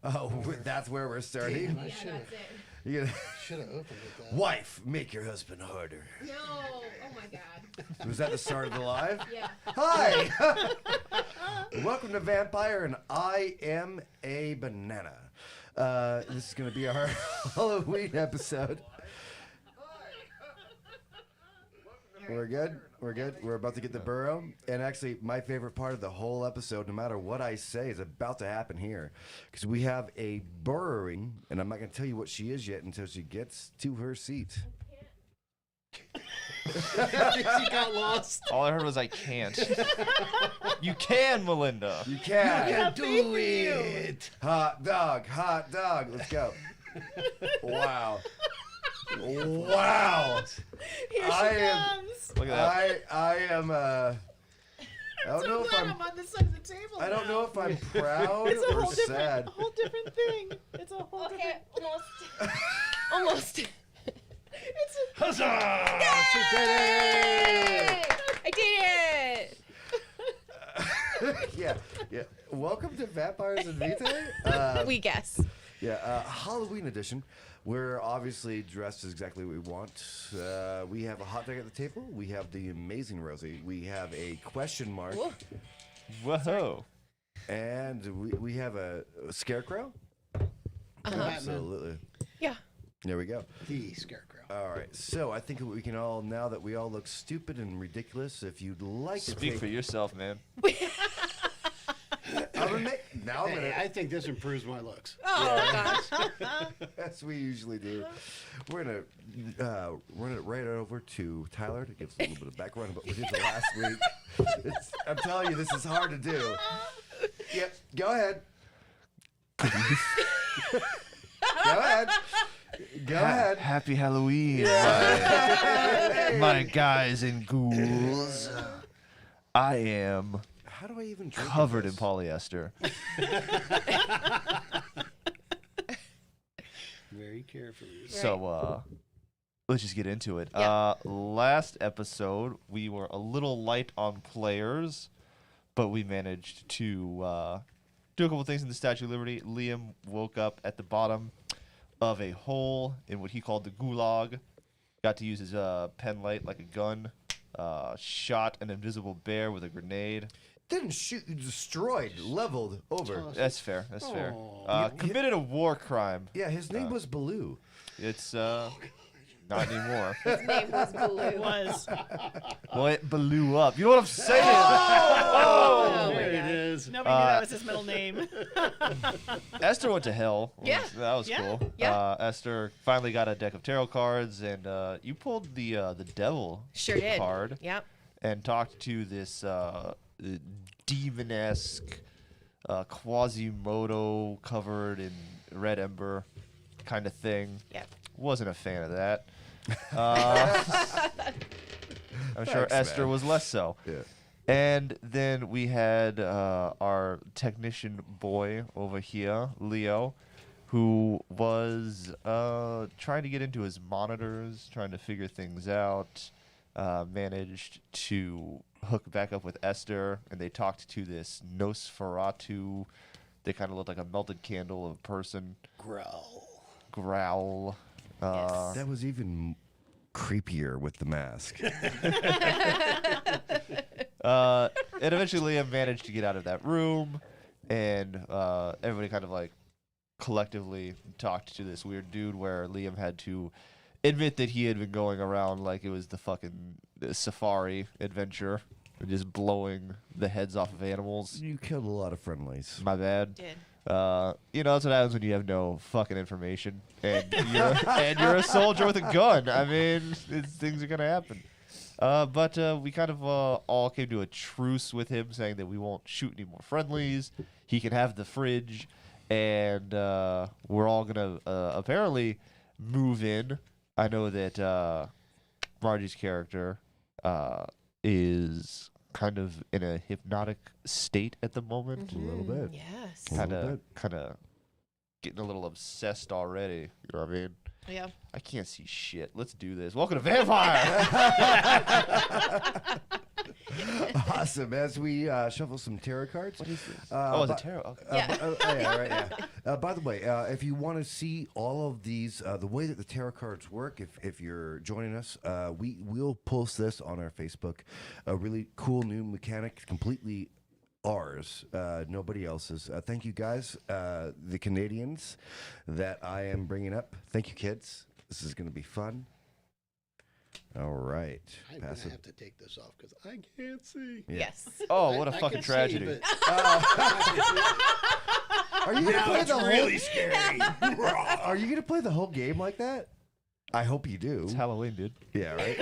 Oh, that's where we're starting. Damn, I should have opened with that. Wife, make your husband harder. No. Oh my God. Was that the start of the live? Yeah. Hi. Welcome to Vampire, and I am a banana. This is going to be our Halloween episode. We're good. We're good. We're about to get the burrow. And actually, my favorite part of the whole episode, no matter what I say, is about to happen here. Because we have a burrowing, and I'm not going to tell you what she is yet until she gets to her seat. She got lost. All I heard was I can't. You can, Melinda. You can. You can do it. Hot dog. Hot dog. Let's go. Wow. Wow. Here she comes. Look at that. I am I don't know if I'm on this side of the table. I don't now. know if I'm proud It's a or whole sad. different thing. It's a whole Okay, different. almost. It's a. Huzzah! She did it! I did it. Yeah. Welcome to Vampires and Vitae. We guess. Halloween edition. We're obviously dressed exactly what we want. We have a hot dog at the table. We have the amazing Rosie. We have a question mark. Whoa. Whoa. And we have a scarecrow. Absolutely. Yeah. There we go. The scarecrow. All right. So I think we can all, now that we all look stupid and ridiculous, if you'd like to Speak take... for yourself, man. I think this improves my looks. Oh gosh. As we usually do. We're going to run it right over to Tyler to give us a little bit of background about what we did the last week. I'm telling you, this is hard to do. Yep, go ahead. Go ahead. Go ahead. Happy Halloween, my guys and ghouls. I am How do I even drink covered in this? polyester. Very carefully. So, let's just get into it. Yeah. Last episode, we were a little light on players, but we managed to do a couple things in the Statue of Liberty. Liam woke up at the bottom of a hole in what he called the gulag. Got to use his pen light like a gun. Shot an invisible bear with a grenade. Didn't shoot, you destroyed, leveled, over. That's fair. That's fair. Aw. Committed a war crime. Yeah, his name was Baloo. It's not anymore. His name was Baloo. Was. Well, it blew up. You know what I'm saying? Oh, There my it God. is. Nobody knew that was his middle name. Esther went to hell. Yeah. That was Yeah. cool. Yeah. Esther finally got a deck of tarot cards, and you pulled the devil Sure did. card Yep. and talked to this demon-esque Quasimodo covered in red ember kind of thing. Yep. Wasn't a fan of that. I'm sure Thanks, Esther man. was less so. Yeah. And then we had our technician boy over here, Leo, who was trying to get into his monitors, trying to figure things out, managed to hook back up with Esther, and they talked to this Nosferatu. They kind of looked like a melted candle of a person. Growl. Yes. That was even creepier with the mask. And eventually Liam managed to get out of that room, and everybody kind of like collectively talked to this weird dude where Liam had to admit that he had been going around like it was the fucking safari adventure, and just blowing the heads off of animals. You killed a lot of friendlies. My bad. Did. You know, that's what happens when you have no fucking information, and you're a soldier with a gun. I mean, things are gonna happen. But we kind of all came to a truce with him, saying that we won't shoot any more friendlies. He can have the fridge, and we're all gonna apparently move in. I know that Margie's character is kind of in a hypnotic state at the moment. A little bit. Yes. A little Kind of getting a little obsessed already. You know what I mean? Yeah. I can't see shit. Let's do this. Welcome to Vampire. awesome. As we shuffle some tarot cards. What is this? It's a tarot. Okay. By the way, if you want to see all of these, the way that the tarot cards work, if you're joining us, we'll post this on our Facebook. A really cool new mechanic, completely ours, nobody else's. Thank you guys, the Canadians that I am bringing up. Thank you, kids. This is going to be fun. All right. I'm going to have to take this off because I can't see. Yeah. Yes. Oh, what a I fucking can see, tragedy. but- Are you gonna play the whole? scary. Are you gonna play the whole game like that? I hope you do. It's Halloween, dude. Yeah, right.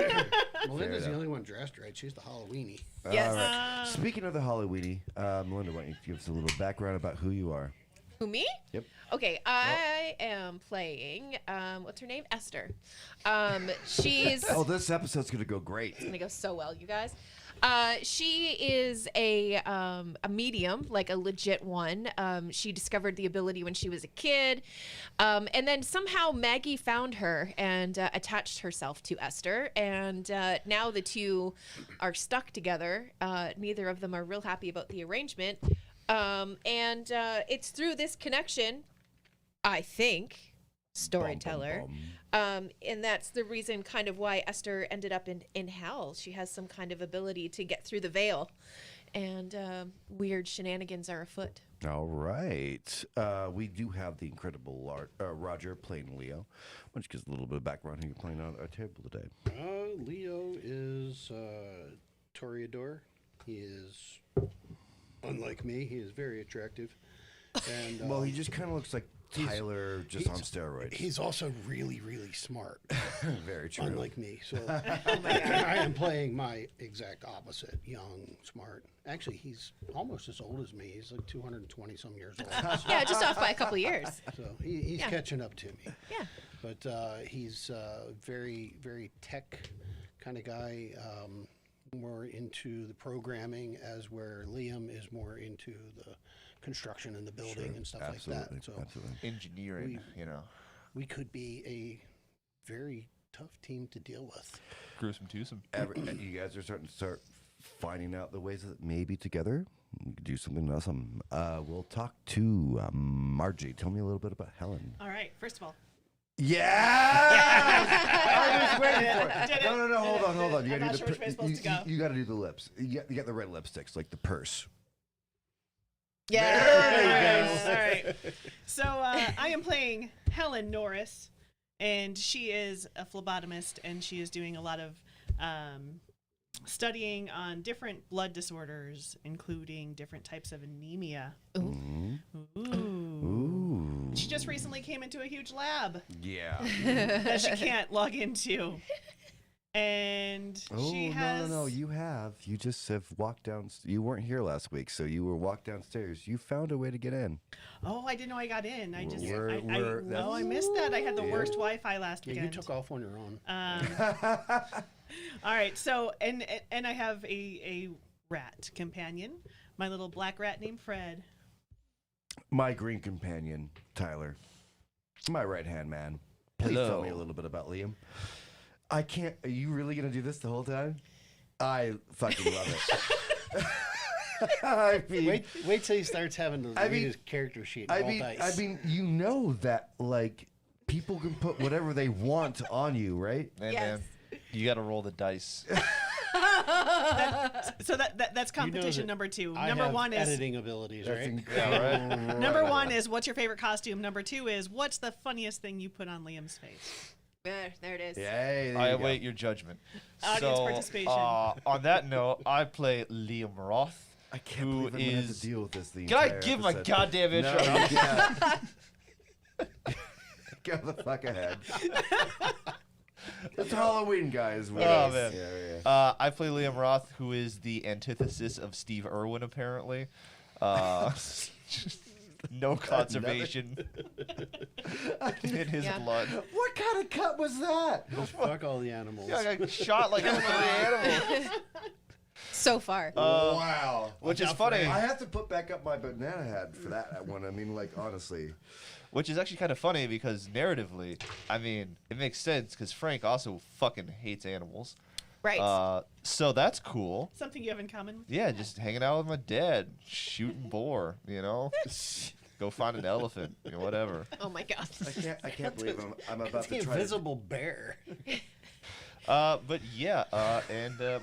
Melinda's the enough. only one dressed right. She's the Halloweenie. Yes. All right. Speaking of the Halloweenie, Melinda, why don't you give us a little background about who you are? Who, me? Yep. Okay, I am playing, what's her name? Esther. She's... Oh, this episode's gonna go great. It's gonna go so well, you guys. She is a medium, like a legit one. She discovered the ability when she was a kid, and then somehow Maggie found her and attached herself to Esther, and now the two are stuck together. Neither of them are real happy about the arrangement, and it's through this connection, I think, storyteller. Bum, bum, bum. And that's the reason kind of why Esther ended up in hell. She has some kind of ability to get through the veil, and weird shenanigans are afoot. All right. We do have the incredible Roger playing Leo. Why don't you give us a little bit of background who you're playing on our table today? Leo is Toreador. He is, unlike me, he is very attractive. And Well, he just kind of looks like Tyler, just on steroids. He's also really, really smart, Very true. unlike me. So I am playing my exact opposite, young, smart. Actually, he's almost as old as me. He's like 220 some years old. Yeah, just off by a couple of years. So he's Yeah. catching up to me. Yeah. But he's very, very tech kind of guy, more into the programming, as where Liam is more into the construction and the building and stuff Absolutely. like that. So Absolutely. Engineering, you know. we could be a very tough team to deal with. Gruesome twosome. You guys are starting to finding out the ways that maybe together we could do something awesome. We'll talk to Margie. Tell me a little bit about Helen. All right. First of all, Yeah! I was waiting for it. Did it. No, hold on. You I'm gotta not do sure the which way it's supposed to go. you gotta do the lips. You got the red lipsticks, like the purse. Yeah. All right. So I am playing Helen Norris, and she is a phlebotomist, and she is doing a lot of studying on different blood disorders, including different types of anemia. Ooh. Ooh. She just recently came into a huge lab Yeah. that she can't log into. And Oh, she has... no. You have. You just have walked down. You weren't here last week, so you were walked downstairs. You found a way to get in. Oh, I didn't know I got in. I just... We're- no, I missed that. I had the Yeah. worst Wi-Fi last Yeah, weekend. you took off on your own. All right, so and I have a rat companion, my little black rat named Fred. My green companion, Tyler. My right-hand man. Please tell Hello. me a little bit about Liam. I can't. Are you really going to do this the whole time? I fucking love it. I mean, Wait till he starts having to read his character sheet. I all mean, dice. you know that, like, people can put whatever they want on you, right? Hey, Yes. man, you got to roll the dice. So that's competition that number 2. I number have 1 is editing abilities, That's right? incredible. number 1 is what's your favorite costume. Number 2 is what's the funniest thing you put on Liam's face. There it is. Yay, there I you go. await your judgment. Audience So, participation. on that note, I play Liam Roth. I can't who believe I'm going to have is- to deal with this the Can I entire give my episode. goddamn No, intro? you can't. Go the fuck ahead. It's Halloween, guys. Oh, man. Yeah. I play Liam Roth, who is the antithesis of Steve Irwin, apparently. No conservation in his Yeah. blood. What kind of cut was that? Go fuck all the animals. Yeah, I got shot like every animal. So far. Wow. Which is out for funny. I have to put back up my banana head for that one. I mean, like, honestly. Which is actually kind of funny because narratively, I mean, it makes sense because Frank also fucking hates animals. Right. So that's cool. Something you have in common with Yeah, just hanging out with my dad, shooting boar, you know? Go find an elephant, you know, whatever. Oh my God. I can't believe I'm about The to try invisible bear. But yeah,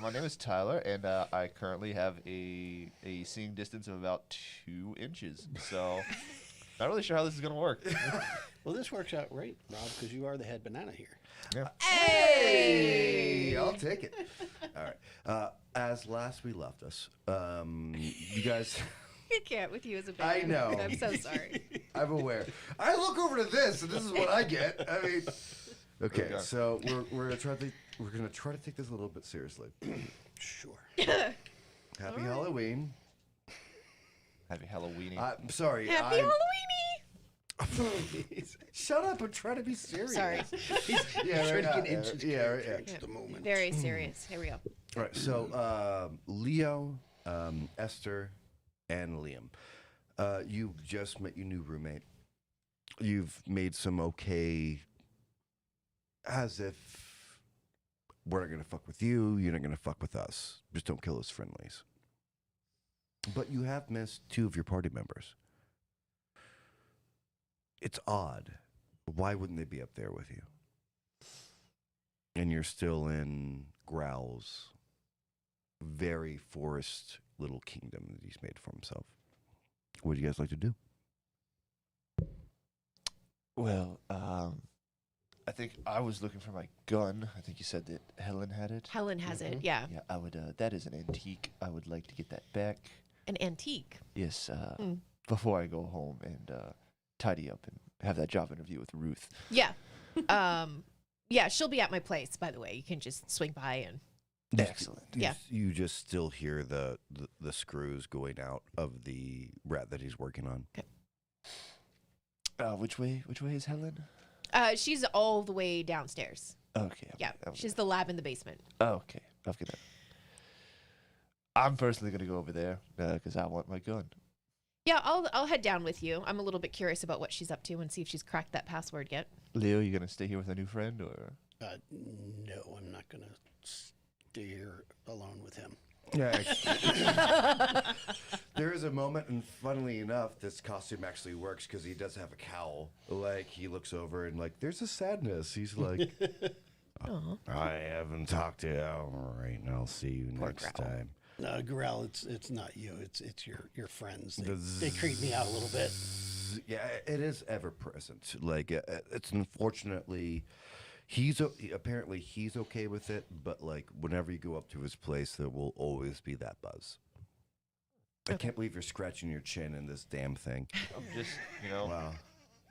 my name is Tyler, and I currently have a seeing distance of about 2 inches. So, not really sure how this is gonna work. Well, this works out right, Rob, because you are the head banana here. Yeah. Hey, I'll take it. All right. As last we left us, you guys. I can't with you as a baby. I know. I'm so sorry. I'm aware. I look over to this, and this is what I get. I mean, okay. Okay. So we're gonna try to take this a little bit seriously. Sure. Happy Halloween. Happy Halloweeny. I'm sorry. Happy I'm- Halloweeny. Shut up! I'm trying to be serious. Sorry. Yeah, Trying right. to get into his Yeah, right. character Yeah. at the moment. Very serious. Here we go. All right. So Leo, Esther, and Liam. You just met your new roommate. You've made some okay, as if we're not gonna fuck with you. You're not gonna fuck with us. Just don't kill us friendlies. But you have missed 2 of your party members. It's odd. Why wouldn't they be up there with you? And you're still in Growl's very forest little kingdom that he's made for himself. What do you guys like to do? Well, I think I was looking for my gun. I think you said that Helen had it. Helen has it. Yeah. Yeah, I would. That is an antique. I would like to get that back. An antique. Yes. Before I go home and tidy up and have that job interview with Ruth. Yeah. Yeah, she'll be at my place, by the way. You can just swing by and Excellent. Yeah. You just still hear the screws going out of the rat that he's working on. Which way is Helen? she's all the way downstairs. Okay. Yeah. Okay. She's the lab in the basement. Okay. Okay. I'm personally gonna go over there because I want my gun. Yeah, I'll head down with you. I'm a little bit curious about what she's up to and see if she's cracked that password yet. Leo, you gonna stay here with a new friend or? No, I'm not going to stay here alone with him. Yeah. There is a moment, and funnily enough, this costume actually works because he does have a cowl. Like, he looks over and, like, there's a sadness. He's like, Oh. I haven't talked to you. All right, and I'll see you Poor next Growl. time. No, Gorell, it's not you. It's your friends. The They creep me out a little bit. Yeah, it is ever present. Like, it's unfortunately, apparently he's okay with it, but like whenever you go up to his place, there will always be that buzz. I can't believe you're scratching your chin in this damn thing. I'm just, Wow.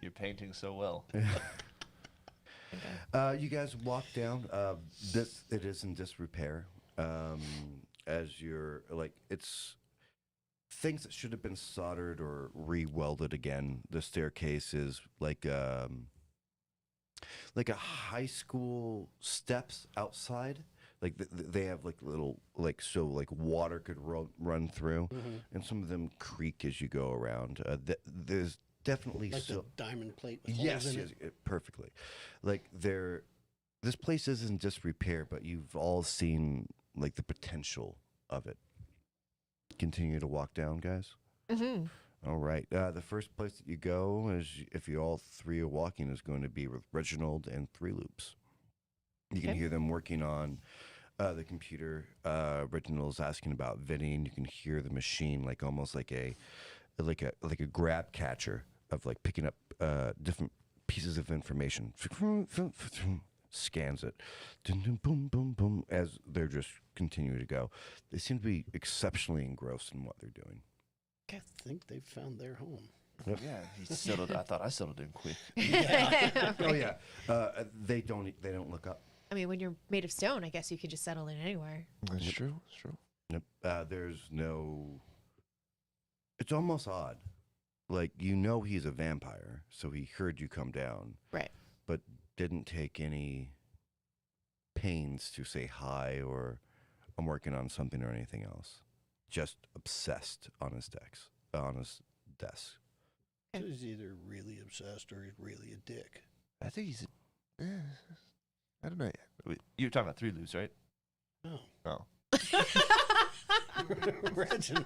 you're painting so well. You guys walk down. It is in disrepair. As you're like, it's things that should have been soldered or re-welded again. The staircase is like a high school steps outside. Like they have like little so water could run through, and some of them creak as you go around. There's definitely Like still the diamond plate with yes, holes in yes, it. perfectly. Like this place is in disrepair, but you've all seen like the potential of it. Continue to walk down, guys. Mm-hmm. All right. The first place that you go is, if you all three are walking, is going to be with Reginald and Three Loops. You can Okay. hear them working on the computer. Reginald's asking about Vinny, and you can hear the machine like almost like a grab catcher of like picking up different pieces of information. Scans it, boom, boom, boom, as they're just continuing to go. They seem to be exceptionally engrossed in what they're doing. I think they've found their home. Yep. Yeah, he settled. I thought I settled in quick. Oh yeah, they don't look up. I mean, when you're made of stone, I guess you could just settle in anywhere. That's true. That's true. Yep. There's no. It's almost odd, like he's a vampire, so he heard you come down, Right. but didn't take any pains to say hi or I'm working on something or anything else. Just obsessed on his desk. So he's either really obsessed or he's really a dick. I think he's. I don't know. You're talking about Three Loops, right? Oh. Reginald.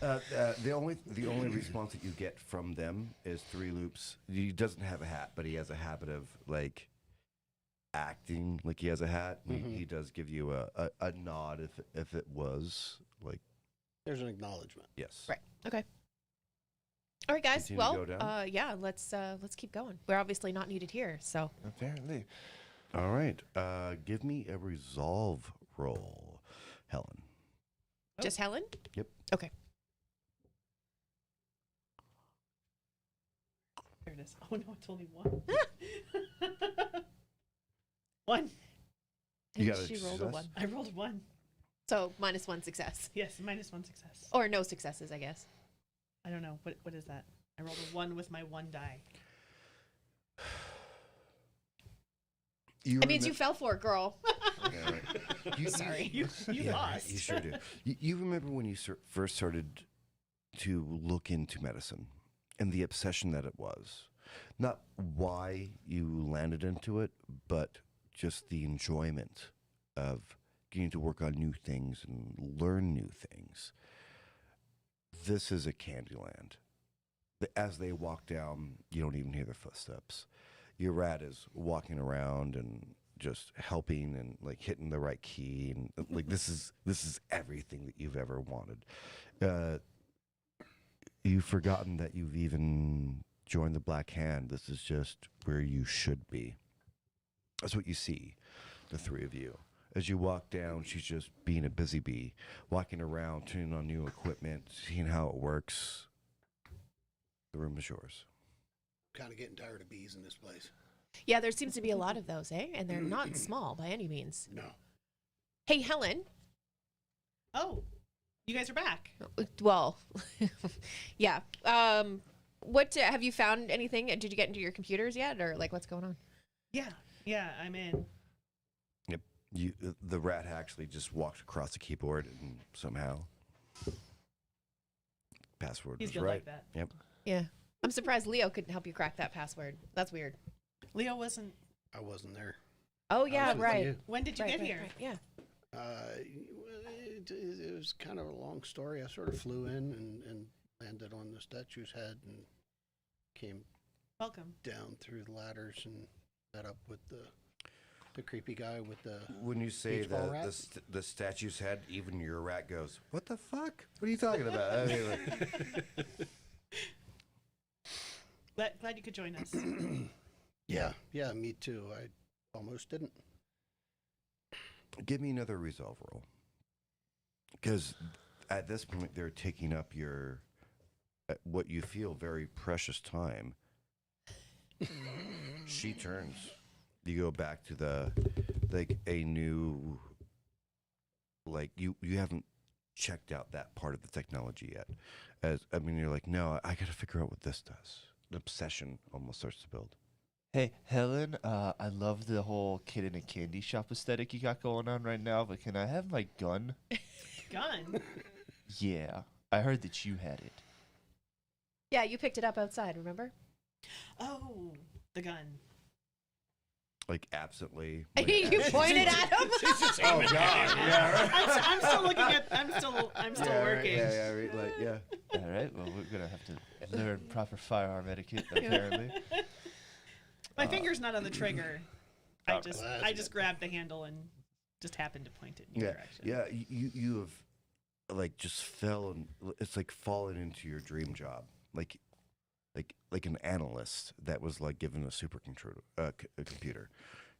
The only response that you get from them is 3 loops. He doesn't have a hat, but he has a habit of like acting like he has a hat. He does give you a nod if it was like There's an acknowledgement. yes. Right. Okay. All right, guys. Continue to Well, go down? yeah. Let's keep going. We're obviously not needed here, so. Apparently. All right. Give me a resolve roll, Helen. Just Helen? Yep. Okay. There it is. Oh no, it's only 1. 1. You got And a she rolled a success? 1. I rolled a 1. So -1 success. Yes, -1 success. Or no successes, I guess. I don't know. What is that? I rolled a 1 with my 1 die. It means you fell for it, girl. Yeah, right. Sorry. You Yeah, lost. you sure do. You remember when you first started to look into medicine and the obsession that it was? Not why you landed into it, but just the enjoyment of getting to work on new things and learn new things. This is a Candyland. As they walk down, you don't even hear their footsteps. Your rat is walking around and just helping and like hitting the right key and like this is everything that you've ever wanted. You've forgotten that you've even joined the Black Hand. This is just where you should be. That's what you see, the 3 of you. As you walk down, she's just being a busy bee, walking around, tuning on new equipment, seeing how it works. The room is yours. Kind of getting tired of bees in this place. Yeah, there seems to be a lot of those, eh? And they're not small by any means. No. Hey, Helen. Oh, you guys are back. Well, yeah. What have you found anything? Did you get into your computers yet, or like what's going on? Yeah, I'm in. Yep. The rat actually just walked across the keyboard and somehow password He's was good right. like that. Yep. Yeah, I'm surprised Leo couldn't help you crack that password. That's weird. Leo wasn't. I wasn't there. Oh yeah, was with right. you. When did you Right, get right, here? right, yeah. It was kind of a long story. I sort of flew in and landed on the statue's head and came Welcome. down through the ladders and met up with the creepy guy with the. When you say Beach ball rat? the statue's head, even your rat goes, "What the fuck? What are you talking about?" I mean, like, Glad you could join us. Yeah, me too. I almost didn't. give me another resolve roll, because at this point they're taking up your what you feel very precious time. She turns. You go back to the like a new like you haven't checked out that part of the technology yet. As I mean, you're like, no, I got to figure out what this does. An obsession almost starts to build. Hey, Helen, I love the whole kid in a candy shop aesthetic you got going on right now, but can I have my gun? Gun. Yeah, I heard that you had it. Yeah, you picked it up outside. Remember? Oh, the gun. Like absently. You pointed at him. Oh God! Yeah. Right. I'm still looking at. I'm still Yeah, right, working. Yeah, right, like yeah. All right, well, we're gonna have to learn proper firearm etiquette, apparently. My finger's not on the trigger. Oh, I just well, I just grabbed the handle and just happened to point it in your direction. Yeah, you have like just fell and it's like fallen into your dream job, like an analyst that was like given a supercomputer, a computer.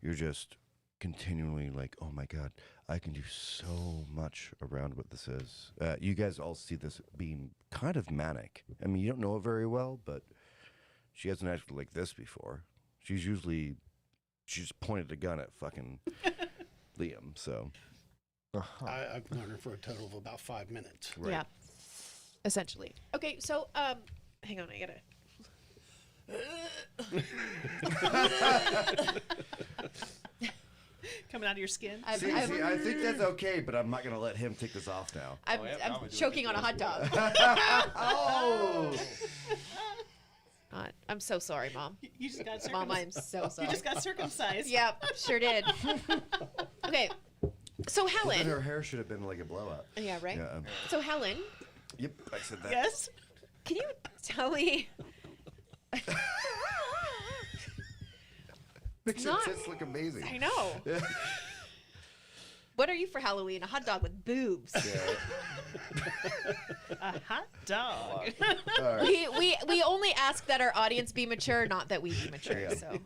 You're just continually like, oh my God, I can do so much around what this is. You guys all see this being kind of manic. I mean, you don't know it very well, but she hasn't acted like this before. She's just pointed a gun at fucking Liam. So I've known her for a total of about 5 minutes. right. Yeah, essentially. Okay, so hang on, I gotta. Coming out of your skin. I'm, See, I'm, I think that's okay, but I'm not gonna let him take this off now. I'm, Oh, yeah, I'm now we're doing choking it. on a hot dog. Oh. not. I'm so sorry, Mom. You just got Mom, I'm circumcised. so sorry. You just got circumcised. Yep, sure did. Okay, so Then Helen. her hair should have been like a blowout. Yeah, right? Yeah. So Helen, Yep, I said that. Yes. can you tell me? Makes Not- your tits look amazing. I know. Yeah. What are you for Halloween? A hot dog with boobs. A hot dog. All right. We only ask that our audience be mature, not that we be mature. Yeah. So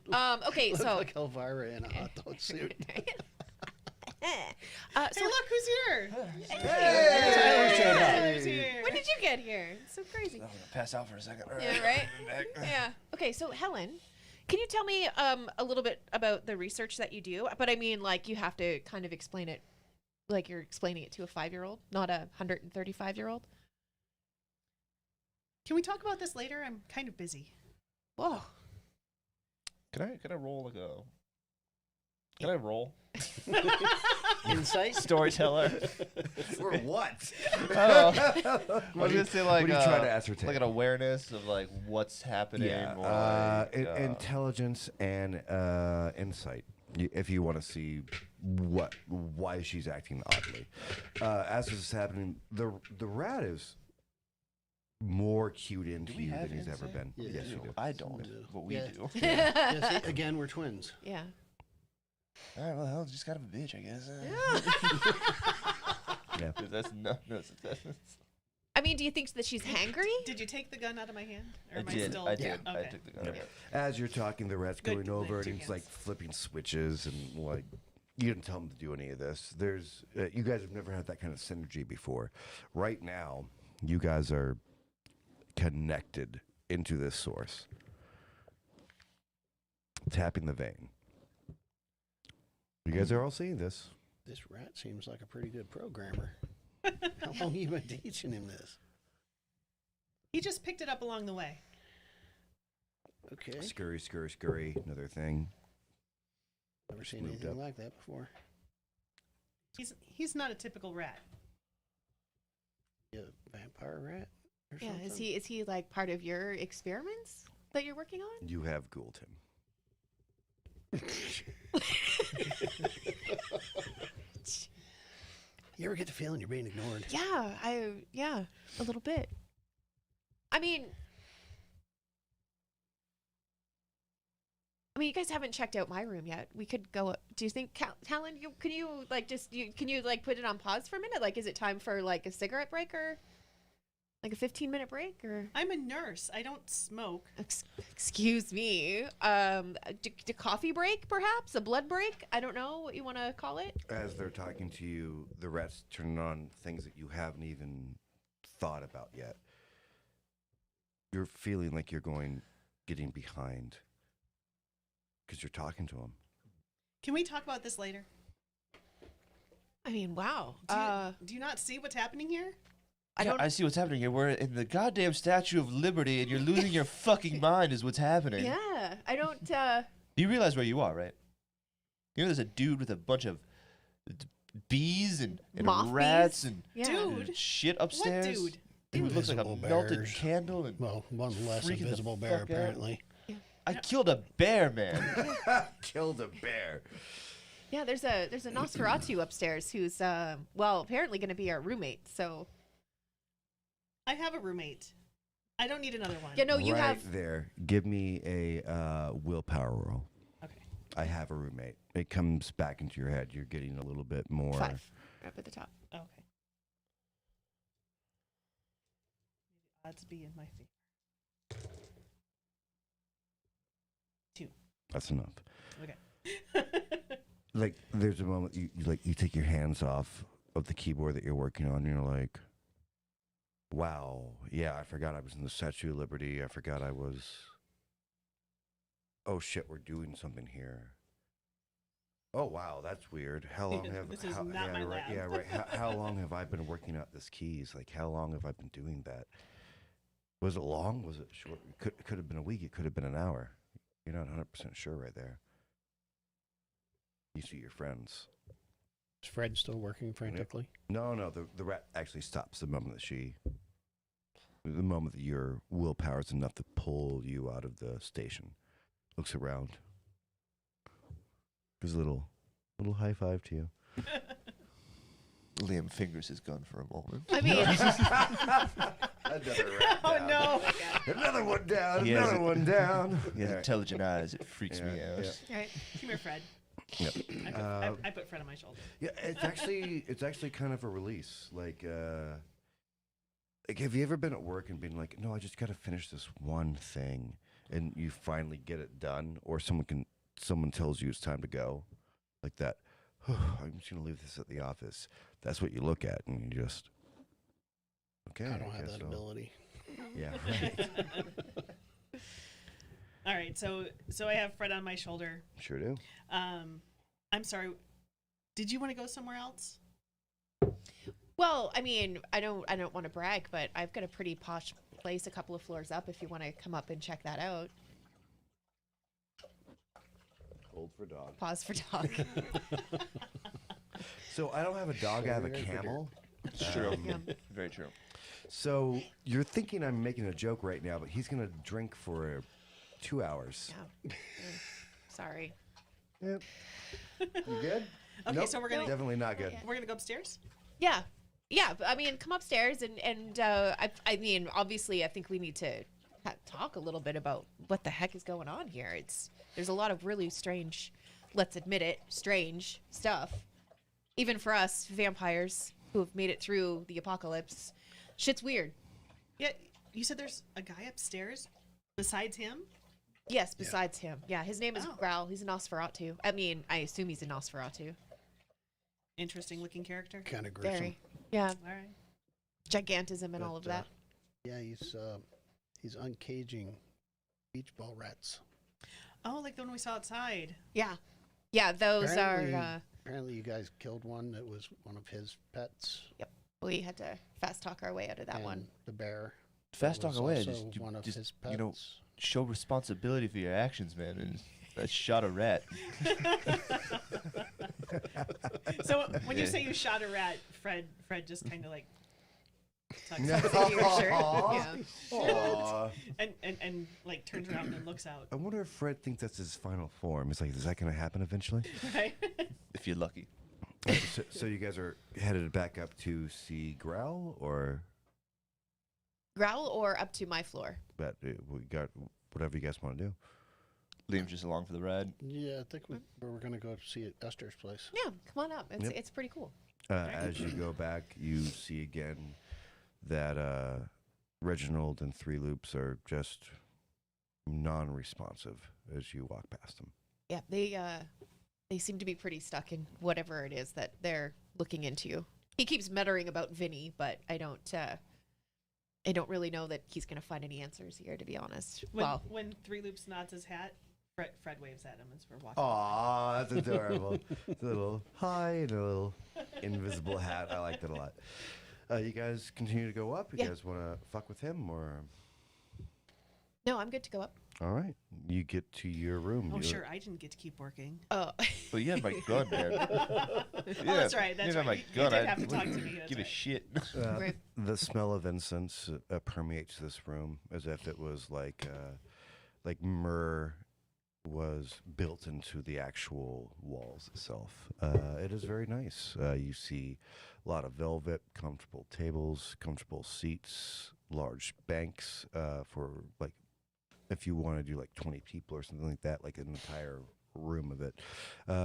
okay, Look so like Elvira in a hot dog suit. Hey, look who's here. Tyler showed up. Tyler's here. when did you get here? It's so crazy. I'm gonna pass out for a second. Yeah, right? Yeah. Okay, so Helen, can you tell me a little bit about the research that you do? But I mean, like, you have to kind of explain it like you're explaining it to a 5-year-old, not a 135-year-old. Can we talk about this later? I'm kind of busy. Whoa. Can I roll like a? Can I roll? Insight? Storyteller. For what? I don't know. I was gonna say like what are you trying to ascertain? like an awareness of like what's happening. Yeah, or like, intelligence and insight. If you want to see why she's acting oddly, as this is happening, the rat is more cued into Do we you have than he's ever insight? been. Yeah, Yes, you do. I don't, We do. but we Yeah. do. Yeah, see, again, we're twins. Yeah. All right, well, hell, just kind of a bitch, I guess. Yeah. That's no success. I mean, do you think that she's hangry? Did you take the gun out of my hand? Or I am did. still... I did. I Okay. took the gun. Yeah. As you're talking, the rat's Good, going over two and he's like hands. flipping switches and like you didn't tell him to do any of this. There's you guys have never had that kind of synergy before. Right now, you guys are connected into this source, tapping the vein. You guys are all seeing this. This rat seems like a pretty good programmer. How long you been teaching him this? He just picked it up along the way. Okay. Scurry, scurry, scurry. Another thing. Never seen moved anything up. like that before. He's not a typical rat. You a vampire rat? Or Yeah. something? Is he like part of your experiments that you're working on? You have ghouled him. You ever get the feeling you're being ignored? Yeah, a little bit. I mean, you guys haven't checked out my room yet. We could go up. Do you think, Helen, can you like can you like put it on pause for a minute? Like, is it time for like a cigarette break or like a 15-minute break or? I'm a nurse. I don't smoke. Excuse me. D coffee break, perhaps a blood break. I don't know what you want to call it. As they're talking to you, the rat's turning on things that you haven't even thought about yet. You're feeling like you're getting behind because you're talking to him. Can we talk about this later? I mean, wow. Do you not see what's happening here? I see what's happening here. We're in the goddamn Statue of Liberty, and you're losing your fucking mind. Is what's happening. Yeah, I don't. You realize where you are, right? You know, there's a dude with a bunch of bees and Moth rats bees? and Yeah. Dude. shit upstairs. What dude? Dude looks like a Invisible melted bears. candle. And Well, one less freaking the invisible bear, fuck out. apparently. I killed a bear, man. Killed a bear. Yeah, there's a Nosferatu upstairs who's well, apparently going to be our roommate. So I have a roommate. I don't need another one. yeah, no, you right have. there. Give me a willpower roll. Okay. I have a roommate. It comes back into your head. You're getting a little bit more. 5 up at the top. Okay. Odds be in my favor. 2. That's enough. Okay. Like there's a moment you take your hands off of the keyboard that you're working on. And you're like, wow, yeah, I forgot I was in the Statue of Liberty. I forgot I was. Oh shit, we're doing something here. Oh wow, that's weird. How long have This is how, not yeah, my right, lab. yeah, right. How long have I been working out this keys? Like how long have I been doing that? Was it long? Was it short? It could have been a week. It could have been an hour. You're not 100% sure right there. You see your friends. Is Fred still working frantically? No, the rat actually stops the moment that she The moment that your willpower is enough to pull you out of the station. Looks around. Gives a little high five to you. Liam fingers his gun for a moment. I mean, Another rat Oh down. no! Another one down. He has Another it. one down. He has Yeah. intelligent eyes. It freaks me Yeah, out. yeah. All right, come here, Fred. Yep. I put Fred on my shoulder. Yeah, it's actually kind of a release. Like have you ever been at work and been like, no, I just got to finish this one thing, and you finally get it done, or someone tells you it's time to go, like that. I'm just gonna leave this at the office. That's what you look at, and you just okay. I don't have guess that so. ability. Yeah, right. All right, so I have Fred on my shoulder. Sure do. I'm sorry. Did you want to go somewhere else? well, I mean, I don't want to brag, but I've got a pretty posh place a couple of floors up. If you want to come up and check that out. Hold for dog. Pause for dog. So I don't have a dog. I have a camel. It's true. Yeah. Very true. So you're thinking I'm making a joke right now, but he's gonna drink for 2 hours. Yeah. Sorry. Yep. You good? Okay, Nope, so we're gonna definitely not good. we're gonna go upstairs. Yeah. Yeah. But, I mean, come upstairs and I mean, obviously, I think we need to talk a little bit about what the heck is going on here. There's a lot of really strange, let's admit it, strange stuff. Even for us vampires who have made it through the apocalypse, shit's weird. Yeah, you said there's a guy upstairs besides him. Yes, besides him. Yeah, his name is Oh. Growl. He's a Nosferatu. I mean, I assume he's a Nosferatu. Interesting looking character. Kind of gruesome. Very. Yeah, All right. gigantism and all of But, that. Yeah, he's uncaging beach ball rats. Oh, like the one we saw outside. Yeah. Yeah, those Apparently, are, apparently you guys killed one that was one of his pets. we had to fast talk our way out of that and one. The bear. Fast was talk away. also Just, one of just his pets. you know, show responsibility for your actions, man. And that shot a rat. So when you Yeah. say you shot a rat, Fred just kind of like tucks No. his- Into your shirt. Yeah. Aw. and like turns around and looks out. I wonder if Fred thinks that's his final form. He's like, is that going to happen eventually? Right? If you're lucky. So you guys are headed back up to see Growl, or Growl or up to my floor? but we got whatever you guys want to do. Liam's just along for the ride. Yeah, I think we're going to go see Esther's place. Yeah, come on up. It's Yep. it's pretty cool. As you go back, you see again that Reginald and Three Loops are just non-responsive as you walk past them. Yeah, they seem to be pretty stuck in whatever it is that they're looking into. He keeps muttering about Vinny, but I don't really know that he's going to find any answers here, to be honest. When Three Loops nods his hat, Fred waves at him as we're walking. Aw, that's adorable. It's a little hi and a little invisible hat. I like that a lot. You guys continue to go up. You Yeah. guys want to fuck with him, or No, I'm good to go up. all right? You get to your room. Oh, You- sure. I didn't get to keep working. Oh, But you had my gun, man. Oh, that's right. That's you had right. my You gun. did I have to talk to wouldn't me. That's give a right. shit. Right. The smell of incense permeates this room as if it was like myrrh was built into the actual walls itself. It is very nice. You see a lot of velvet, comfortable tables, comfortable seats, large banks for like if you want to do like 20 people or something like that, like an entire room of it.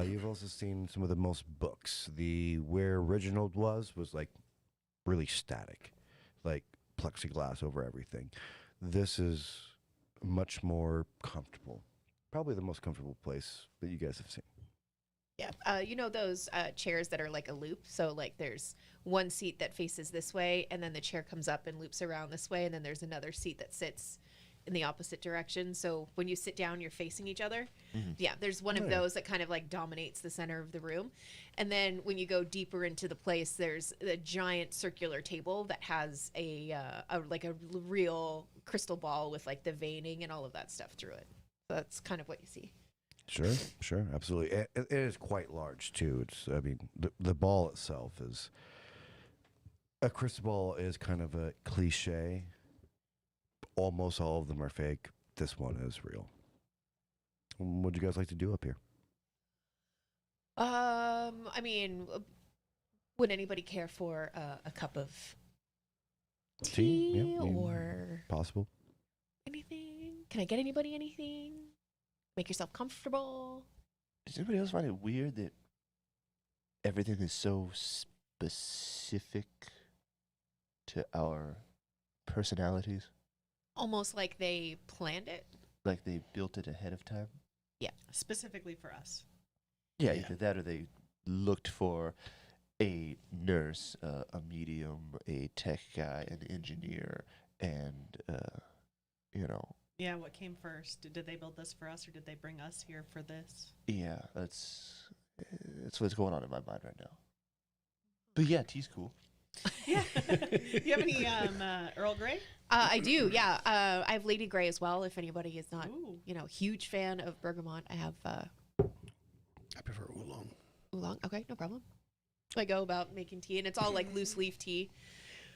You've also seen some of the most books. Where Reginald was like really static, like plexiglass over everything. This is much more comfortable. Probably the most comfortable place that you guys have seen. yeah. You know those chairs that are like a loop? So like there's one seat that faces this way, and then the chair comes up and loops around this way, and then there's another seat that sits in the opposite direction. So when you sit down, you're facing each other. Yeah, there's one of Nice. those that kind of like dominates the center of the room. And then when you go deeper into the place, there's a giant circular table that has a real crystal ball with like the veining and all of that stuff through it. So that's kind of what you see. Sure, absolutely. It is quite large too. I mean, the ball itself is a crystal ball is kind of a cliche almost all of them are fake. This one is real. What'd you guys like to do up here? I mean, would anybody care for a cup of tea Yeah, or possible. anything? Can I get anybody anything? Make yourself comfortable. Does anybody else find it weird that everything is so specific to our personalities? Almost like they planned it. Like they built it ahead of time? Specifically for us. Yeah, Yeah. either that or they looked for a nurse, a medium, a tech guy, an engineer, and, Yeah, what came first? Did they build this for us, or did they bring us here for this? yeah, that's what's going on in my mind right now. But yeah, tea's cool. Yeah. You have any Earl Grey? I do, yeah. I have Lady Grey as well. If anybody is not, Ooh. huge fan of bergamot, I have I prefer oolong. oolong. Okay, no problem. I go about making tea, and it's all like loose leaf tea.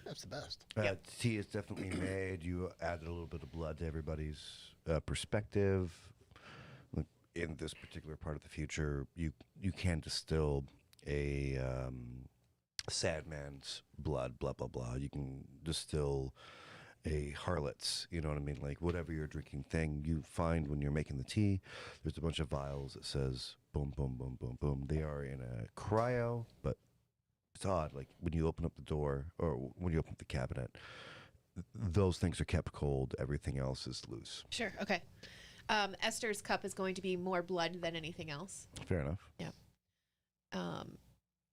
That's the best. Yep. Tea is definitely made. You added a little bit of blood to everybody's perspective. Look, in this particular part of the future, you can distill a sad man's blood, blah, blah, blah. You can distill a harlot's, you know what I mean? Like whatever you're drinking thing, you find when you're making the tea, there's a bunch of vials that says boom, boom, boom, boom, boom. They are in a cryo, but it's odd. Like when you open up the door or when you open up the cabinet, those things are kept cold. Everything else is loose. Sure. Okay. Esther's cup is going to be more blood than anything else. Fair enough.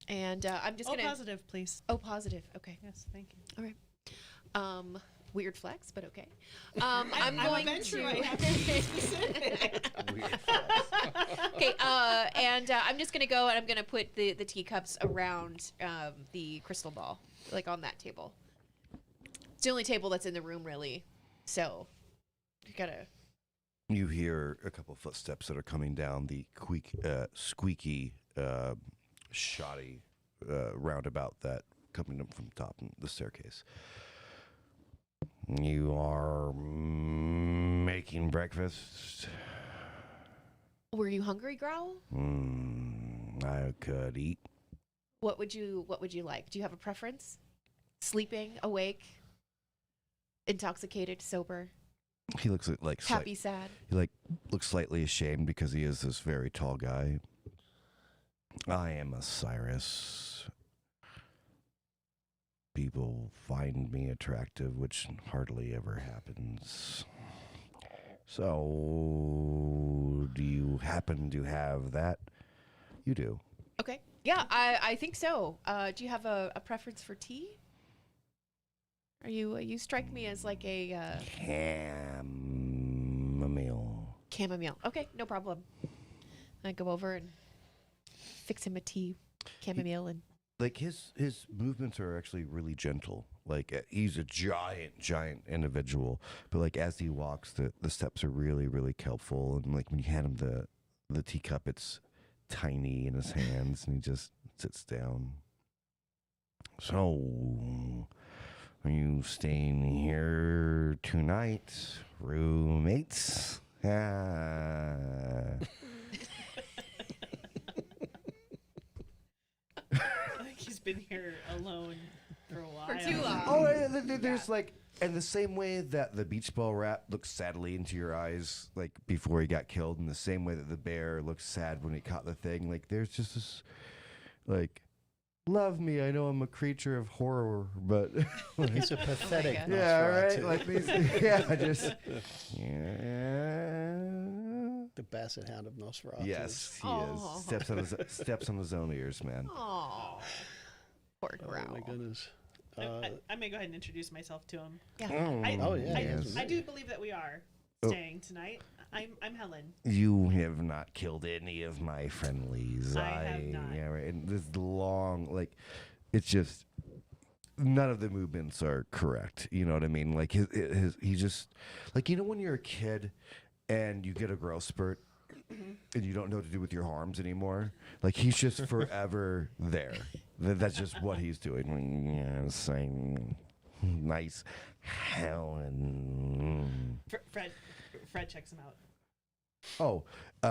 And I'm just Oh, gonna. positive, please. Oh, positive. Okay. Yes, thank you. Weird flex, but okay. I'm going venture, to. I have to be specific. Okay. And I'm just gonna go and I'm gonna put the teacups around the crystal ball, like on that table. It's the only table that's in the room, really. So you gotta. You hear a couple footsteps that are coming down the squeaky, shoddy roundabout that coming up from the top of the staircase. You are making breakfast. Were you hungry, Growl? I could eat. What would you like? Do you have a preference? Sleeping, awake, intoxicated, sober, He looks like happy, sad? he looks slightly ashamed because he is this very tall guy. I am a Cyrus. People find me attractive, which hardly ever happens. So, do you happen to have that? You do. Okay. Yeah, I think so. Do you have a preference for tea? Are you strike me as like a Chamomile. chamomile. Okay, no problem. I go over and fix him a tea, chamomile, and Like his movements are actually really gentle. Like he's a giant individual, but like as he walks, the steps are really helpful. And like when you hand him the teacup, it's tiny in his hands, and he just sits down. So, are you staying here tonight, roommates? I think he's been here alone for a while. for too long. Oh, there's like, and the same way that the beach ball rat looks sadly into your eyes, like before he got killed, in the same way that the bear looks sad when he caught the thing, like there's just this, like, love me, I know I'm a creature of horror, but like, He's a pathetic God. yeah, right, Nosferatu. like these, yeah, just yeah. The basset hound of Nosferatu. Yes, he Aw. is. Steps on his own ears, man. Oh, poor Oh Growl. my goodness. I may go ahead and introduce myself to him. Yeah. Oh, yeah, yes. I do believe that we are Oh. staying tonight. I'm Helen. You have not killed any of my friendlies. I have not. Yeah, right. And this long, like, it's just none of the movements are correct. You know what I mean? Like he just, like, you know when you're a kid and you get a growth spurt and you don't know what to do with your arms anymore. Like he's just forever there. That's just what he's doing. Yeah, same. Nice, Helen. Fred checks him out. Oh,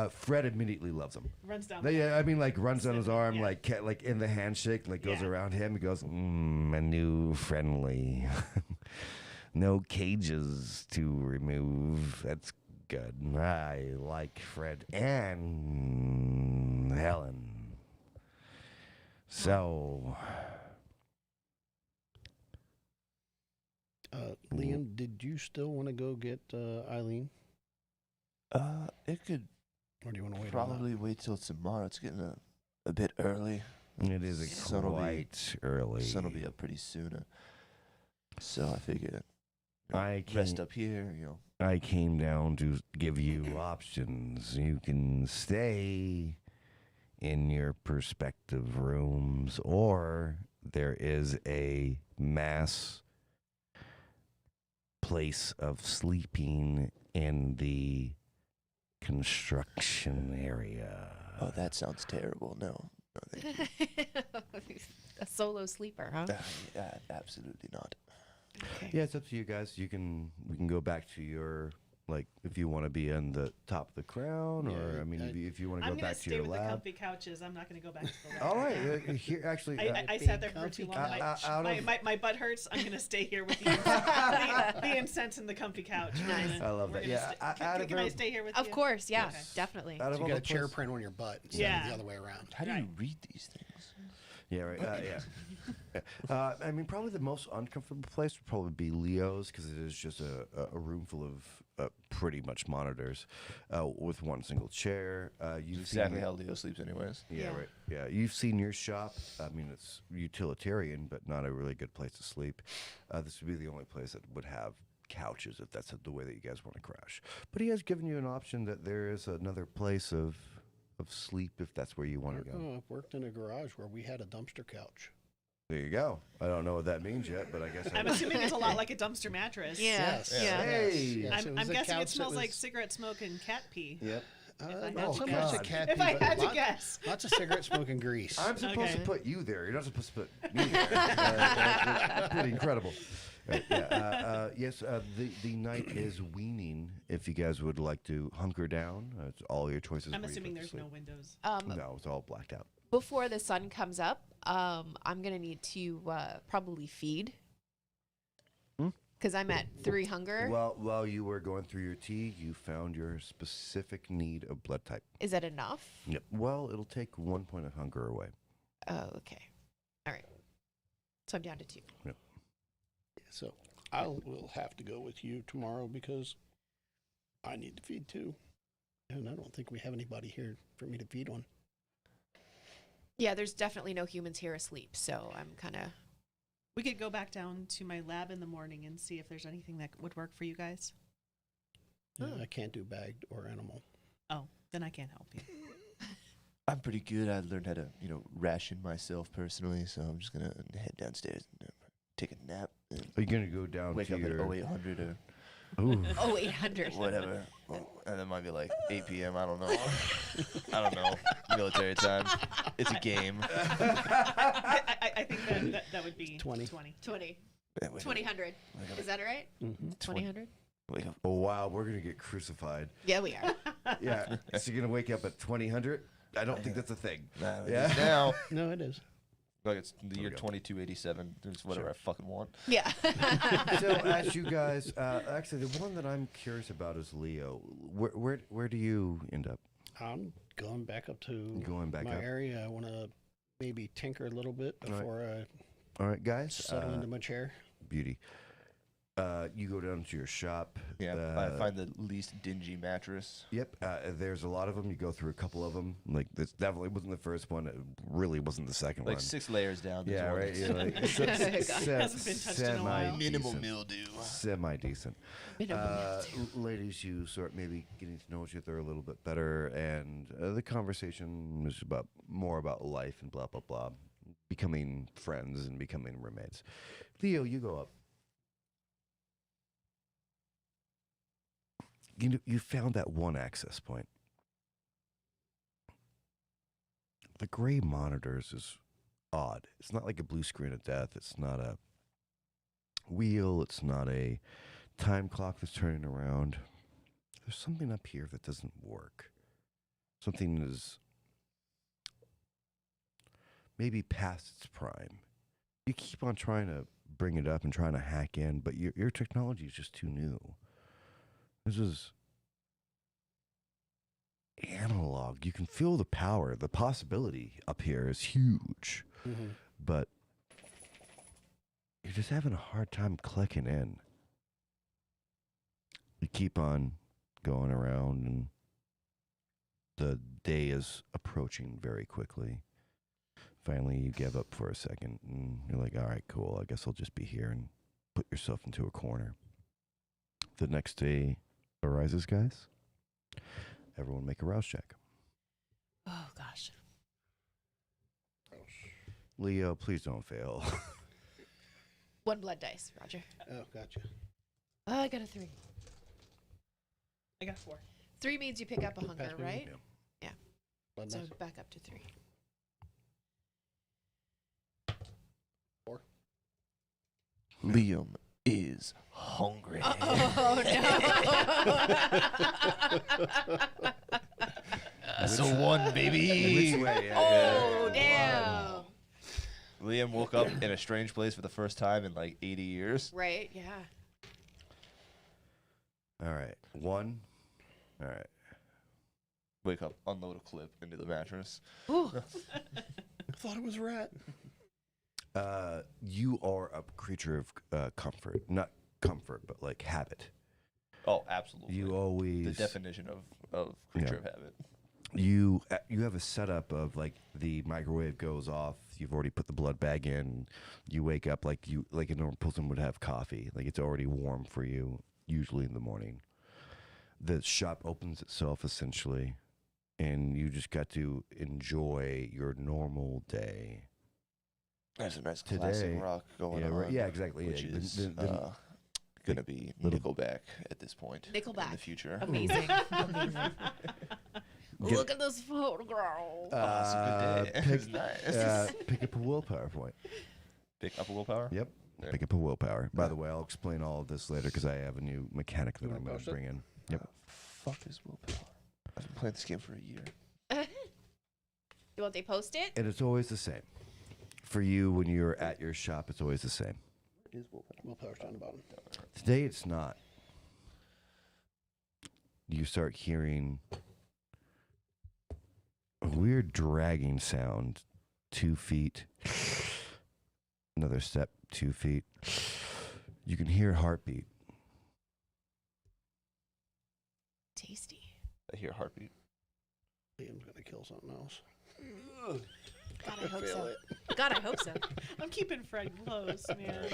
Fred immediately loves him. Runs down. Yeah, I mean, like runs down his arm, Yeah. like in the handshake, like goes Yeah. around him. He goes, a new friendly. No cages to remove. That's good. I like Fred and Helen. So, Liam, did you still want to go get Eileen, It could or do you want to wait? probably wait till tomorrow. It's getting a bit early. it is Sun'll be- quite early. Sun will be up pretty soon. So I figured I rest came, up here, you know. I came down to give you options. You can stay in your perspective rooms, or there is a mass place of sleeping in the construction area. Oh, that sounds terrible. No, thank you. A solo sleeper, huh? Absolutely not. Okay. Yeah, it's up to you guys. We can go back to your, like, if you want to be on the top of the crown, or Yeah, I mean, if you want to I'm go gonna back to stay your with the lab. comfy couches. I'm not gonna go back to the lab. All right, here actually. I sat there for too long. My butt hurts. I'm gonna stay here with you. The incense and the comfy couch. Nice. I love that. Yeah, Can I stay here with you? Of course, yeah, Okay. definitely. out of You all got the a chair places- print on your butt instead Yeah. of the other way around. How do you Right. read these things? Yeah, right. I mean, probably the most uncomfortable place would probably be Leo's, because it is just a room full of pretty much monitors with one single chair. You've Exactly seen, how Leo sleeps, anyways. Yeah, Yeah. right. Yeah, you've seen your shop. I mean, it's utilitarian, but not a really good place to sleep. This would be the only place that would have couches, if that's the way that you guys want to crash. But he has given you an option that there is another place of sleep if that's where you want to go. I've worked in a garage where we had a dumpster couch. There you go. I don't know what that means yet, but I guess I'm assuming it's a lot like a dumpster mattress. Yeah, Yes. yeah. Hey. Yes, I'm was a guessing couch it that smells like was- cigarette smoke and cat pee. Yep. I Not had so to much a guess. cat If pee, I but had to lot- guess. lots of cigarette smoking grease. I'm supposed to Okay. put you there. You're not supposed to put me there. Pretty incredible. Yes, the night is weaning. If you guys would like to hunker down, it's all your choices. I'm where you assuming put to there's no sleep. windows. No, it's all blacked out. Before the sun comes up, I'm gonna need to probably feed. Because I'm at 3 hunger. Well, while you were going through your tea, you found your specific need of blood type. Is that enough? Yep. Well, it'll take 1 point of hunger away. Oh, okay. All right. So I'm down to 2. So will have to go with you tomorrow because I need to feed too. And I don't think we have anybody here for me to feed on. Yeah, there's definitely no humans here asleep, so I'm kind of. We could go back down to my lab in the morning and see if there's anything that would work for you guys. Oh. I can't do bagged or animal. Oh, then I can't help you. I'm pretty good. I learned how to, ration myself personally, so I'm just gonna head downstairs and take a nap. And Are you going to go down wake to up at your... 0800 or Ooh. Oh, 800. whatever. And it might be like 8 p.m. I don't know. I don't know. Military time. It's a game. I think that would be 20. 20. 20. Yeah, wake up- 2000. Is that right? Mm-hmm. 2000? Wake up. Oh, wow, we're going to get crucified. Yeah, we are. Yeah. So you're going to wake up at 2000? I don't think that's a thing. Nah, Yeah. Now, No, it is. like it's the year we go. 2287. It's whatever Sure. I fucking want. Yeah. So as you guys, actually, the one that I'm curious about is Leo. Where do you end up? I'm going back up to Going back my up. area. I want to maybe tinker a little bit All right. before I All right, guys. settle into my chair. Beauty. You go down to your shop. Yeah, I find the least dingy mattress. Yep. There's a lot of them. You go through a couple of them. Like this definitely wasn't the first one. It really wasn't the second Like one. 6 layers down. there's Yeah, one right. that's You're like, Hasn't been touched in a while. Minimal mildew. Semi decent. Minimum. Ladies, you sort maybe getting to know each other a little bit better, and the conversation is more about life and blah blah blah, becoming friends and becoming roommates. Leo, you go up. You found that one access point. The gray monitors is odd. It's not like a blue screen of death. It's not a wheel. It's not a time clock that's turning around. There's something up here that doesn't work. Something is maybe past its prime. You keep on trying to bring it up and trying to hack in, but your technology is just too new. This is analog. You can feel the power. The possibility up here is huge, but you're just having a hard time clicking in. You keep on going around, and the day is approaching very quickly. Finally, you give up for a second, and you're like, all right, cool. I guess I'll just be here, and put yourself into a corner. The next day arises, guys. Everyone make a rouse check. Oh, gosh. Leo, please don't fail. 1 blood dice, Roger. Oh, gotcha. Oh, I got a 3. I got 4. 3 means you pick up a hunger, Pass me. right? Yeah. Blood So dice. back up to 3. 4. Liam is hungry. Oh, no. That's a 1, baby. Which way? Oh, damn. Liam woke up in a strange place for the first time in like 80 years. Right, yeah. All right. 1. All right. Wake up, unload a clip into the mattress. Ooh. I thought it was a rat. You are a creature of comfort. Not comfort, but like habit. Oh, absolutely. You always... The definition of creature of habit. You have a setup of like the microwave goes off. You've already put the blood bag in. You wake up like a normal person would have coffee. Like it's already warm for you, usually in the morning. The shop opens itself essentially, and you just got to enjoy your normal day. There's a nice Today- classic rock going on. Yeah, exactly. Which Yeah, is the going to be little- Nickelback at this point. In Nickelback. the future. Amazing. Amazing. Look at this photograph. it's a good day. It's nice. Pick up a willpower point. Pick up a willpower? Yep. Yeah. Pick up a willpower. By the way, I'll explain all of this later because I have a new mechanic that You I'm wanna going post to it? bring in. Yep. Fuck is willpower? I've been playing this game for a year. You want they post it? And it's always the same. For you, when you're at your shop, it's always the same. Is willpower? Willpower's down the bottom. Today, it's not. You start hearing a weird dragging sound. 2 feet. Another step, 2 feet. You can hear heartbeat. Tasty. I hear a heartbeat. Liam's gonna kill something else. God, I hope Feel so. it. God, I hope so. I'm keeping Fred close, man.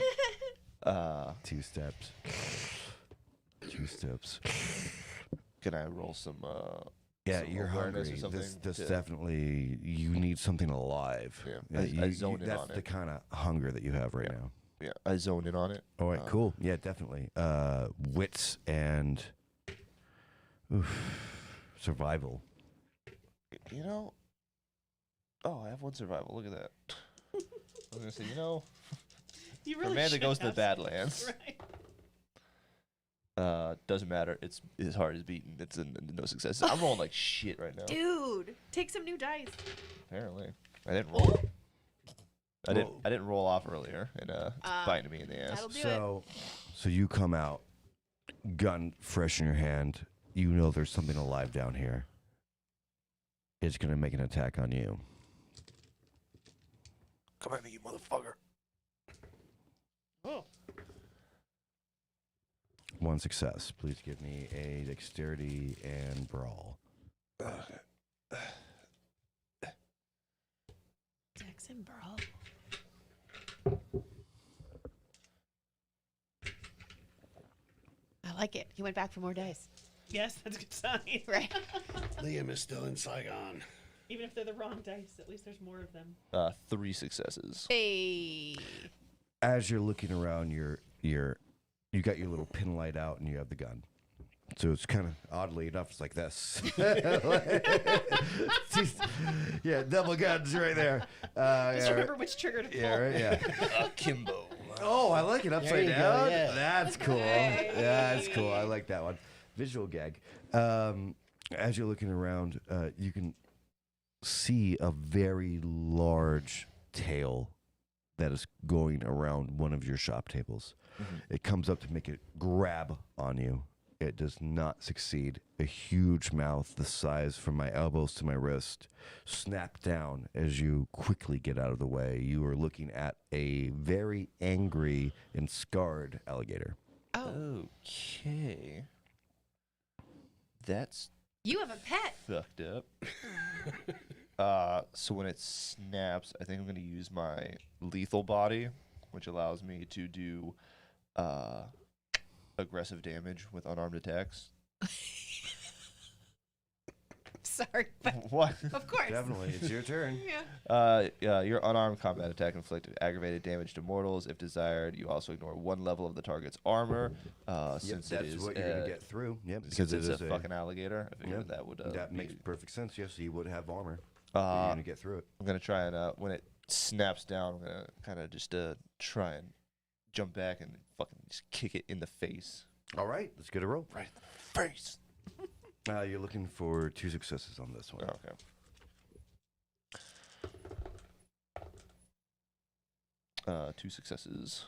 2 steps. 2 steps. Can I roll some Yeah, some you're awareness hungry. or something This to- definitely, you need something alive. Yeah, I zone in that's on the it. kind of hunger that you have right now. Yeah, I zone in on it. All right, cool. Yeah, definitely. Wits and survival. You know, oh, I have 1 survival. Look at that. I was gonna say, you know, You for really a man that should goes to the have Badlands, Right. doesn't matter. It's his heart is beaten. It's no success. I'm rolling like shit right now. Dude, take some new dice. Apparently, I didn't roll. I Well- didn't roll off earlier, and it's biting me in the ass. That'll do it. So you come out, gun fresh in your hand. You know there's something alive down here. It's gonna make an attack on you. Come at me, you motherfucker! Oh. 1 success. Please give me a dexterity and brawl. Jackson Brawl. I like it. He went back for more dice. Yes, that's a good sign. Right. Liam is still in Saigon. Even if they're the wrong dice, at least there's more of them. 3 successes. Hey. As you're looking around, you got your little pin light out and you have the gun. So it's kind of oddly enough, it's like this. Yeah, double guns right there. Just remember which trigger to pull. Yeah, right, yeah. Kimbo. Oh, I like it upside you go, down. yeah. That's cool. That's cool. I like that one. Visual gag. As you're looking around, you can see a very large tail that is going around one of your shop tables. It comes up to make a grab on you. It does not succeed. A huge mouth, the size from my elbows to my wrist, snap down as you quickly get out of the way. You are looking at a very angry and scarred alligator. Oh, Okay. That's you have a pet. fucked up. So when it snaps, I think I'm going to use my lethal body, which allows me to do aggressive damage with unarmed attacks. Sorry, but What? of course. Definitely, it's your turn. Yeah. Your unarmed combat attack inflicted aggravated damage to mortals. If desired, you also ignore one level of the target's armor. Since That's it is what you're gonna get through. Yep, because it it's is a fucking alligator. I figured that would that be- makes perfect sense. Yes, you would have armor. You're gonna get through it. I'm gonna try and when it snaps down, I'm gonna kind of just try and jump back and fucking just kick it in the face. All right, let's get a roll. Right in the face. You're looking for 2 successes on this one. Okay. 2 successes.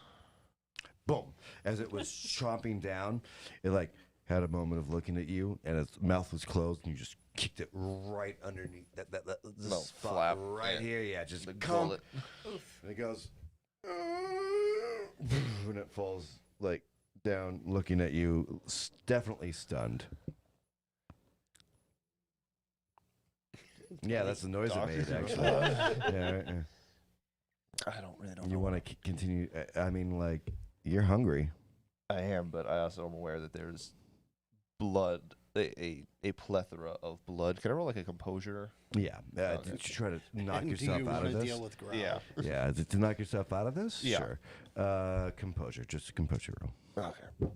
Boom! As it was chomping down, it like had a moment of looking at you, and its mouth was closed, and you just kicked it right underneath that this Little spot flap, right yeah. here. Yeah, just The come. bullet. And it goes, when it falls like down, looking at you, definitely stunned. Yeah, that's the noise it made, actually. Yeah, right, yeah. I don't really know. You want to continue? I mean, like, you're hungry. I am, but I also am aware that there's blood, a plethora of blood. Can I roll like a composure? Yeah, Okay. to try to knock And do yourself you out want of to this. deal with growl? Yeah. Yeah, to knock yourself out of this. Yeah. Sure. Composure, just a composure roll. Okay.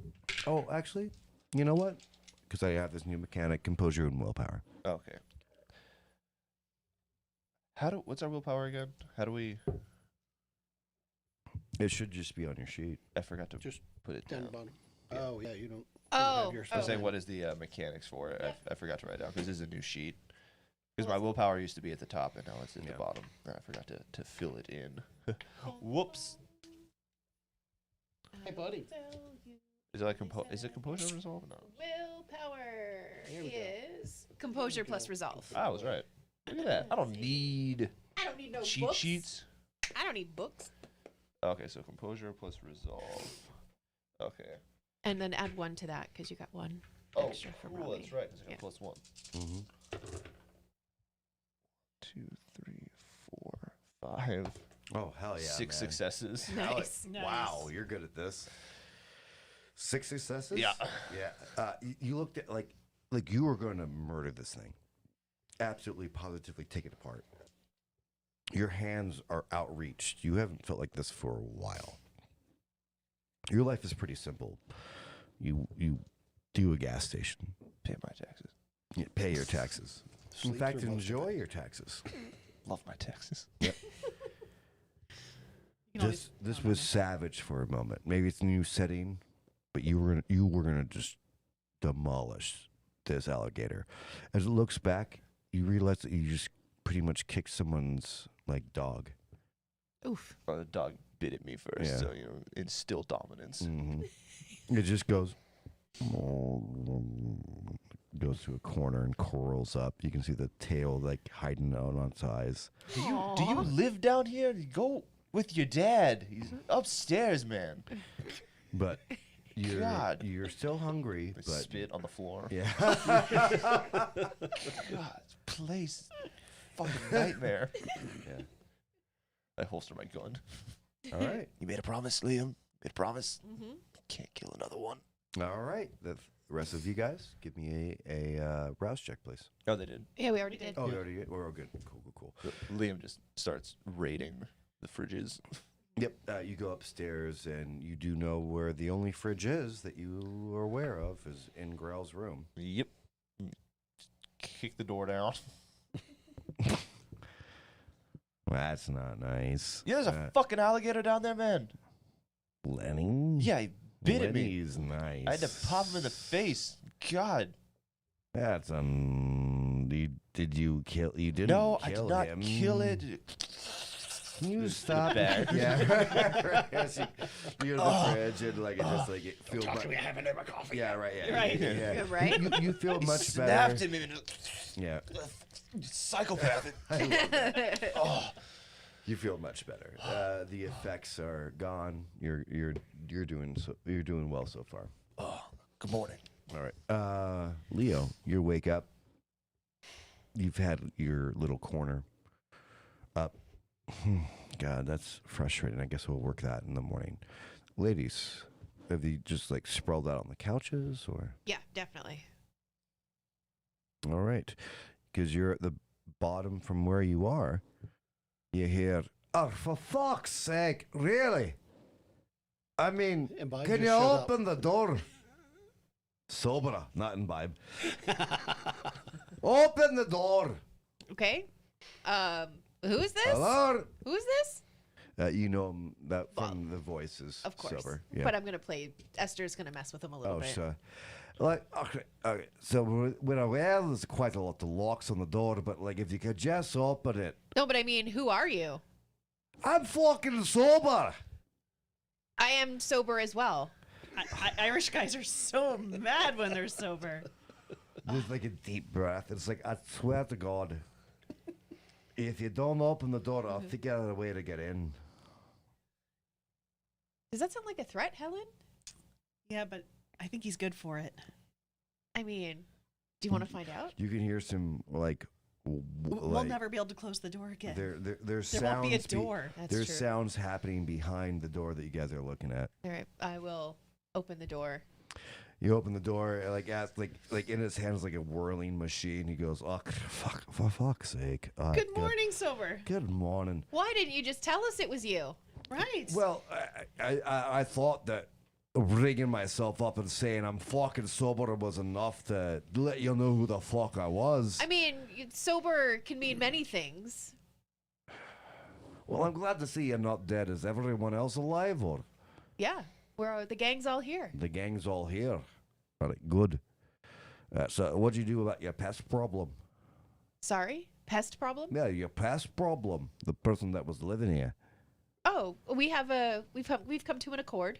Oh, actually, you know what? Because I have this new mechanic: composure and willpower. Okay. What's our willpower again? How do we? It should just be on your sheet. I forgot to Just put it down down. the bottom. Yeah. Oh, yeah, you don't. Oh, have your I was stuff saying, in. what is the mechanics for it? I forgot to write down because this is a new sheet. Because my willpower used to be at the top and now it's in the bottom. And I forgot to fill it in. Whoops. Hey, buddy. Is it like is it composure or resolve? No. Willpower Here we go. is composure plus resolve. I was right. Look at that. I don't need I don't need no cheat books. sheets. I don't need books. Okay, so composure plus resolve. Okay. And then add 1 to that because you got 1 Oh, extra from cool. Robbie. That's right. 'Cause I got Yeah. +1. Mm-hmm. 2, 3, 4, 5. Oh hell yeah! 6 man. successes. Nice. Nice. Wow, you're good at this. 6 successes? Yeah. Yeah. You looked at like you were going to murder this thing. Absolutely, positively take it apart. Your hands are outreached. You haven't felt like this for a while. Your life is pretty simple. You do a gas station. Pay my taxes. You pay your taxes. In Sleep fact, through most of enjoy your taxes. Love my taxes. You can always This count on was it. savage for a moment. Maybe it's a new setting, but you were gonna just demolish this alligator. As it looks back, you realize that you just pretty much kicked someone's like dog. Oof. Well, the dog bit at me first, Yeah. so instill dominance. Mm-hmm. It just goes to a corner and curls up. You can see the tail like hiding out on its eyes. Do you live down here? Go with your dad. He's upstairs, man. But God. you're still hungry. I But spit on the floor. yeah. God, this place, fucking nightmare. Yeah. I holster my gun. All right. You made a promise, Liam. Made a promise. Mm-hmm. Can't kill another one. All right. The rest of you guys, give me a rouse check, please. Oh, they did. Yeah, we already did. Oh, we already did? We're all good. Cool. Liam just starts raiding the fridges. Yep. You go upstairs, and you do know where the only fridge is that you are aware of is in Grell's room. Yep. Kick the door down. That's not nice. Yeah, there's a fucking alligator down there, man. Lenny? Yeah, he bit at me. Lenny's nice. I had to pop him in the face. God. That's did you kill? You didn't. No, I kill did not him. kill it. Can you stop? bag. Yeah. Right. Yes, you're in the fridge and like it just like it feels Talk like. to me, I haven't had my coffee. Yeah, right. Yeah, Right. Yeah. Yeah, right? You feel much better. Snapped him in Yeah. psychopath. I love that. You feel much better. The effects are gone. You're doing well so far. Good morning. All right. Leo, you wake up. You've had your little corner up. God, that's frustrating. I guess we'll work that in the morning. Ladies, have you just like sprawled out on the couches or? Yeah, definitely. All right. Because you're at the bottom from where you are. You hear, oh, for fuck's sake, really? I mean, Imbibe can just you showed up. open the door? Sober, not imbibe. Open the door. Okay. Who is this? Hello? Who is this? You know him that from the voices. Of course. Sober. Yeah. But I'm gonna play. Esther's gonna mess with him a little Oh, bit. sure. Like, okay. So we're aware there's quite a lot of locks on the door, but like, if you could just open it. No, but I mean, who are you? I'm fucking sober. I am sober as well. Irish guys are so mad when they're sober. There's like a deep breath. It's like, I swear to God, if you don't open the door, I'll figure out a way to get in. Does that sound like a threat, Helen? Yeah, but I think he's good for it. I mean, do you want to find out? You can hear some like, We'll never be able to close the door again. there's There sounds. won't be a door. That's There's true. sounds happening behind the door that you guys are looking at. All right, I will open the door. You open the door, like in his hands like a whirling machine. He goes, "Oh, fuck! For fuck's sake!" Good morning, sober. Good morning. Why didn't you just tell us it was you? Right. Well, I thought that rigging myself up and saying I'm fucking sober was enough to let you know who the fuck I was. I mean, sober can mean many things. Well, I'm glad to see you're not dead. Is everyone else alive, or Yeah, the gang's all here. the gang's all here? All right, good. So, what'd you do about your pest problem? Sorry, pest problem? Yeah, your pest problem. The person that was living here. Oh, we've come to an accord.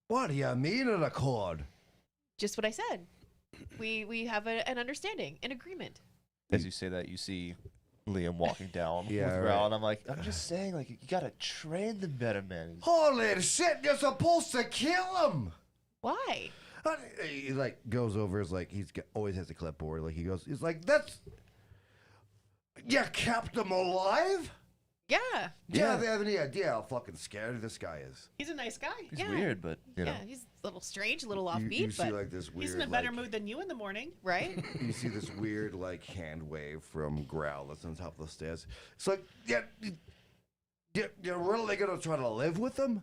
What do you mean an accord? Just what I said. We have an understanding, an agreement. As you say that, you see Liam walking down Yeah, with right. Ral, and I'm like, I'm just saying, like, you gotta train them better, man. Holy shit! You're supposed to kill him. Why? He like goes over. Is like always has a clipboard. Like he's like that's. You kept him alive. Yeah. Yeah, they have any idea how fucking scared this guy is. he's a nice guy. He's Yeah. weird, but, you know. Yeah, he's a little strange, a little You offbeat, see but like this weird. He's in a better like, mood than you in the morning. right? You see this weird like hand wave from Growl that's on top of the stairs. It's like, you're really gonna try to live with him?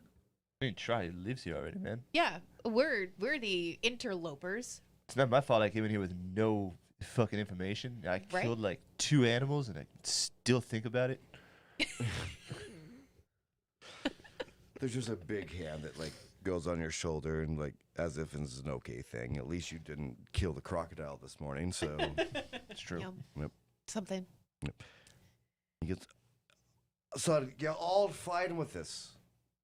I mean, try. He lives here already, man. Yeah, we're the interlopers. It's not my fault I came in here with no fucking information. I Right. killed like 2 animals, and I still think about it. There's just a big hand that like goes on your shoulder and like as if it's an okay thing. At least you didn't kill the crocodile this morning, so It's true. Yep. Something. he gets. So you're all fine with this.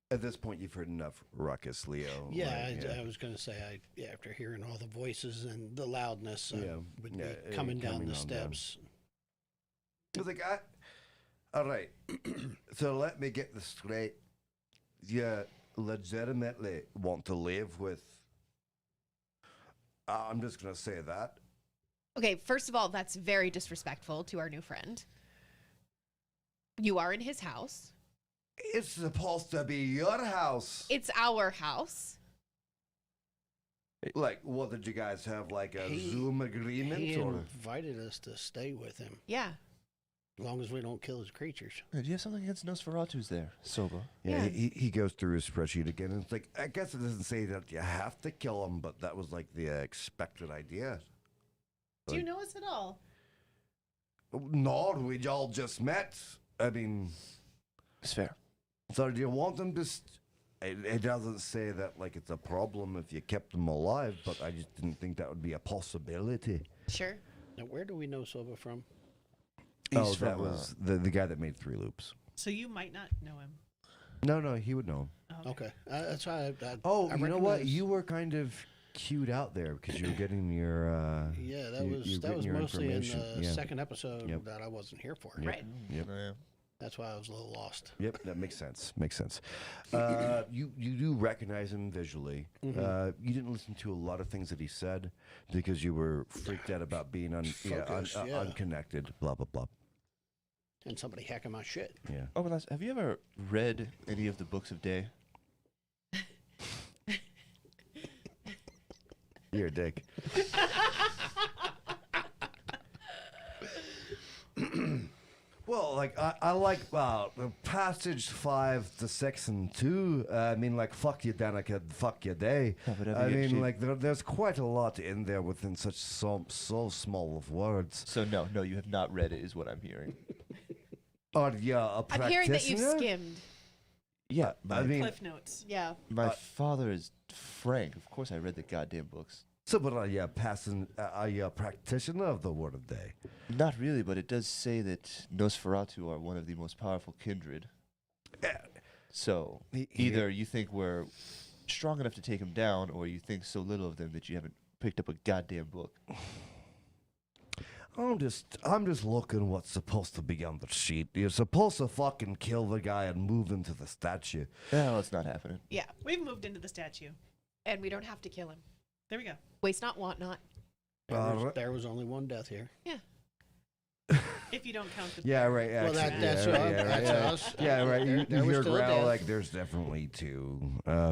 At this point, you've heard enough ruckus, Leo. Yeah, like, I was going to say, after hearing all the voices and the loudness, I Yeah, would yeah, be coming down coming the on down. steps. He was like, all right. So let me get this straight. You legitimately want to live with. I'm just gonna say that. Okay, first of all, that's very disrespectful to our new friend. You are in his house. It's supposed to be your house. It's our house. Like, what did you guys have? Like a He- Zoom agreement, He or invited us to stay with him, Yeah. as long as we don't kill his creatures. Hey, do you have something against Nosferatu's there? Sober. yeah? Yeah. He goes through his spreadsheet again, and it's like, I guess it doesn't say that you have to kill him, but that was like the expected idea. Do you know us at all? No, we all just met. I mean, It's fair. So do you want them to? It doesn't say that like it's a problem if you kept them alive, but I just didn't think that would be a possibility. Sure. Now, where do we know Silva from? Oh, He's that from, was the guy that made 3 loops. So you might not know him. No, he would know. Oh, Okay, that's why. Oh, I you know what? recognize- You were kind of queued out there because you were getting your. Yeah, that you're was getting your mostly in information. the Yeah. second episode Yep. that I wasn't here for. Yep. Right. Yep. Yeah. That's why I was a little lost. Yep, that makes sense. Makes sense. You do recognize him visually. Mm-hmm. You didn't listen to a lot of things that he said because you were freaked out about being Focused, yeah. unconnected. Blah blah blah. And somebody hacking my shit. Yeah. Oh, but have you ever read any of the books of Day? You're a dick. Well, like I like passage 5 to 6 and 2. I mean, like fuck you, Danica, fuck you, Day. Yeah, but I mean, actually- like there's quite a lot in there within such so small of words. So no, you have not read it, is what I'm hearing. Are you a practitioner? I'm hearing that you've skimmed. Yeah, I mean, Cliff notes. Yeah. my father is Frank. Of course, I read the goddamn books. so but are you a practitioner of the word of day? Not really, but it does say that Nosferatu are one of the most powerful kindred. So either you think we're strong enough to take them down, or you think so little of them that you haven't picked up a goddamn book. I'm just looking what's supposed to be on the sheet. You're supposed to fucking kill the guy and move into the statue. Well, it's not happening. Yeah. We've moved into the statue. And we don't have to kill him. There we go. Waste not, want not. There was only one death here. Yeah. If you don't count the Yeah, right. Well, Actually, that's yeah, what right, I'm- yeah, that's right, us. yeah, right. You There was hear still a growl death. like there's definitely 2. Yeah,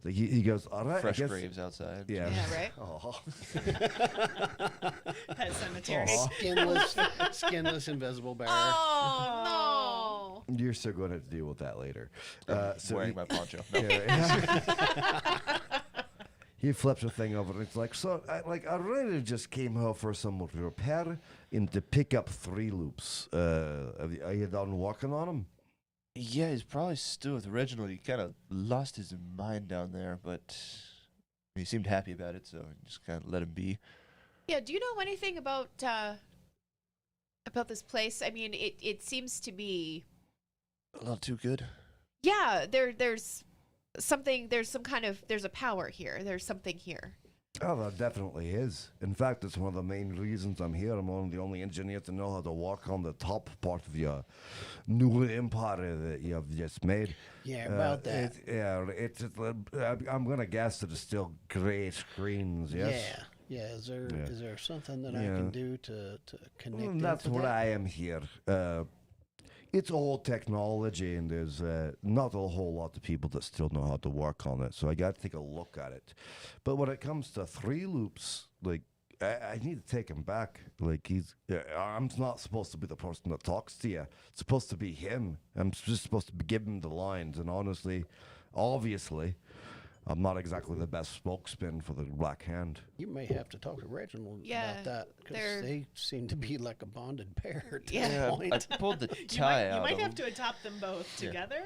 like he goes, all right. Fresh I guess, graves outside. Yeah. Yeah, right? Oh. Pet cemetery. Skinless, invisible bear. Oh, no. You're still going to have to deal with that later. So Wearing he- my poncho. No. Yeah, he flips the thing over and it's like, so I really just came here for some repair and to pick up 3 loops. Are you done working on them? Yeah, he's probably still with Reginald. He kind of lost his mind down there, but he seemed happy about it, so just kind of let him be. Yeah, do you know anything about this place? I mean, it seems to be... A lot too good. Yeah, there's something, there's a power here. There's something here. Oh, there definitely is. In fact, it's one of the main reasons I'm here. I'm one of the only engineers to know how to walk on the top part of your new empire that you have just made. Yeah, about that. I'm gonna guess that it's still gray screens. Yes. Yeah. Is there Yeah. is there something that I Yeah. can do to connect? Well, that's into what that? I am here. It's old technology, and there's not a whole lot of people that still know how to work on it. So I got to take a look at it. But when it comes to 3 loops, like I need to take him back. Like I'm not supposed to be the person that talks to you. It's supposed to be him. I'm just supposed to give him the lines. And honestly, obviously, I'm not exactly the best spokesman for the Black Hand. You may have to talk to Reginald Yeah, about that because they're- they seem to be like a bonded pair at Yeah. this I point. pulled the You tie out. might of have him. to adopt them both together.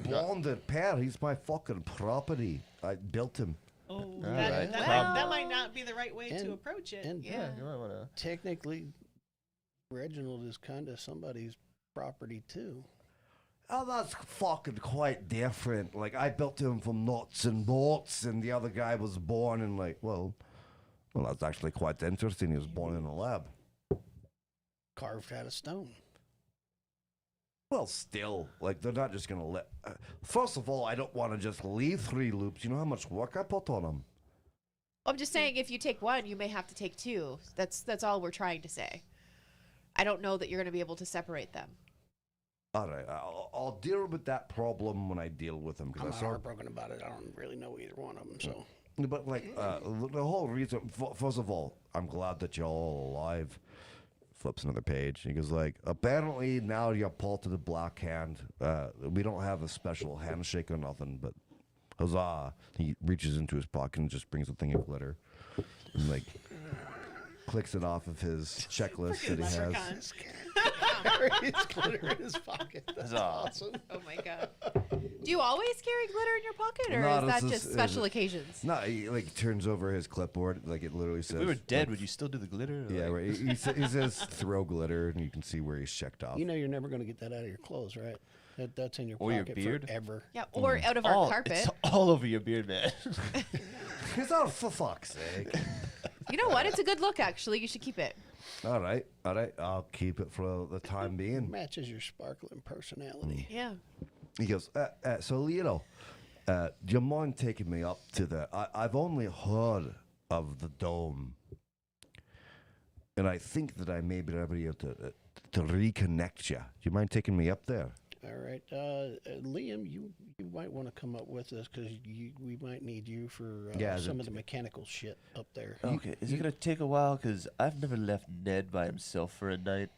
Blonded pair. He's my fucking property. I built him. Oh, right. that might not be the right way to And- approach it. And Yeah. You might want to. technically, Reginald is kind of somebody's property too. Oh, that's fucking quite different. Like, I built him from nuts and bolts, and the other guy was born in, like, well, that's actually quite interesting. He was born in a lab. Carved out of stone. Well, still, like, they're not just going to let... first of all, I don't want to just leave 3 loops. You know how much work I put on them? I'm just saying, if you take 1, you may have to take 2. That's all we're trying to say. I don't know that you're going to be able to separate them. All right, I'll deal with that problem when I deal with them. I'm I not saw heartbroken about it. I don't really know either one of them. So But like the whole reason, first of all, I'm glad that you're all alive. Flips another page. He goes like, apparently now you're part of the Black Hand. We don't have a special handshake or nothing, but huzzah! He reaches into his pocket and just brings a thing of glitter. And like clicks it off of his checklist that he has. Leprechaun. It's glitter in his pocket. That's awesome. Oh my god. Do you always carry glitter in your pocket, or No, is that this just is- special occasions? No, he like turns over his clipboard, like it literally says. If we were dead, like, would you still do the glitter? yeah, Like- right. He says throw glitter, and you can see where he's checked off. You know you're never going to get that out of your clothes, right? That's in your Or your pocket beard? forever. Yeah, or out of our carpet. It's all over your beard, man. It's all for fuck's sake. You know what? It's a good look, actually. You should keep it. All right. I'll keep it for the time being. Matches your sparkling personality. Yeah. He goes, so Leo, do you mind taking me up to the? I've only heard of the dome, and I think that I may be able to reconnect you. Do you mind taking me up there? All right, Liam, you might want to come up with us because we might need you for Yeah, some of the mechanical shit up there. Okay, is it gonna take a while? Cause I've never left Ned by himself for a night.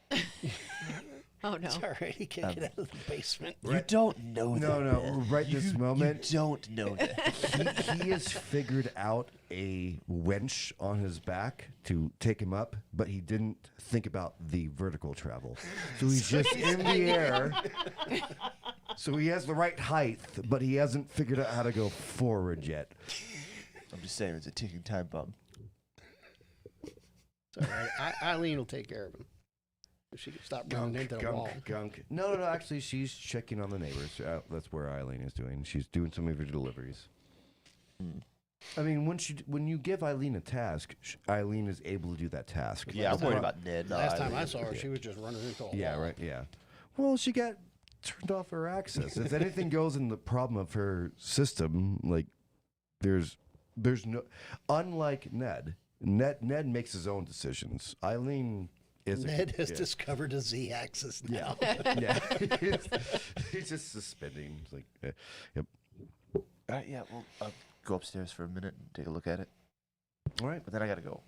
Oh no. It's all right. He can't get out of the basement. You don't know that. No, man. right this moment. You don't know that. He has figured out a winch on his back to take him up, but he didn't think about the vertical travel. So he's just in the air. So he has the right height, but he hasn't figured out how to go forward yet. I'm just saying, it's a ticking time bomb. It's all right. Eileen will take care of him. If she can stop running into the wall. Gunk. No, actually, she's checking on the neighbors. That's where Eileen is doing. She's doing some of her deliveries. I mean, when you give Eileen a task, Eileen is able to do that task. Yeah, I'm worried about Ned. not Last time I Eileen. saw her, she was just running into a wall. Yeah, right. Yeah. Well, she got turned off her access. If anything goes in the problem of her system, like there's no. Unlike Ned makes his own decisions. Eileen isn't. Ned has yeah. discovered a Z-axis now. Yeah. He's just suspending. It's like, yep. All right, yeah, well, I'll go upstairs for a minute and take a look at it. All right. But then I gotta go.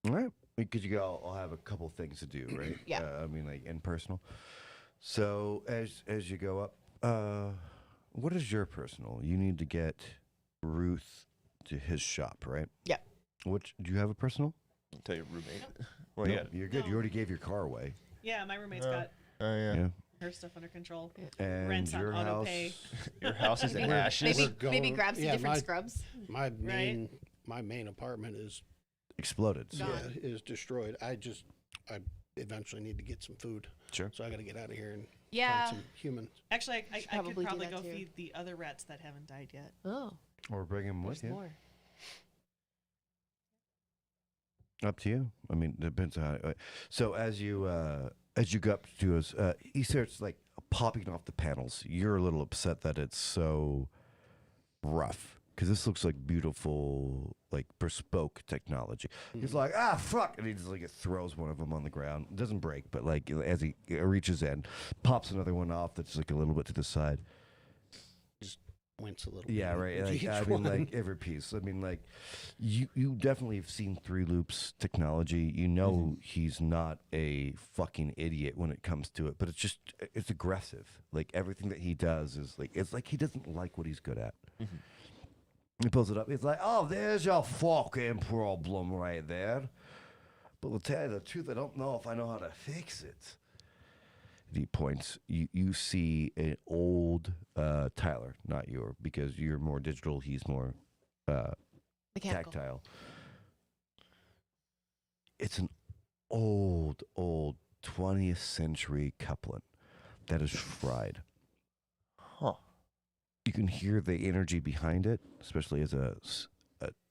All right. Because you go, I'll have a couple things to do, right? Yeah. I mean, like in personal. So as you go up, what is your personal? You need to get Ruth to his shop, right? Yeah. Which do you have a personal? I'll tell your roommate. Well, No, yeah. you're good. You No. already gave your car away. Yeah, my roommate's Oh. got Oh, yeah. Yeah. her stuff under control. And Rent's on your auto house. pay. Your house is in Maybe, ashes. maybe grab some different scrubs. My main apartment is Exploded. is destroyed. I eventually need to get some food. Sure. So I got to get out of here and Yeah. find some humans. Actually, I Should could probably do probably that go too. feed the other rats that haven't died yet. Oh, Or bring him with there's you. more. Up to you. I mean, depends on how. So as you go up to us, he starts like popping off the panels. You're a little upset that it's so rough because this looks like beautiful, like bespoke technology. He's like, fuck, and he just like throws one of them on the ground. It doesn't break, but like as he reaches in, pops another one off that's like a little bit to the side. Wince a little. Yeah, bit right. with Like, each I mean, one. like every piece. I mean, like you definitely have seen Three Loops technology. You know he's not a fucking idiot when it comes to it, but it's aggressive. Like everything that he does is like it's like he doesn't like what he's good at. He pulls it up. He's like, "Oh, there's your fucking problem right there." But to tell you the truth, I don't know if I know how to fix it. He points. You see an old Tyler, not your, because you're more digital. He's more Mechanical. tactile. It's an old 20th century couplet that is fried. Huh. You can hear the energy behind it, especially as a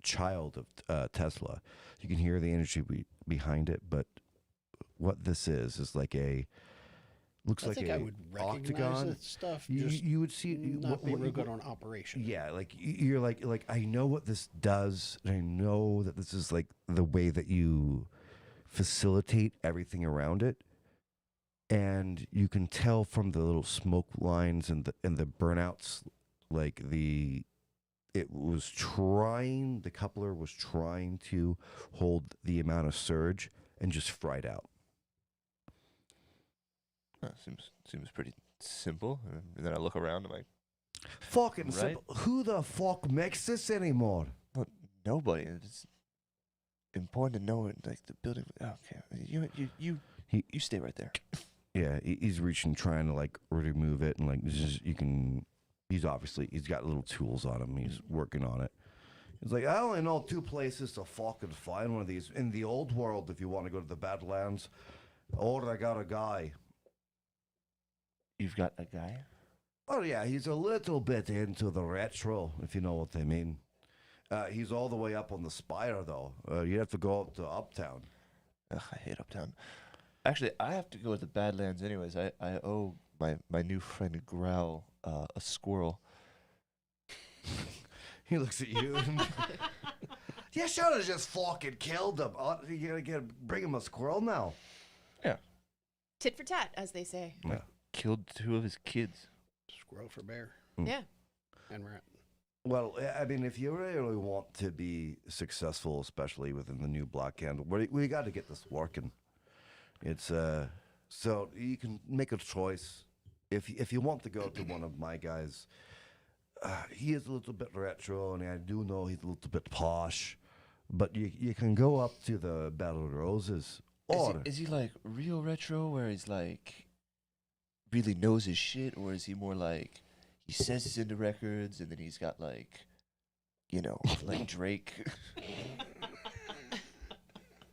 child of Tesla. You can hear the energy behind it, but what this is like a. Looks I like think a I would recognize octagon. that stuff. You would see not be real good on operation. Yeah, like you're like I know what this does, and I know that this is like the way that you facilitate everything around it, and you can tell from the little smoke lines and the burnouts, like the coupler was trying to hold the amount of surge and just fried out. Seems pretty simple. And then I look around. I'm like, Fucking Right? simple. Who the fuck makes this anymore? nobody. important to know it. Like the building. Okay, you stay right there. Yeah, he's reaching, trying to like remove it, and like just, you can. He's got little tools on him. He's working on it. He's like, I only know 2 places to fucking find one of these in the old world. If you want to go to the Badlands, or I got a guy. You've got a guy. Oh yeah, he's a little bit into the retro, if you know what I mean. He's all the way up on the spire, though. You have to go up to Uptown. Ugh, I hate Uptown. Actually, I have to go to the Badlands anyways. I owe my new friend Growl a squirrel. He looks at you. You should have just fucking killed him. You gotta bring him a squirrel now. Yeah. Tit for tat, as they say. Yeah. Killed 2 of his kids. Squirrel for bear Yeah. and rat. Well, I mean, if you really want to be successful, especially within the new block handle, we got to get this working. It's so you can make a choice. If you want to go to one of my guys, he is a little bit retro, and I do know he's a little bit posh, but you can go up to the Battle of the Roses. Or Is he like real retro, where he's like really knows his shit, or is he more like he says he's into records and then he's got like, like Drake,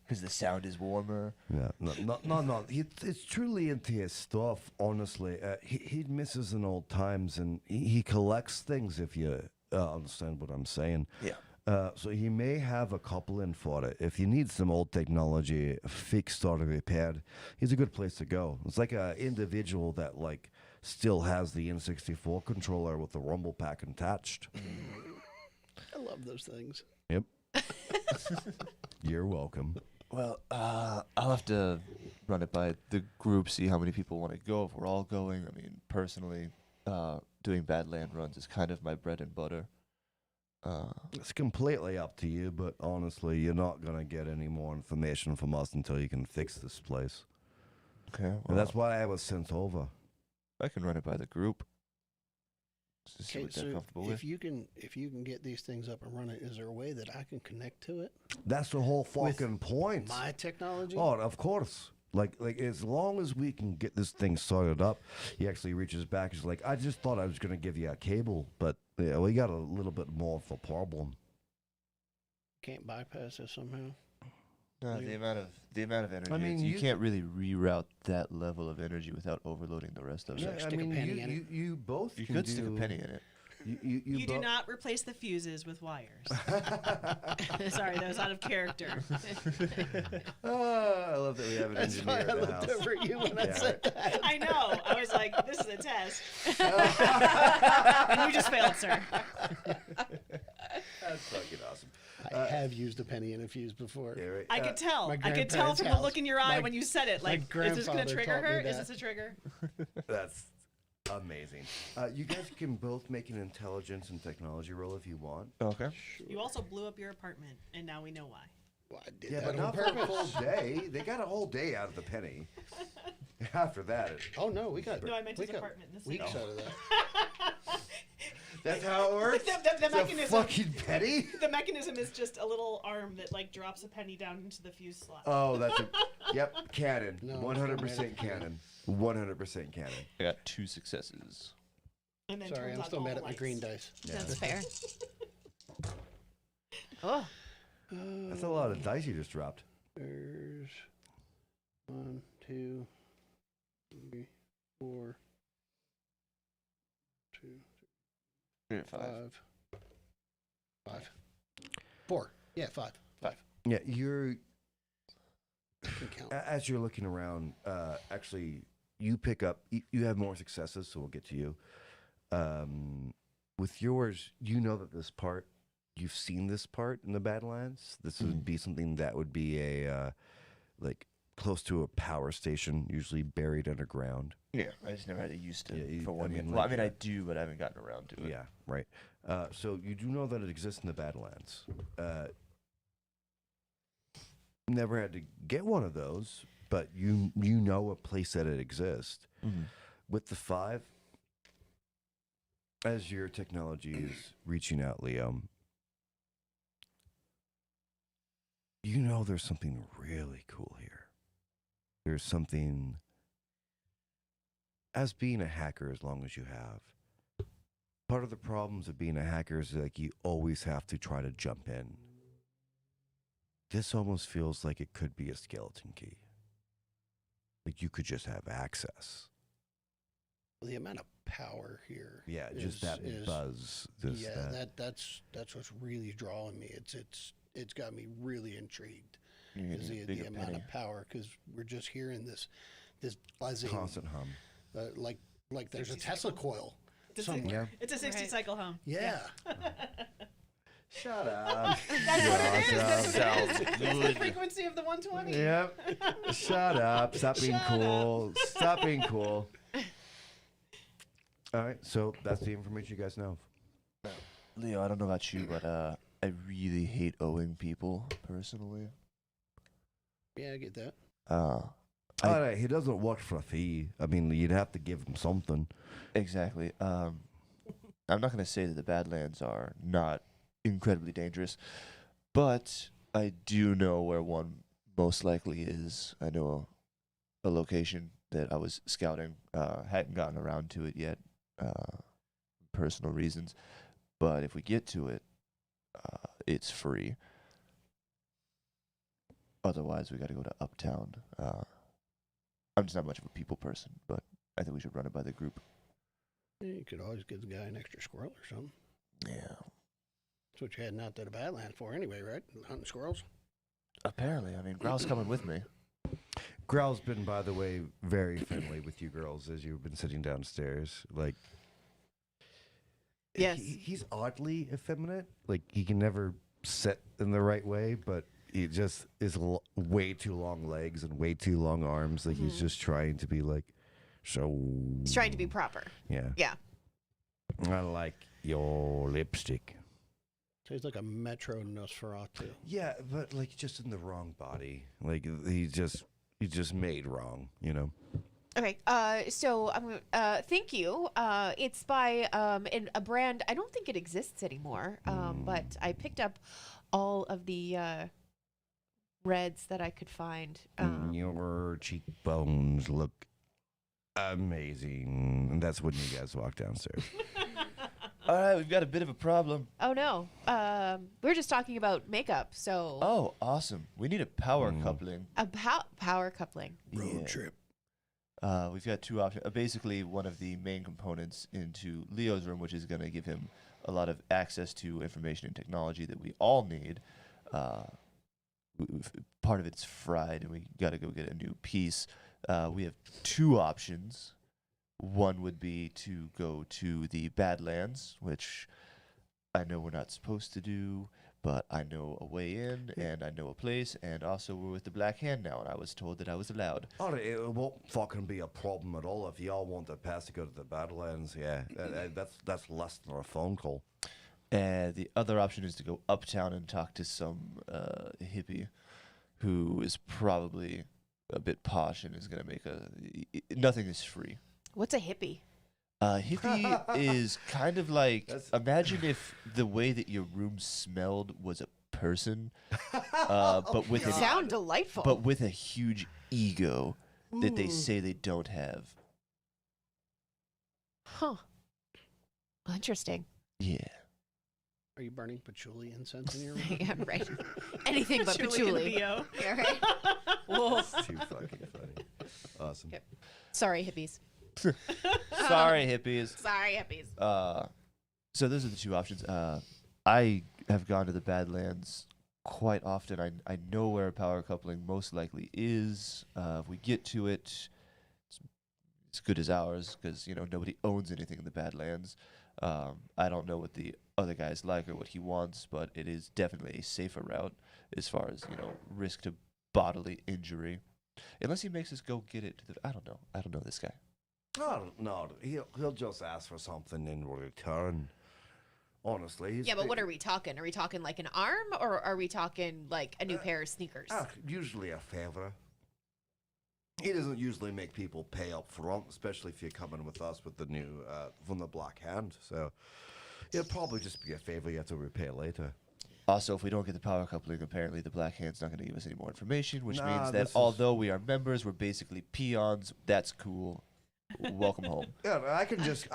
because the sound is warmer. yeah, no. He's truly into his stuff. Honestly, he misses in old times, and he collects things. If you understand what I'm saying. Yeah. So he may have a couple in for it. If you need some old technology fixed or repaired, he's a good place to go. It's like an individual that like still has the N64 controller with the rumble pack attached. I love those things. Yep. You're welcome. Well, I'll have to run it by the group, see how many people want to go. If we're all going, I mean, personally, doing Badland runs is kind of my bread and butter. It's completely up to you, but honestly, you're not going to get any more information from us until you can fix this place. Okay, well, And that's why I was sent over. I can run it by the group. Just see Okay, what they're so comfortable if with. you can get these things up and running, is there a way that I can connect to it? That's the whole fucking point. My technology? Oh, of course. Like as long as we can get this thing sorted up, he actually reaches back. He's like, I just thought I was going to give you a cable, but yeah, we got a little bit more of a problem. Can't bypass it somehow. No, the amount of energy. I mean, you you- can't really reroute that level of energy without overloading the rest of it. Stick a penny in it. you both You can could stick a do- penny in it. You do not replace the fuses with wires. Sorry, that was out of character. Oh, I love that we have an That's why engineer I in the looked house. over at you when I Yeah, said that. I know. I was like, this is a test. And you just failed, sir. That's fucking awesome. I have used a penny in a fuse before. Yeah, right. I could tell. my I could tell grandparents' from the look house. in your eye My- when you said it. my Like, is this going to grandfather trigger taught me her? Is that. this a trigger? That's amazing. You guys can both make an intelligence and technology roll if you want. Okay. You also blew up your apartment, and now we know why. Well, I did Yeah, that but on not for a purpose. full day. They got a whole day out of the penny. After that, Oh no, we got No, I meant we his got apartment in the city. weeks out of that. that's how it works. The It's a mechanism. fucking penny. The mechanism is just a little arm that like drops a penny down into the fuse slot. Oh, that's a yep, canon. No, 100% canon. 100% canon. I got 2 successes. And then Sorry, turns I'm on still all mad the at my lights. green dice. That's fair. Oh, That's a lot of dice you just dropped. There's 1, 2, 3, 4, 2, You're at 5. 5. 4. Yeah, 5. 5. Yeah, you're I can count. as you're looking around. Actually, you pick up. You have more successes, so we'll get to you. With yours, you know that this part. You've seen this part in the Badlands. This would be something that would be a like close to a power station, usually buried underground. Yeah, I just never had to use it Yeah, for one I yet. mean, Well, I like, mean, I do, but I haven't gotten around to it. Yeah, right. So you do know that it exists in the Badlands. Never had to get one of those, but you know a place that it exists. Mm-hmm. With the 5, as your technology is reaching out, Liam, you know there's something really cool here. There's something, as being a hacker as long as you have, part of the problems of being a hacker is like you always have to try to jump in. This almost feels like it could be a skeleton key. Like you could just have access. The amount of power here. Yeah, just that buzz. That's what's really drawing me. It's got me really intrigued. Is the amount of power, because we're just hearing this buzzing, Constant hum. like there's a Tesla coil somewhere. It's a 60 cycle hum. Yeah. Shut up. That's what it is. That's what it is. Sounds It's the good. frequency of the 120. Yep. Shut up. Stop being cool. Stop being cool. All right, so that's the information you guys know. Leo, I don't know about you, but I really hate owing people personally. Yeah, I get that. All right, he doesn't work for a fee. I mean, you'd have to give him something. Exactly. I'm not going to say that the Badlands are not incredibly dangerous, but I do know where one most likely is. I know a location that I was scouting. Hadn't gotten around to it yet, personal reasons. But if we get to it, it's free. Otherwise, we got to go to Uptown. I'm just not much of a people person, but I think we should run it by the group. Yeah, you could always give the guy an extra squirrel or something. Yeah. That's what you're heading out to the Badlands for anyway, right? Hunting squirrels? Apparently. I mean, Growl's coming with me. Growl's been, by the way, very friendly with you girls as you've been sitting downstairs. Like, Yes. he's oddly effeminate. Like, he can never sit in the right way, but he just is way too long legs and way too long arms. Like, he's just trying to be like, so. He's trying to be proper. Yeah. Yeah. I like your lipstick. So he's like a Metro Nosferatu. Yeah, but like just in the wrong body. Like he's just made wrong, you know. Okay. So I'm. Thank you. It's by a brand. I don't think it exists anymore. But I picked up all of the reds that I could find. Your cheekbones look amazing. And that's when you guys walk downstairs. All right, we've got a bit of a problem. Oh no. We're just talking about makeup. So. Oh, awesome. We need a power coupling. About power coupling. Road trip. We've got two options. Basically, one of the main components into Leo's room, which is going to give him a lot of access to information and technology that we all need. Part of it's fried, and we got to go get a new piece. We have two options. One would be to go to the Badlands, which I know we're not supposed to do, but I know a way in, and I know a place, and also we're with the Black Hand now, and I was told that I was allowed. Oh, it won't fucking be a problem at all if y'all want the pass to go to the Badlands. Yeah, that's less than a phone call. And the other option is to go uptown and talk to some hippie who is probably a bit posh and is going to make nothing is free. What's a hippie? Hippie is kind of like, imagine if the way that your room smelled was a person, but with Sound delightful. but with a huge ego that they say they don't have. Huh. Interesting. Yeah. Are you burning patchouli incense in your room? Yeah, right. Anything but patchouli. BO. Yeah, right. Whoa. It's too fucking funny. Awesome. Okay. Sorry, hippies. Sorry, hippies. Sorry, hippies. So those are the two options. I have gone to the Badlands quite often. I know where a power coupling most likely is. If we get to it, it's good as ours because nobody owns anything in the Badlands. I don't know what the other guy's like or what he wants, but it is definitely a safer route as far as risk to bodily injury, unless he makes us go get it to the. I don't know this guy. No, he'll just ask for something in return. Honestly. Yeah, but what are we talking? Are we talking like an arm, or are we talking like a new pair of sneakers? Usually a favor. He doesn't usually make people pay up front, especially if you're coming with us with the new from the Black Hand. So it'll probably just be a favor you have to repay later. Also, if we don't get the power coupling, apparently the Black Hand's not going to give us any more information, which Nah, means this that is- although we are members, we're basically peons. That's cool. Welcome home. Yeah, I can just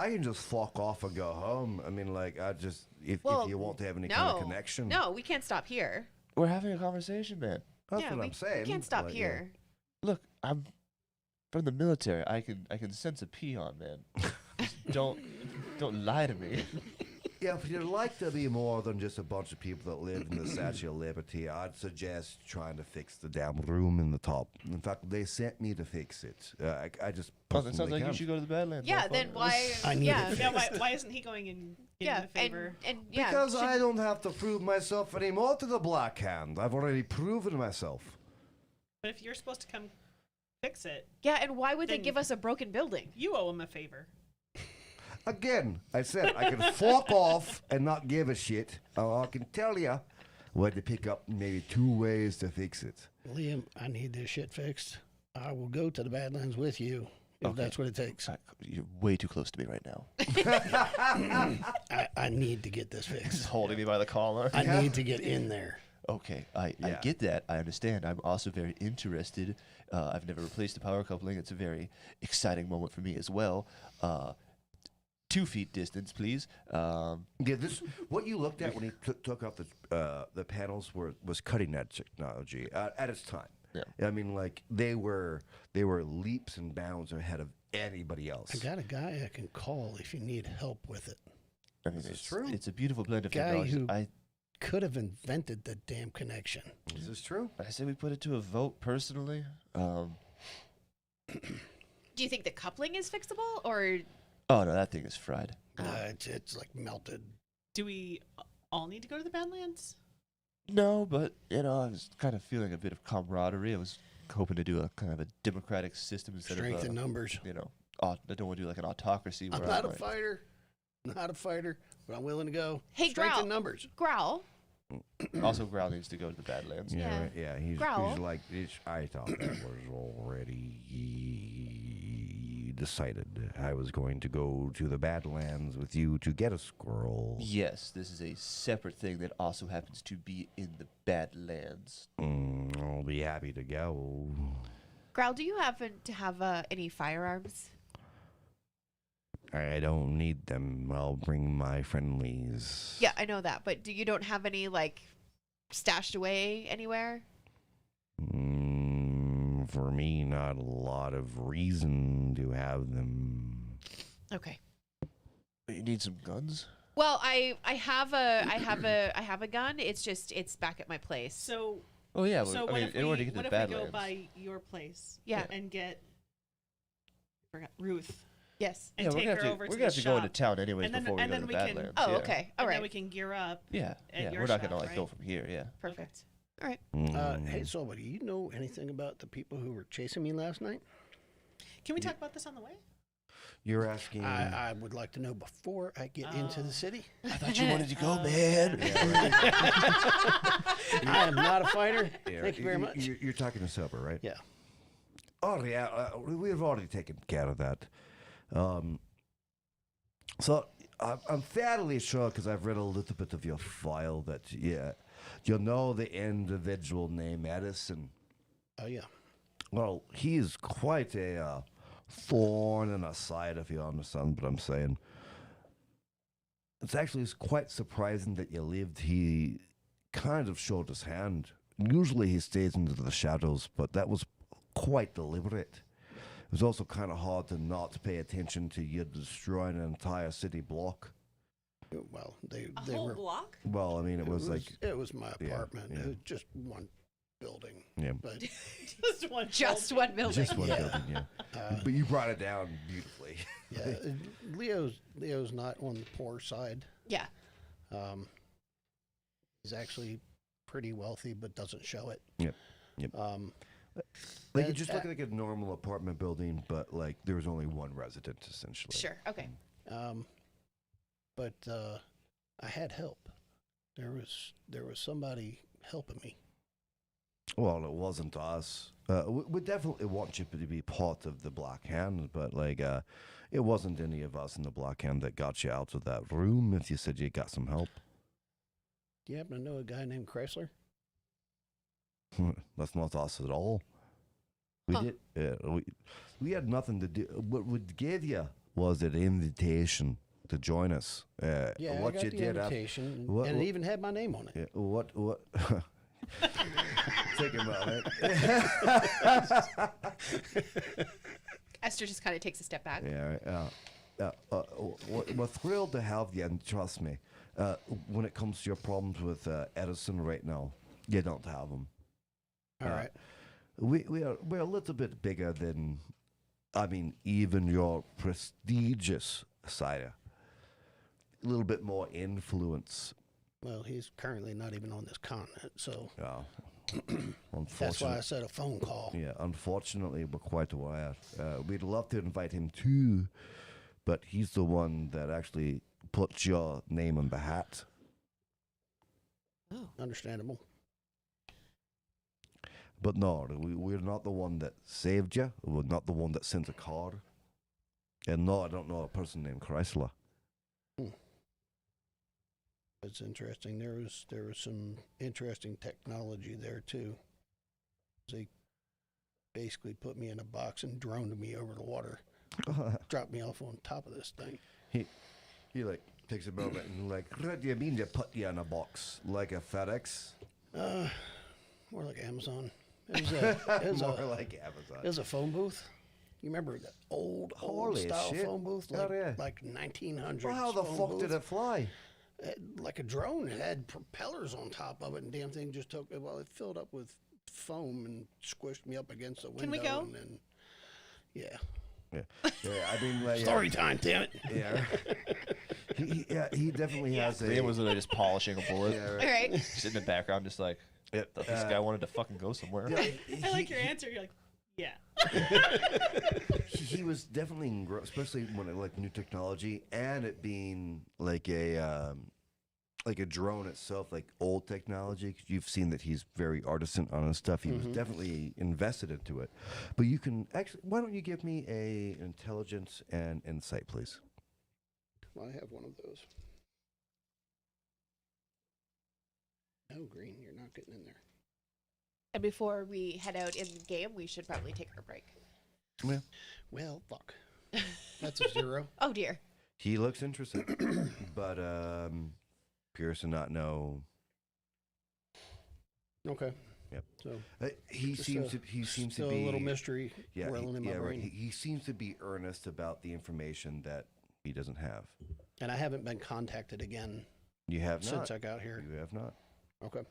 fuck off and go home. I mean, like, if Well, you want to have any kind of connection. No, we can't stop here. We're having a conversation, man. That's yeah, what I'm saying. We can't stop Like, here. Look, I'm from the military. I can sense a peon, man. Just don't lie to me. Yeah, if you'd like to be more than just a bunch of people that live in the Statue of Liberty, I'd suggest trying to fix the damn room in the top. In fact, they sent me to fix it. I just Oh, that sounds personally like you can't. should go to the Badlands. Yeah, then motherfucker. why? I need yeah, it Yeah, why isn't he going and getting yeah, the favor? and yeah, Because should- I don't have to prove myself anymore to the Black Hand. I've already proven myself. But if you're supposed to come fix it, yeah, and why would they then- give us a broken building? you owe him a favor. Again, I said I can fuck off and not give a shit. I can tell you where to pick up maybe 2 ways to fix it. Liam, I need this shit fixed. I will go to the Badlands with you if Okay. that's what it takes. You're way too close to me right now. I need to get this fixed. Just holding me by the collar. I need to get in there. Okay, I Yeah. get that. I understand. I'm also very interested. I've never replaced the power coupling. It's a very exciting moment for me as well. 2 feet distance, please. Yeah, this what you looked at when he took off the panels was cutting edge technology at its time. Yeah. I mean, like they were leaps and bounds ahead of anybody else. I got a guy I can call if you need help with it. I mean, This is it's true. It's a beautiful blend of Guy technology. who- I Could have invented the damn connection. Is this true? say we put it to a vote personally. Do you think the coupling is fixable, or Oh no, that thing is fried. It's like melted. Do we all need to go to the Badlands? No, but I was kind of feeling a bit of camaraderie. I was hoping to do a kind of a democratic system instead Strength of in numbers. I don't want to do like an autocracy. I'm where not a like- fighter. Not a fighter, but I'm willing to go. Hey, Strength Growl. in numbers. Growl? Also, Growl needs to go to the Badlands. Yeah. right, yeah. He's Growl. like, I thought that was already decided. I was going to go to the Badlands with you to get a squirrel. Yes, this is a separate thing that also happens to be in the Badlands. I'll be happy to go. Growl, do you happen to have any firearms? I don't need them. I'll bring my friendlies. Yeah, I know that, but you don't have any like stashed away anywhere? For me, not a lot of reason to have them. Okay. You need some guns? Well, I have a gun. It's back at my place. So, Oh yeah. so I what mean, if in order to get to what the if we go Badlands. by your place? Yeah. And get Ruth Yes. and Yeah, we're take gonna her have to, over we're to gonna have the to go shop. into town anyways And then- before we and go then to the we can- Badlands. Oh, yeah. okay. All and then right. we can gear up. Yeah, at yeah. your We're not shop, gonna like go right? from here. Yeah. Perfect. All right. Hey, so, do you know anything about the people who were chasing me last night? Can we talk about this on the way? You're asking. I would like to know before I get into the city. I thought you wanted to go, man. I am not a fighter. Yeah, Thank you very much. You're talking to Silver, right? Yeah. Oh yeah, we've already taken care of that. So I'm fairly sure because I've read a little bit of your file that you know the individual named Edison. Oh, yeah. Well, he is quite a thorn in the side, if you understand what I'm saying. It's actually quite surprising that you lived. He kind of showed his hand. Usually he stays into the shadows, but that was quite deliberate. It was also kind of hard to not pay attention to you destroying an entire city block. Well, they A whole were. block? Well, I mean, it was like, It was my Yeah, apartment. yeah. It was just one building. yeah, But Just one. Just building. one building. just one building, yeah. But you brought it down beautifully. yeah, Leo's not on the poor side. Yeah. He's actually pretty wealthy, but doesn't show it. Yep, yep. Like you just look like a normal apartment building, but like there was only one resident essentially. Sure. Okay. But I had help. There was somebody helping me. Well, it wasn't us. We definitely want you to be part of the Black Hand, but like it wasn't any of us in the Black Hand that got you out of that room. If you said you got some help, You happen to know a guy named Chrysler? That's not us at all. We had nothing to do. What we gave you was an invitation to join us. Yeah, I got the invitation, and it even had my name on it. Yeah, what? Take a moment. Esther just kind of takes a step back. Yeah, we're thrilled to have you, and trust me, when it comes to your problems with Edison right now, you don't have them. All right. We're a little bit bigger than, even your prestigious sire. A little bit more influence. Well, he's currently not even on this continent, so Yeah. that's why I said a phone call. Yeah, unfortunately, we're quite aware. We'd love to invite him too, but he's the one that actually put your name on the hat. Oh. Understandable. But no, we're not the one that saved you. We're not the one that sent a card. And no, I don't know a person named Chrysler. It's interesting. There was some interesting technology there too. They basically put me in a box and droned me over the water, dropped me off on top of this thing. He like takes a moment and like, what do you mean they put you in a box like a FedEx? More like Amazon. It was More like Amazon. It was a phone booth. You remember that old Holy style shit. phone booth, Oh, yeah. like 1900s. Well, how the phone fuck booth? did it fly? Like a drone. It had propellers on top of it, and damn thing just took. Well, it filled up with foam and squished me up against the window. Can we go? And then, yeah. Yeah. Like Story time, damn it. Yeah. He definitely has a. Liam was literally just polishing a bullet. Yeah, All right. right. Just in the background, just like, Yep. thought this guy wanted to fucking go somewhere. I like your answer. You're like, yeah. He was definitely, especially when it like new technology and it being like a drone itself, like old technology. 'Cause you've seen that he's very artisan on his stuff. He was definitely invested into it. But you can actually, why don't you give me a intelligence and insight, please? Well, I have one of those. No, Green, you're not getting in there. And before we head out in the game, we should probably take our break. Yeah. Well, fuck. That's a 0. Oh, dear. He looks interested, but appears to not know. Okay. Yep. So He just seems to still be a little mystery Yeah, whirling in my right. brain. He seems to be earnest about the information that he doesn't have. And I haven't been contacted again You have not. since I got here. You have not. Okay.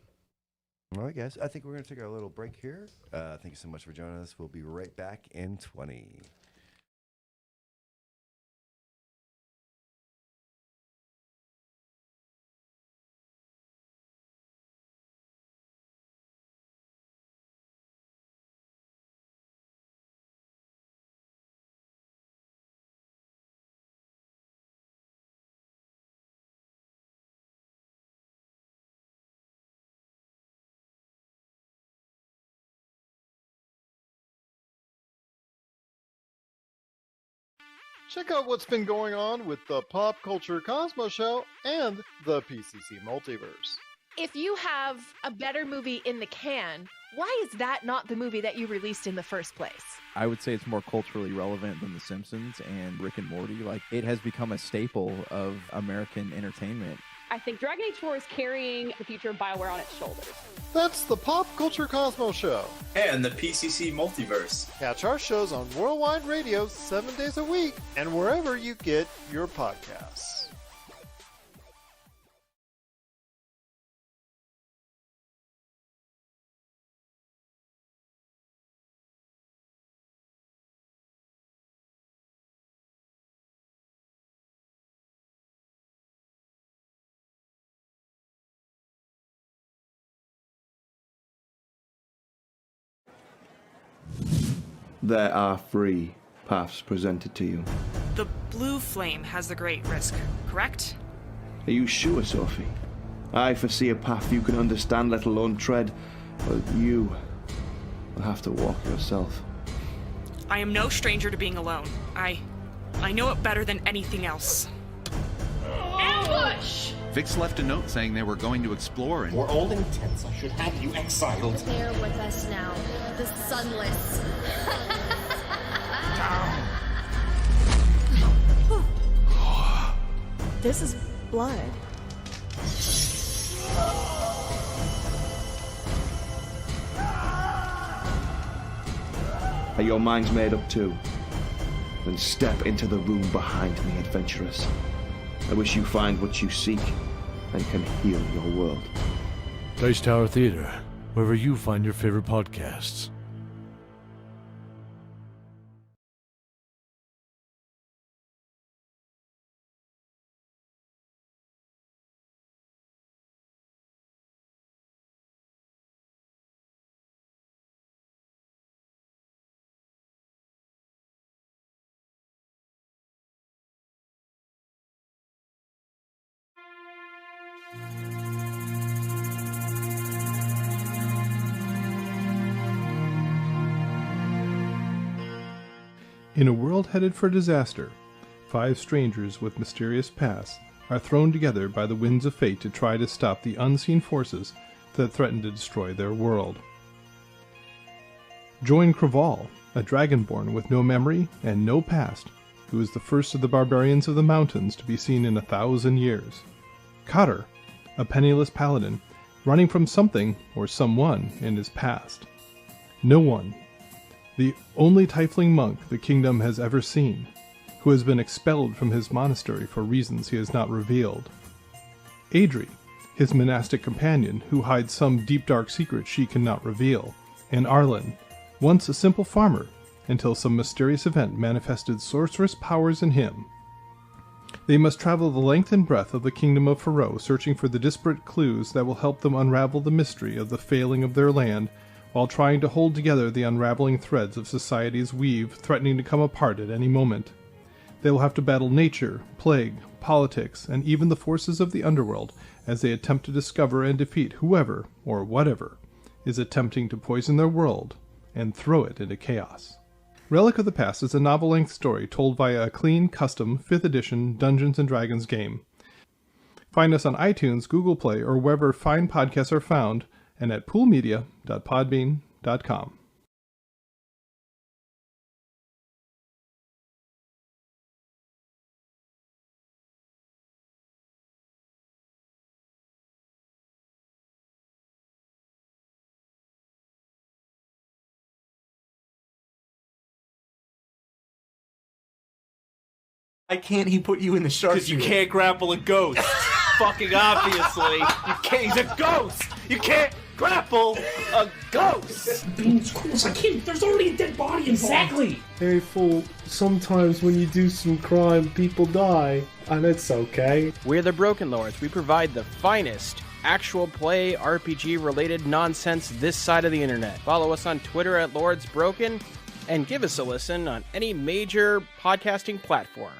All right, guys. I think we're going to take our little break here. Thank you so much for joining us. We'll be right back in 20. Check out what's been going on with the Pop Culture Cosmos Show and the PCC Multiverse. If you have a better movie in the can, why is that not the movie that you released in the first place? I would say it's more culturally relevant than The Simpsons and Rick and Morty. Like, it has become a staple of American entertainment. I think Dragon Age 4 is carrying the future of BioWare on its shoulders. That's the Pop Culture Cosmos Show. And the PCC Multiverse. Catch our shows on Worldwide Radio 7 days a week and wherever you get your podcasts. There are 3 paths presented to you. The blue flame has the great risk, correct? Are you sure, Sophie? I foresee a path you can understand, let alone tread, but you will have to walk yourself. I am no stranger to being alone. I know it better than anything else. Ambush! Vix left a note saying they were going to explore and... For all intents, I should have you exiled. They're with us now. The Sunless. This is blood. Are your minds made up too? Then step into the room behind me, adventurers. I wish you find what you seek and can heal your world. Dice Tower Theater, wherever you find your favorite podcasts. In a world headed for disaster, 5 strangers with mysterious pasts are thrown together by the winds of fate to try to stop the unseen forces that threaten to destroy their world. Join Craval, a dragonborn with no memory and no past, who is the first of the barbarians of the mountains to be seen in 1,000 years. Cotter, a penniless paladin, running from something or someone in his past. No one, the only tiefling monk the kingdom has ever seen, who has been expelled from his monastery for reasons he has not revealed. Adri, his monastic companion, who hides some deep dark secret she cannot reveal. And Arlen, once a simple farmer, until some mysterious event manifested sorceress powers in him. They must travel the length and breadth of the kingdom of Faroe, searching for the disparate clues that will help them unravel the mystery of the failing of their land, while trying to hold together the unraveling threads of society's weave, threatening to come apart at any moment. They will have to battle nature, plague, politics, and even the forces of the underworld as they attempt to discover and defeat whoever, or whatever, is attempting to poison their world and throw it into chaos. Relic of the Past is a novel-length story told via a clean, custom, 5th edition Dungeons & Dragons game. Find us on iTunes, Google Play, or wherever fine podcasts are found, and at poolmedia.podbean.com. Why can't he put you in the shark? Because you can't grapple a ghost. Fucking obviously. You can't. He's a ghost. You can't grapple a ghost. Of course I can't. There's already a dead body involved. Exactly. Hey, fool. Sometimes when you do some crime, people die, and it's okay. We're the Broken Lords. We provide the finest actual play RPG-related nonsense this side of the internet. Follow us on Twitter at Lords Broken, and give us a listen on any major podcasting platform.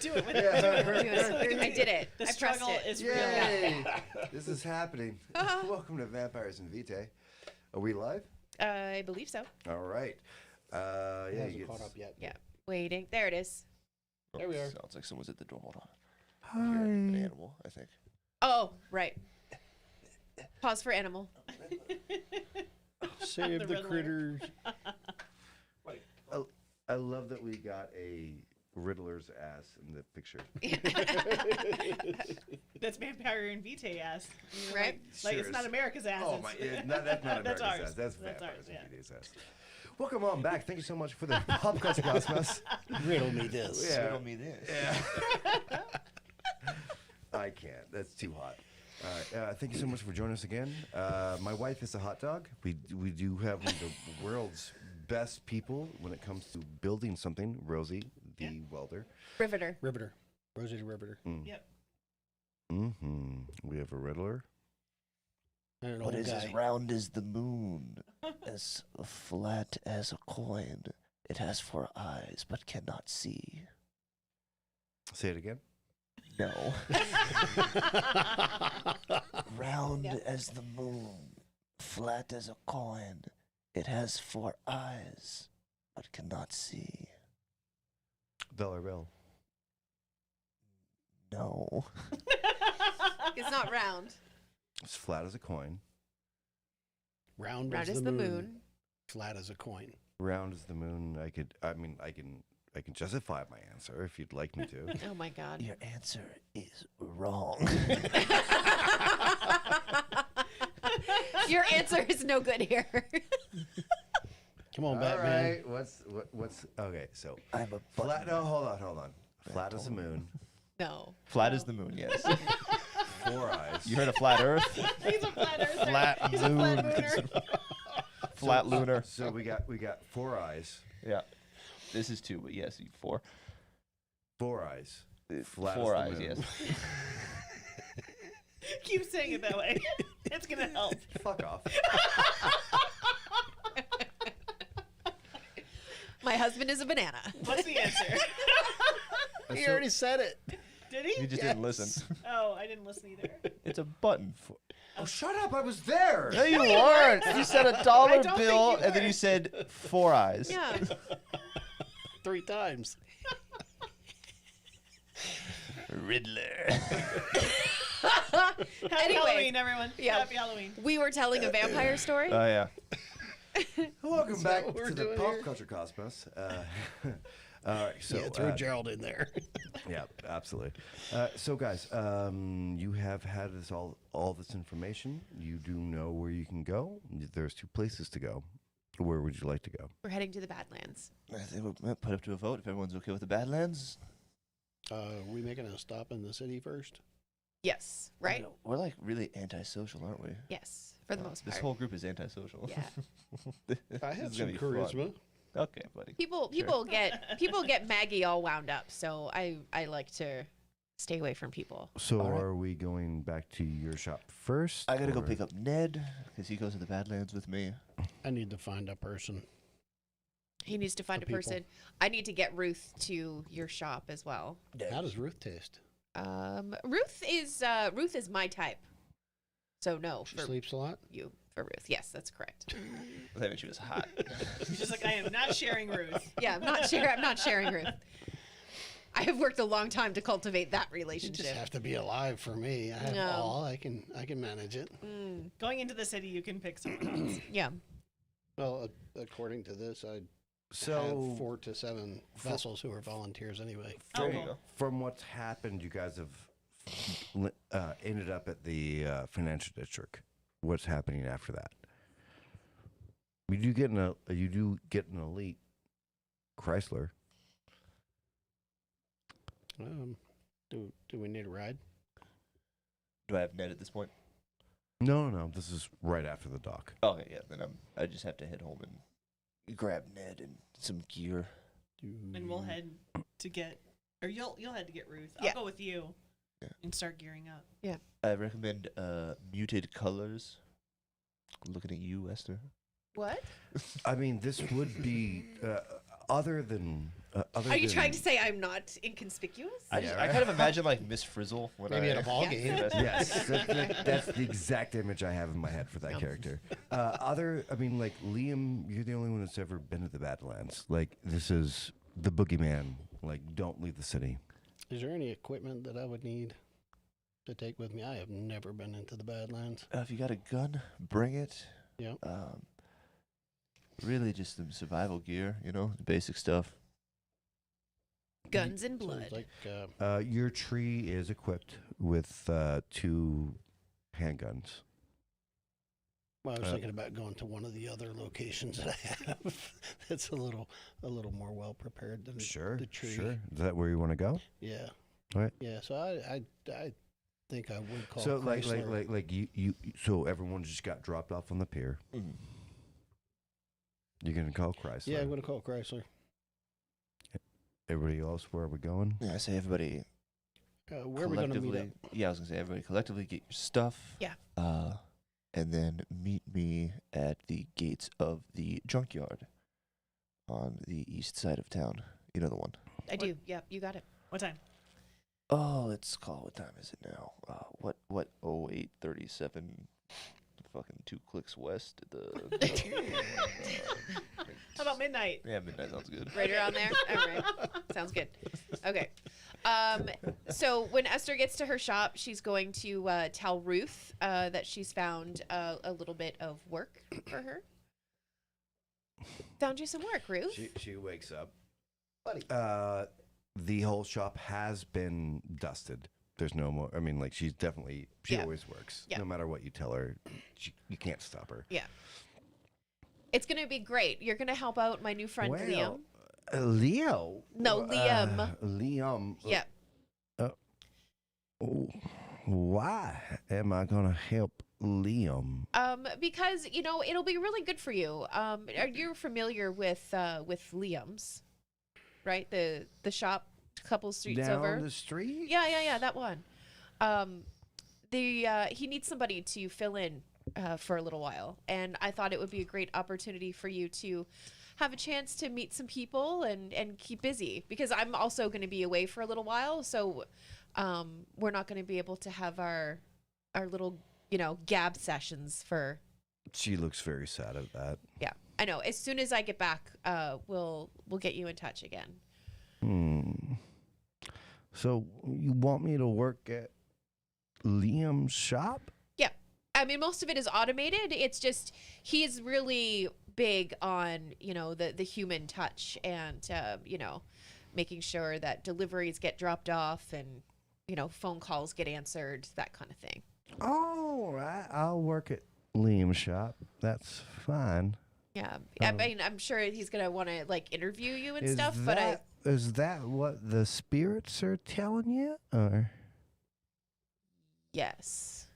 Do it with I did it. The I pressed struggle it. is real. Yay! This is happening. Welcome to Vampires and Vitae. Are we live? I believe so. All right. Yeah, It hasn't caught up yet. Yeah. Waiting. There it is. There we are. Sounds like someone's at the door. Hold on. Hi. Hear an animal, I think. Oh, right. Pause for animal. Save the critters. I love that we got a Riddler's ass in the picture. That's Vampire and Vitae ass. Right? Like Sure it's not is. America's ass. Oh my! That's not That's America's ours. ass. That's That's Vampires ours, and yeah. Vitae's ass. Welcome on back. Thank you so much for the Pop Culture Cosmos. Riddle me this. Yeah. Riddle me this. Yeah. I can't. That's too hot. All right. Thank you so much for joining us again. My wife is a hot dog. We do have one of the world's best people when it comes to building something. Rosie, the welder. Riveter. Rosie the Riveter. Yep. Mm-hmm. We have a Riddler. And an What old is guy. as round as the moon, as flat as a coin? It has 4 eyes, but cannot see. Say it again. No. Round as the moon, flat as a coin. It has 4 eyes, but cannot see. Bellarelle. No. It's not round. It's flat as a coin. Round Round as as the the moon. moon. Flat as a coin. Round as the moon. I can justify my answer if you'd like me to. Oh my God. Your answer is wrong. Your answer is no good here. Come on, All Batman. right. What's okay? So I'm a flat. No, hold on. Flat as the moon. No. Flat as the moon, yes. 4 eyes. You heard of flat Earth? He's a flat earther. Flat He's a moon. flat mooner. Flat lunar. So we got 4 eyes. Yeah. This is 2, but yes, 4. 4 eyes. Flat 4 as eyes, the moon. yes. Keep saying it that way. It's gonna help. Fuck off. My husband is a banana. What's the answer? He already said it. Did he? You just didn't listen. Oh, I didn't listen either. It's a button. Oh, shut up! I was there. No, you weren't. You said a dollar I don't think bill, you and then were. you said 4 eyes. Yeah. 3 times. Riddler. Happy Anyway. Halloween, everyone. Yeah. Happy Halloween. We were telling a vampire story. Oh, yeah. Welcome back what we're to the doing Pop here? Culture Cosmos. All right, so yeah, throw Gerald in there. yeah, absolutely. So, guys, you have had all this information. You do know where you can go. There's 2 places to go. Where would you like to go? We're heading to the Badlands. I think we'll put up to a vote if everyone's okay with the Badlands. Are we making a stop in the city first? Yes. Right? We're like really antisocial, aren't we? Yes. For the most This part. whole group is antisocial. Yeah. I This have is some gonna be fun. charisma. Okay, buddy. People get Maggie all wound up, so I like to stay away from people. So, All right. are we going back to your shop first? I gotta go or- pick up Ned because he goes to the Badlands with me. I need to find a person. He needs to find a people. person. I need to get Ruth to your shop as well. How does Ruth taste? Ruth is my type. So no, She for sleeps a lot? you for Ruth. Yes, that's correct. I thought she was hot. She's just like, I am not sharing Ruth. Yeah, I'm not sharing Ruth. I have worked a long time to cultivate that You relationship. just have to be alive for me. I have No. all. I can manage it. Going into the city, you can pick someone else. Yeah. Well, according to this, I So, have 4 to 7 vessels who are volunteers anyway. Oh, There you go. from what's happened, you guys have ended up at the financial district. What's happening after that? You do get an elite Chrysler. Do we need a ride? Do I have Ned at this point? No. This is right after the dock. Okay, yeah. Then I just have to head home and grab Ned and some gear. And we'll head to get, or you'll head to get Ruth. Yeah. I'll go with you Yeah. and start gearing up. Yeah. I recommend muted colors. Looking at you, Esther. What? I mean, this would be other than Are you trying to say I'm not inconspicuous? I kind of imagine like Miss Frizzle when Maybe at a ball Yes. game. Yes, that's the exact image I have in my head for that character. Like Liam, you're the only one that's ever been to the Badlands. Like, this is the boogeyman. Like, don't leave the city. Is there any equipment that I would need to take with me? I have never been into the Badlands. If you got a gun, bring it. Yeah. Really just some survival gear, the basic stuff. Guns and blood. Sounds like, Your tree is equipped with 2 handguns. well, I was thinking about going to one of the other locations that I have. That's a little more well prepared than the tree. Sure. Is that where you want to go? Yeah. All right. Yeah. So I think I would call. So Chrysler. so everyone just got dropped off on the pier. Mm. You're gonna call Chrysler. Yeah, I'm gonna call Chrysler. Everybody else, where are we going? Yeah, I say everybody. Where are we gonna meet up? Yeah, I was gonna say everybody collectively get your stuff. Yeah. And then meet me at the gates of the junkyard on the east side of town. You know the one. I do. Yep, you got it. What time? Oh, let's call. What time is it now? What? 08:37. Fucking 2 clicks west. How about midnight? Yeah, midnight sounds good. Right around there? All right. Sounds good. Okay. So when Esther gets to her shop, she's going to tell Ruth that she's found a little bit of work for her. Found you some work, Ruth. She wakes up. Buddy. The whole shop has been dusted. There's no more. She's definitely. She always works. Yeah. No matter what you tell her, you can't stop her. Yeah. It's going to be great. You're going to help out my new friend, Liam. Leo? No, Liam. Liam. Yeah. Why am I going to help Liam? Because, it'll be really good for you. Are you familiar with Liam's? Right? The shop a couple streets over. Down the street? Yeah, that one. He needs somebody to fill in for a little while, and I thought it would be a great opportunity for you to have a chance to meet some people and keep busy, because I'm also going to be away for a little while, so we're not going to be able to have our little gab sessions for. She looks very sad at that. Yeah, I know. As soon as I get back, we'll get you in touch again. So you want me to work at Liam's shop? Yeah. Most of it is automated. It's just he's really big on, the human touch and, making sure that deliveries get dropped off and, phone calls get answered, that kind of thing. All right. I'll work at Liam's shop. That's fine. Yeah. I'm sure he's going to want to, interview you and stuff, but Is that what the spirits are telling you? Or yes.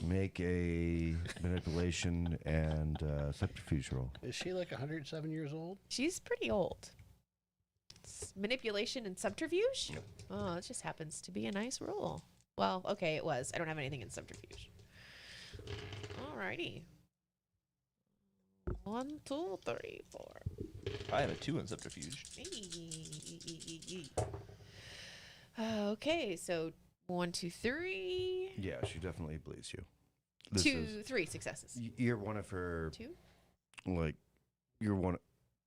Make a manipulation and subterfuge roll. Is she like 107 years old? She's pretty old. It's manipulation and subterfuge? Yep. Oh, it just happens to be a nice roll. Well, okay, it was. I don't have anything in subterfuge. Alrighty. 1, 2, 3, 4. I have a 2 in subterfuge. Okay, so 1, 2, 3. Yeah, she definitely believes you. 3 successes. You're one of her. 2? You're one.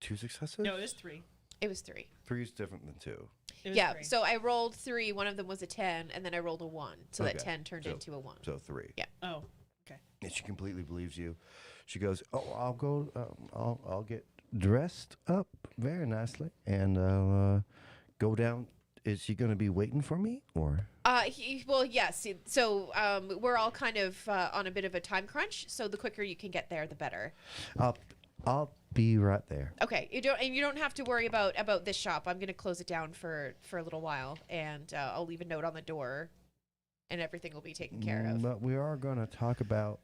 2 successes? No, it was 3. It was 3. 3 is different than 2. Yeah, 3. So I rolled 3. One of them was a 10, and then I rolled a 1. So that 10 turned into a 1. So 3. Yeah. Oh, okay. And she completely believes you. She goes, "Oh, I'll go. I'll get dressed up very nicely, and I'll go down. Is she going to be waiting for me, or?" Well, yes. So we're all kind of on a bit of a time crunch. So the quicker you can get there, the better. I'll be right there. Okay. You don't have to worry about this shop. I'm going to close it down for a little while, and I'll leave a note on the door, and everything will be taken care of. But we are going to talk about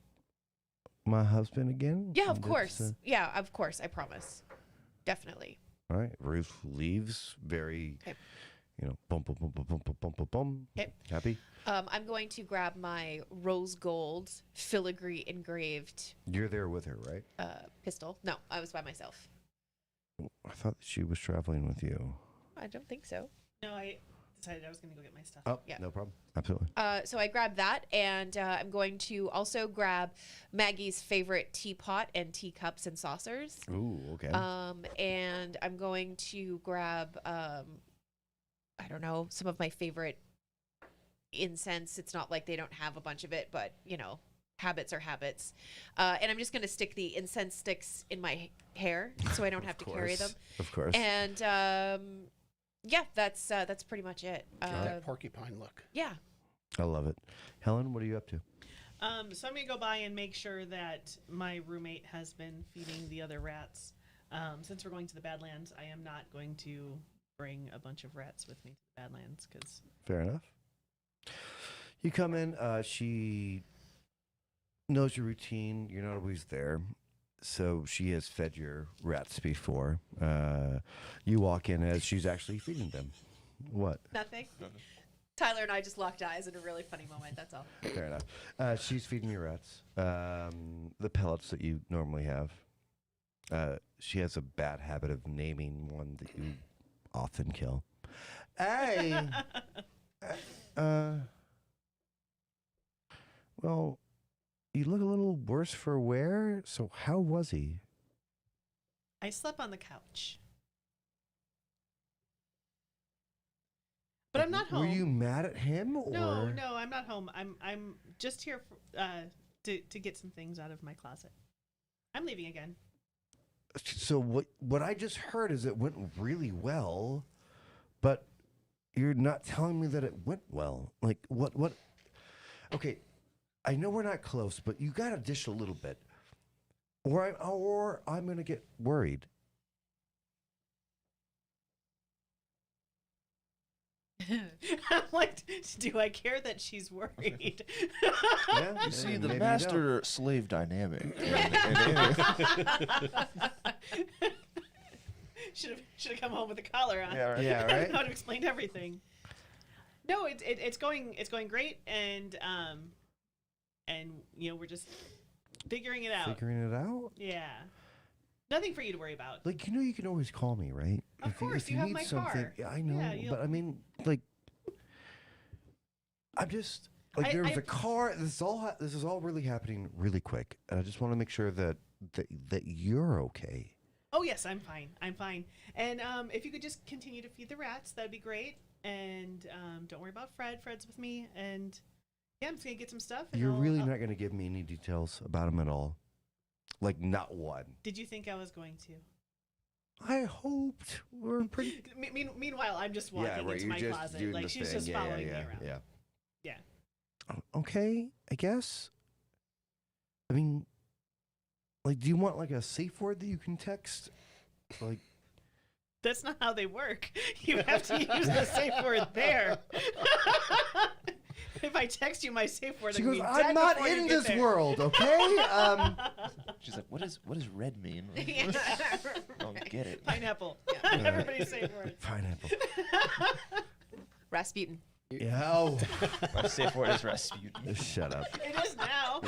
my husband again. Yeah, of course. Yeah, of course. I promise. Definitely. All right. Ruth leaves very, bum, bum, bum, bum, bum, bum, bum, bum. Okay. Happy? I'm going to grab my rose gold filigree engraved You're there with her, right? pistol. No, I was by myself. I thought she was traveling with you. I don't think so. No, I decided I was going to go get my stuff. Oh, Yeah. no problem. Absolutely. So I grabbed that, and I'm going to also grab Maggie's favorite teapot and teacups and saucers. Ooh, okay. And I'm going to grab, I don't know, some of my favorite incense. It's not like they don't have a bunch of it, but, you know, habits are habits. And I'm just going to stick the incense sticks in my hair so I don't have to carry them. Of course. And yeah, that's pretty much it. That porcupine look. Yeah. I love it. Helen, what are you up to? So I'm going to go by and make sure that my roommate has been feeding the other rats. Since we're going to the Badlands, I am not going to bring a bunch of rats with me to the Badlands because. Fair enough. You come in. She knows your routine. You're not always there. So she has fed your rats before. You walk in as she's actually feeding them. What? Nothing. Tyler and I just locked eyes in a really funny moment. That's all. Fair enough. She's feeding your rats the pellets that you normally have. She has a bad habit of naming one that you often kill. Hey! Well, you look a little worse for wear, so how was he? I slept on the couch. But I'm not home. Were you mad at him? Or? No, I'm not home. I'm just here for, to get some things out of my closet. I'm leaving again. So what I just heard is it went really well, but you're not telling me that it went well. Like what? Okay, I know we're not close, but you gotta dish a little bit, or I'm gonna get worried. I'm like, do I care that she's worried? You see the master-slave dynamic. Should have come home with a collar on. Yeah, right. Yeah, right. I would have explained everything. No, it's going great, and you know, we're just figuring it out. Figuring it out? Yeah. Nothing for you to worry about. Like, you know, you can always call me, right? Of course, you have my car. Yeah, I know, Yeah, but I mean, like, I'm just like there was a car. This is all really happening really quick, and I just want to make sure that you're okay. Oh yes, I'm fine. I'm fine. And if you could just continue to feed the rats, that'd be great. And don't worry about Fred. Fred's with me, and yeah, I'm just gonna get some stuff. And You're really not going to give me any details about him at all, like not one. Did you think I was going to? I hoped we're pretty. Meanwhile, I'm just walking into my closet. Like she's just following me around. Yeah. Yeah. Okay, I guess. I mean, like, do you want like a safe word that you can text? Like, that's not how they work. You have to use the safe word there. If I text you my safe word, she goes, "I'm not in this world, okay?" She's like, "What does red mean?" Yeah. Don't get it. Pineapple. Yeah. Everybody's safe word. Pineapple. Rasputin. Yeah. Oh. My safe word is Rasputin. Shut up. It is now.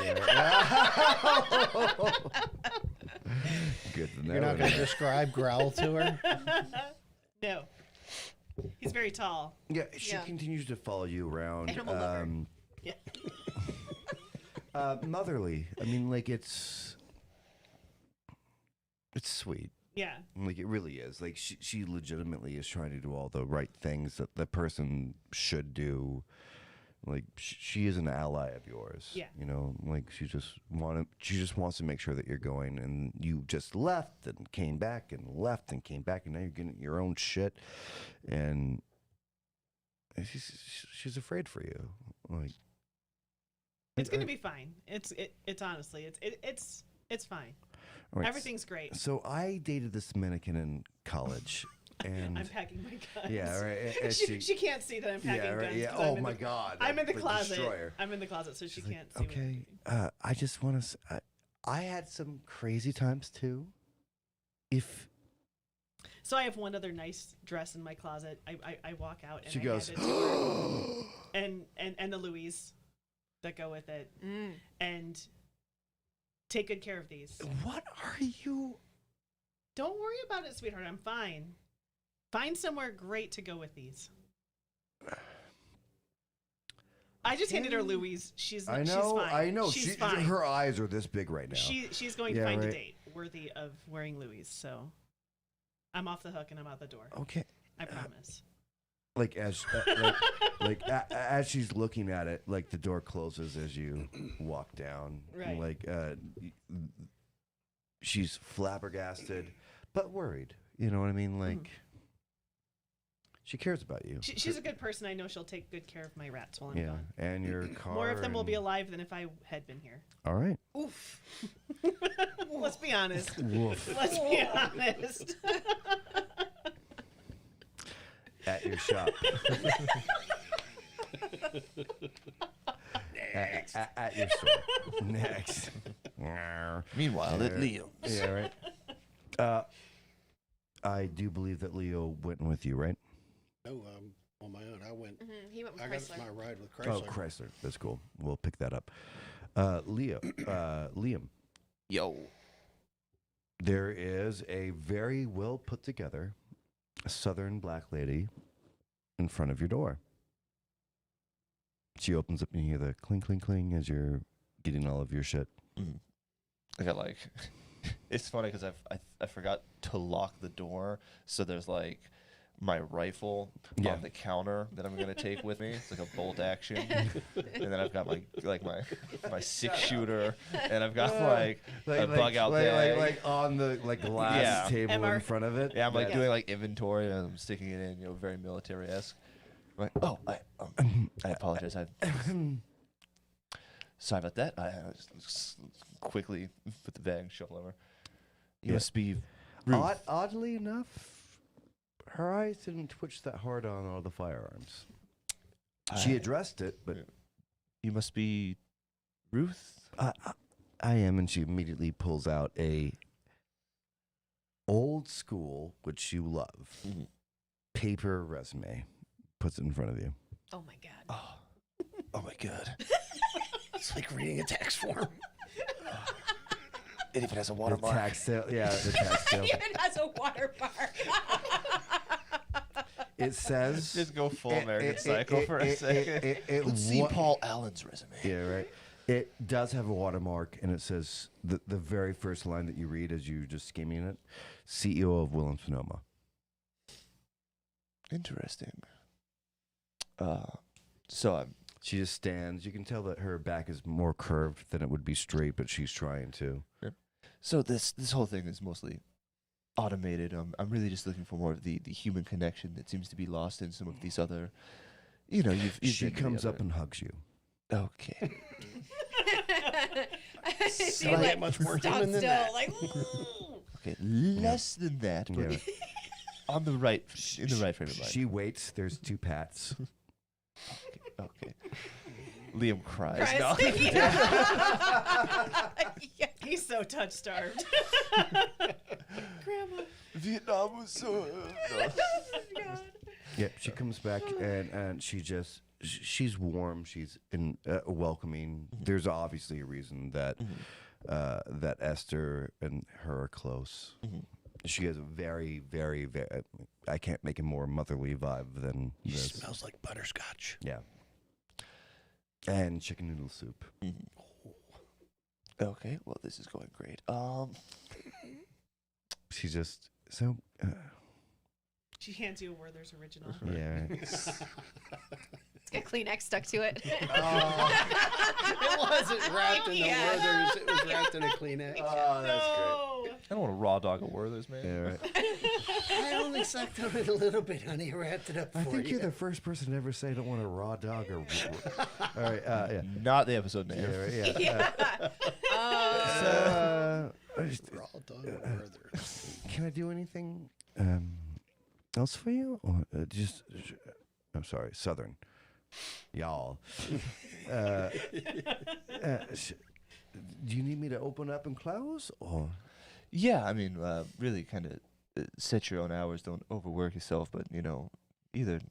Good to know. You're not going to describe Growl to her? No. He's very tall. Yeah, she continues to follow you around. Animal lover. Yeah. Motherly. I mean, like, it's sweet. Yeah. Like, it really is. Like, she legitimately is trying to do all the right things that the person should do. Like, she is an ally of yours. Yeah. You know, like, she just wants to make sure that you're going, and you just left and came back and left and came back, and now you're getting your own shit, and she's afraid for you. Like, it's gonna be fine. It's honestly it's fine. Right. Everything's great. So I dated this mannequin in college. And I'm packing my guns. Yeah, right. She can't see that I'm packing guns. Yeah. 'cause Oh I'm in my the- God. I'm in the like closet. destroyer. I'm in the closet, so she can't see. Okay. I just want to. I had some crazy times too. So I have one other nice dress in my closet. I walk out and She I goes, hand it to her. and the Louis that go with it. And take good care of these. What are you Don't worry about it, sweetheart. I'm fine. Find somewhere great to go with these. I just handed her Louise. She's fine. I know. She's fine. Her eyes are this big right now. She's going to find a date worthy of wearing Louise. So I'm off the hook and I'm out the door. Okay. I promise. Like as as she's looking at it, like the door closes as you walk down. Right. Like she's flabbergasted, but worried. You know what I mean? Like she cares about you. She's a good person. I know she'll take good care of my rats while I'm gone. And your car. More of them will be alive than if I had been here. All right. Oof. Let's be honest. Woof. Let's be honest. At your shop. at your store. Next. Meanwhile, at Leo. Yeah, right. I do believe that Leo went with you, right? No, on my own. I went. He went with I Chrysler. got my ride with Chrysler. Oh, Chrysler. That's cool. We'll pick that up. Liam. Yo. There is a very well put together Southern black lady in front of your door. She opens up and you hear the cling, cling, cling as you're getting all of your shit. I got like, it's funny because I forgot to lock the door, so there's like my rifle on the counter that I'm gonna take with me. It's like a bolt action, and then I've got my 6-shooter, and I've got a bug out there, like on the glass table in front of it. Yeah, I'm like doing like inventory, and I'm sticking it in, very military-esque. Like, I apologize. Sorry about that. I just quickly put the bag and shuffle over. You must be Ruth. Oddly enough, her eyes didn't twitch that hard on all the firearms. She addressed it, but you must be Ruth. I am, and she immediately pulls out a old school, which you love, paper resume. Puts it in front of you. Oh my god. Oh my god. It's like reading a tax form. It even has a watermark. The tax sale. Yeah, the tax sale. It even has a watermark. It says. Just go full American Psycho for a second. Let's see Paul Allen's resume. Yeah, right. It does have a watermark, and it says the very first line that you read as you just skimming it, CEO of Williams-Sonoma. Interesting. So she just stands. You can tell that her back is more curved than it would be straight, but she's trying to. Yep. So this whole thing is mostly automated. I'm really just looking for more of the human connection that seems to be lost in some of these other. She comes up and hugs you. Okay. She like much more human than that. Like, okay, less than that, but in the right frame of mind. She waits. There's 2 pats. Okay. Liam cries. No. He's so touch-starved. Grandma. Vietnam was so... God. Yeah, she comes back and she's warm. She's welcoming. There's obviously a reason that that Esther and her are close. She has a very, very, very. I can't make a more motherly vibe than this. Smells like butterscotch. Yeah. And chicken noodle soup. Okay, well, this is going great. She's just so. She hands you a Werther's original. Yeah. It's got Kleenex stuck to it. It wasn't wrapped in the Werther's. It was wrapped in a Kleenex. Oh, that's great. I don't want a raw dog of Werther's, man. Yeah, right. I only sucked on it a little bit, honey. Wrapped it up for you. I think you're the first person to ever say I don't want a raw dog or. All right. Yeah. Not the episode name. Yeah. Right, Raw dog of Werther's. Can I do anything else for you? Or just. I'm sorry, Southern. Y'all. Do you need me to open up and close? Or? Yeah, I mean, really kind of set your own hours. Don't overwork yourself, but, either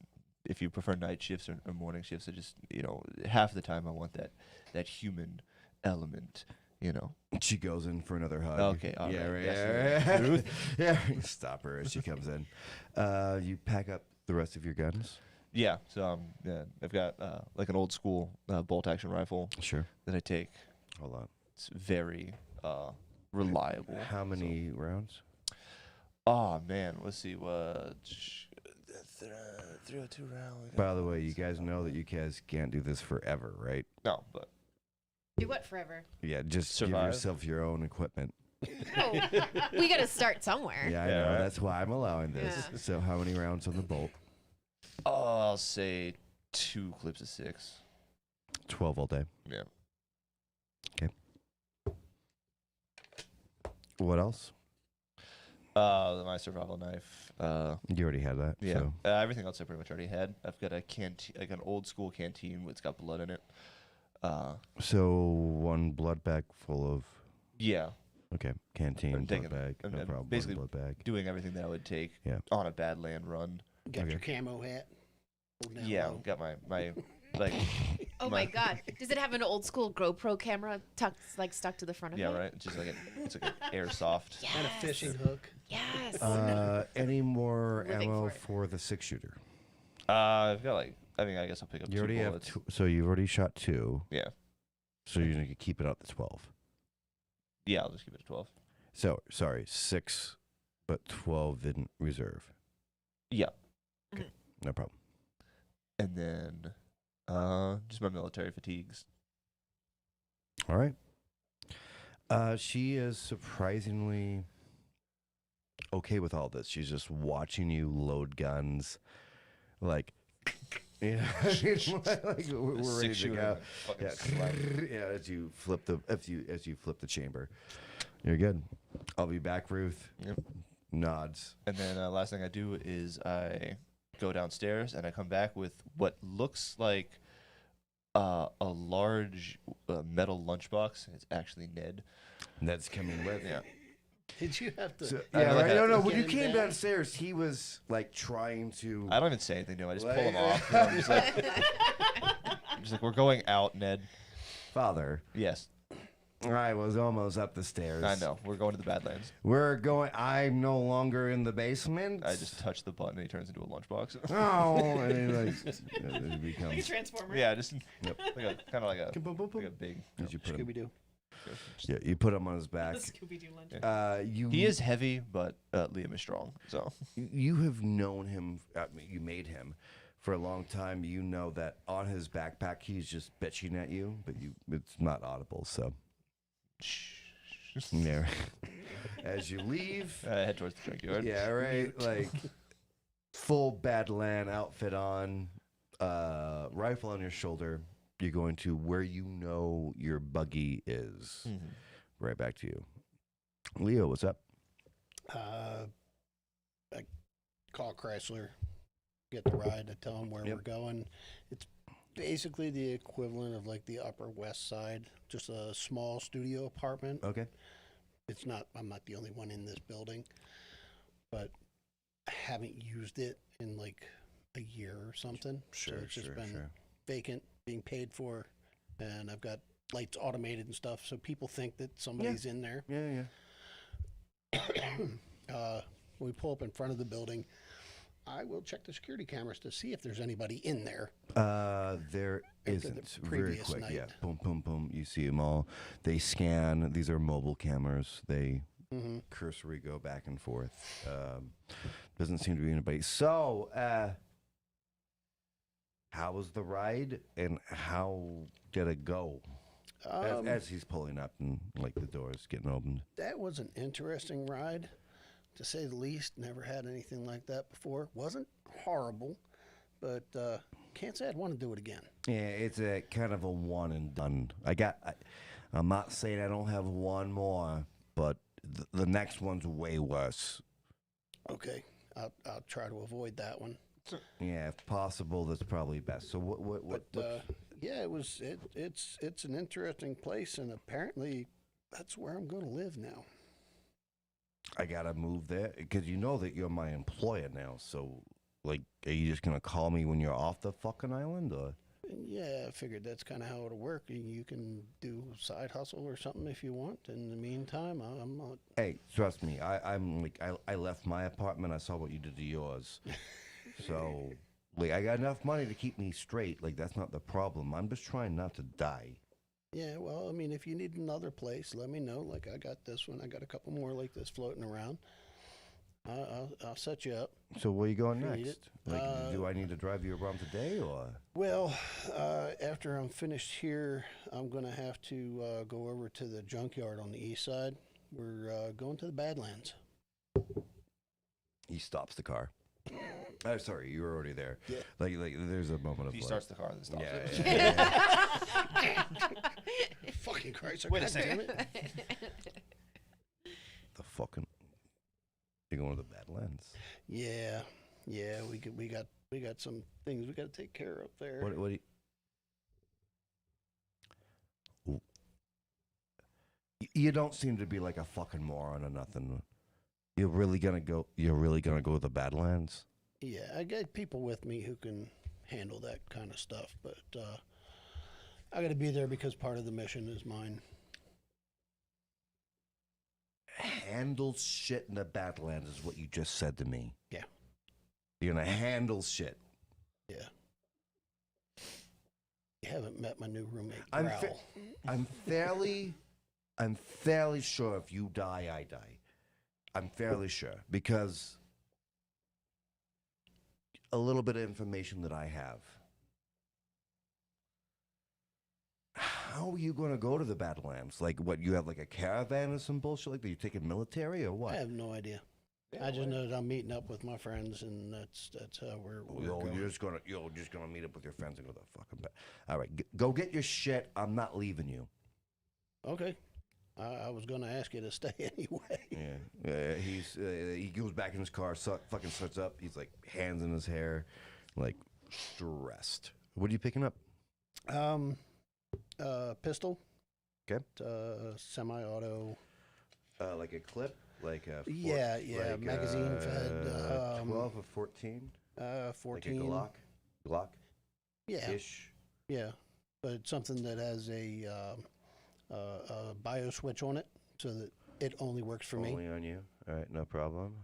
if you prefer night shifts or morning shifts, or just, half the time I want that human element you know. She goes in for another hug. Okay, all yeah, right. right. Yes, Yeah, Ruth. yeah. Stop her as she comes in. You pack up the rest of your guns. Yeah, so I've got like an old school bolt action rifle. Sure. That I take. Hold on. It's very reliable. How many rounds? Oh man, let's see. 302 rounds. By the way, you guys know that you guys can't do this forever, right? No, but Do what forever? yeah, just Survive. give yourself your own equipment. Oh, we got to start somewhere. Yeah, I Yeah, know. right. That's why I'm allowing this. Yeah. So, how many rounds on the bolt? I'll say 2 clips of 6. 12 all day. Yeah. Okay. What else? My survival knife. You already had that. Yeah. So. Everything else I pretty much already had. I've got a canteen, like an old school canteen that's got blood in it. So one blood bag full of. Yeah. Okay. Canteen, I'm blood bag. No I'm problem. basically One blood bag. doing everything that I would take Yeah. on a Badland run. Got your camo hat. Hold down Yeah, low. got my like. Oh my God! Does it have an old school GoPro camera stuck to the front of Yeah, it? right. It's just like it's like an airsoft. Yes. And a fishing hook. Yes. Any more Living ammo for it. for the 6-shooter? I've got like. I mean, I guess I'll pick up. You 2 already have bullets. two, so you've already shot 2. Yeah. So you're gonna keep it out to 12. Yeah, I'll just keep it at 12. So sorry, 6, but 12 in reserve. Yeah. Okay, no problem. And then, just my military fatigues. All right. She is surprisingly okay with all this. She's just watching you load guns, like, yeah, like we're ready to go. Yeah, as you flip the chamber, you're good. I'll be back, Ruth. Yep. Nods. And then last thing I do is I go downstairs and I come back with what looks like a large metal lunchbox. It's actually Ned. Ned's coming with. Yeah. Did you have to? So, I yeah, really right. had No, to no. When get you him came down? downstairs, he was like trying to. I don't even say anything to him. I just pull Like- him off. You know, I'm just like, we're going out, Ned. Father, Yes, I was almost up the stairs. I know. We're going to the Badlands. We're going. I'm no longer in the basement. I just touch the button and he turns into a lunchbox. Oh, and he like it Like a becomes. transformer. Yeah, just Yep. kind of like a big. As you put him, Scooby Doo. yeah, you put him on his back. Scooby-Doo lunch. He is heavy, but Liam is strong. So You have known him. You made him for a long time. You know that on his backpack, he's just bitching at you, but it's not audible. So, yeah. As you leave, head towards the junkyard. yeah, right. Like full Badland outfit on, rifle on your shoulder. You're going to where you know your buggy is. Mhm. Right back to you, Leo. What's up? I call Chrysler, get the ride. I tell them where we're going. It's basically the equivalent of like the Upper West Side, just a small studio apartment. Okay. It's not. I'm not the only one in this building, but I haven't used it in like a year or something. Sure, so it's just sure, been sure. vacant, being paid for, and I've got lights automated and stuff, so people think that somebody's in there. Yeah, yeah. When we pull up in front of the building, I will check the security cameras to see if there's anybody in there. There After the isn't. Very previous quick. night. Yeah. Boom, boom, boom. You see them all. They scan. These are mobile cameras. They cursory go back and forth. Doesn't seem to be anybody. So, how was the ride and how did it go? As he's pulling up and like the doors getting opened. That was an interesting ride, to say the least. Never had anything like that before. Wasn't horrible, but can't say I'd want to do it again. Yeah, it's a kind of a one and done. I'm not saying I don't have one more, but the next one's way worse. Okay, I'll try to avoid that one. Yeah, if possible, that's probably best. So what? Yeah, it's an interesting place, and apparently that's where I'm going to live now. I gotta move there because you know that you're my employer now. So, like, are you just gonna call me when you're off the fucking island, or? Yeah, I figured that's kind of how it'll work. You can do a side hustle or something if you want. In the meantime, I'm not. Hey, trust me. I left my apartment. I saw what you did to yours. So, like, I got enough money to keep me straight. Like, that's not the problem. I'm just trying not to die. Yeah, well, I mean, if you need another place, let me know. Like, I got this one. I got a couple more like this floating around. I'll set you up. So where you going If you need next? it. Like, do I need to drive you around today, or? Well, after I'm finished here, I'm going to have to go over to the junkyard on the east side. We're going to the Badlands. He stops the car. Oh, sorry, you were already there. Yeah. Like there's a moment of. He like, starts the car, then stops it. Fucking Christ! Wait a God second. damn it. The fucking. You're going to the Badlands. Yeah, we got some things we got to take care of there. What do you? You don't seem to be like a fucking moron or nothing. You're really gonna go to the Badlands? Yeah, I got people with me who can handle that kind of stuff, but I got to be there because part of the mission is mine. Handle shit in the Badlands is what you just said to me. Yeah. You're gonna handle shit. Yeah. You haven't met my new roommate, I'm Growl. I'm fairly sure if you die, I die. I'm fairly sure because a little bit of information that I have. How are you going to go to the Badlands? Like, what, you have like a caravan or some bullshit like that? You taking military or what? I have no idea. I just know that I'm meeting up with my friends, and that's how we're going. You're just gonna meet up with your friends and go to the fucking bed. All right, go get your shit. I'm not leaving you. Okay. I was going to ask you to stay anyway. Yeah. He goes back in his car, fucking starts up. He's like hands in his hair, like stressed. What are you picking up? Pistol. Okay. Semi-auto. Like a clip, like a Yeah, magazine fed. 12 or 14. 14. Like a Glock. Yeah. Ish. Yeah, but something that has a bio switch on it, so that it only works for me. Only on you. All right, no problem.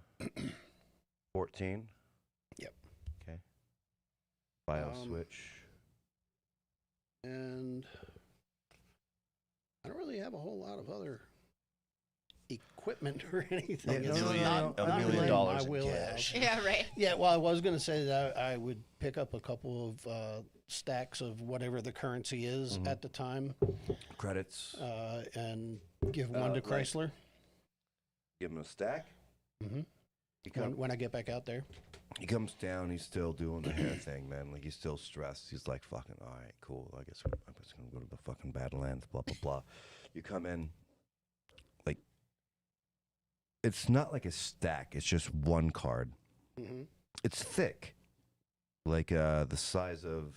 14. Yep. Okay. Bio switch. And I don't really have a whole lot of other equipment or anything. Yeah, It's $1 million my in wheelhouse. cash. Yeah, right. Yeah, well, I was going to say that I would pick up a couple of stacks of whatever the currency is at the time. Credits. And give one to Chrysler. Give him a stack. Mm-hmm. When I get back out there. He comes down. He's still doing the hair thing, man. Like, he's still stressed. He's like, fucking, all right, cool. I guess I'm just going to go to the fucking Badlands, blah, blah, blah. You come in. Like, it's not like a stack. It's just one card. Mm-hmm. It's thick. Like, the size of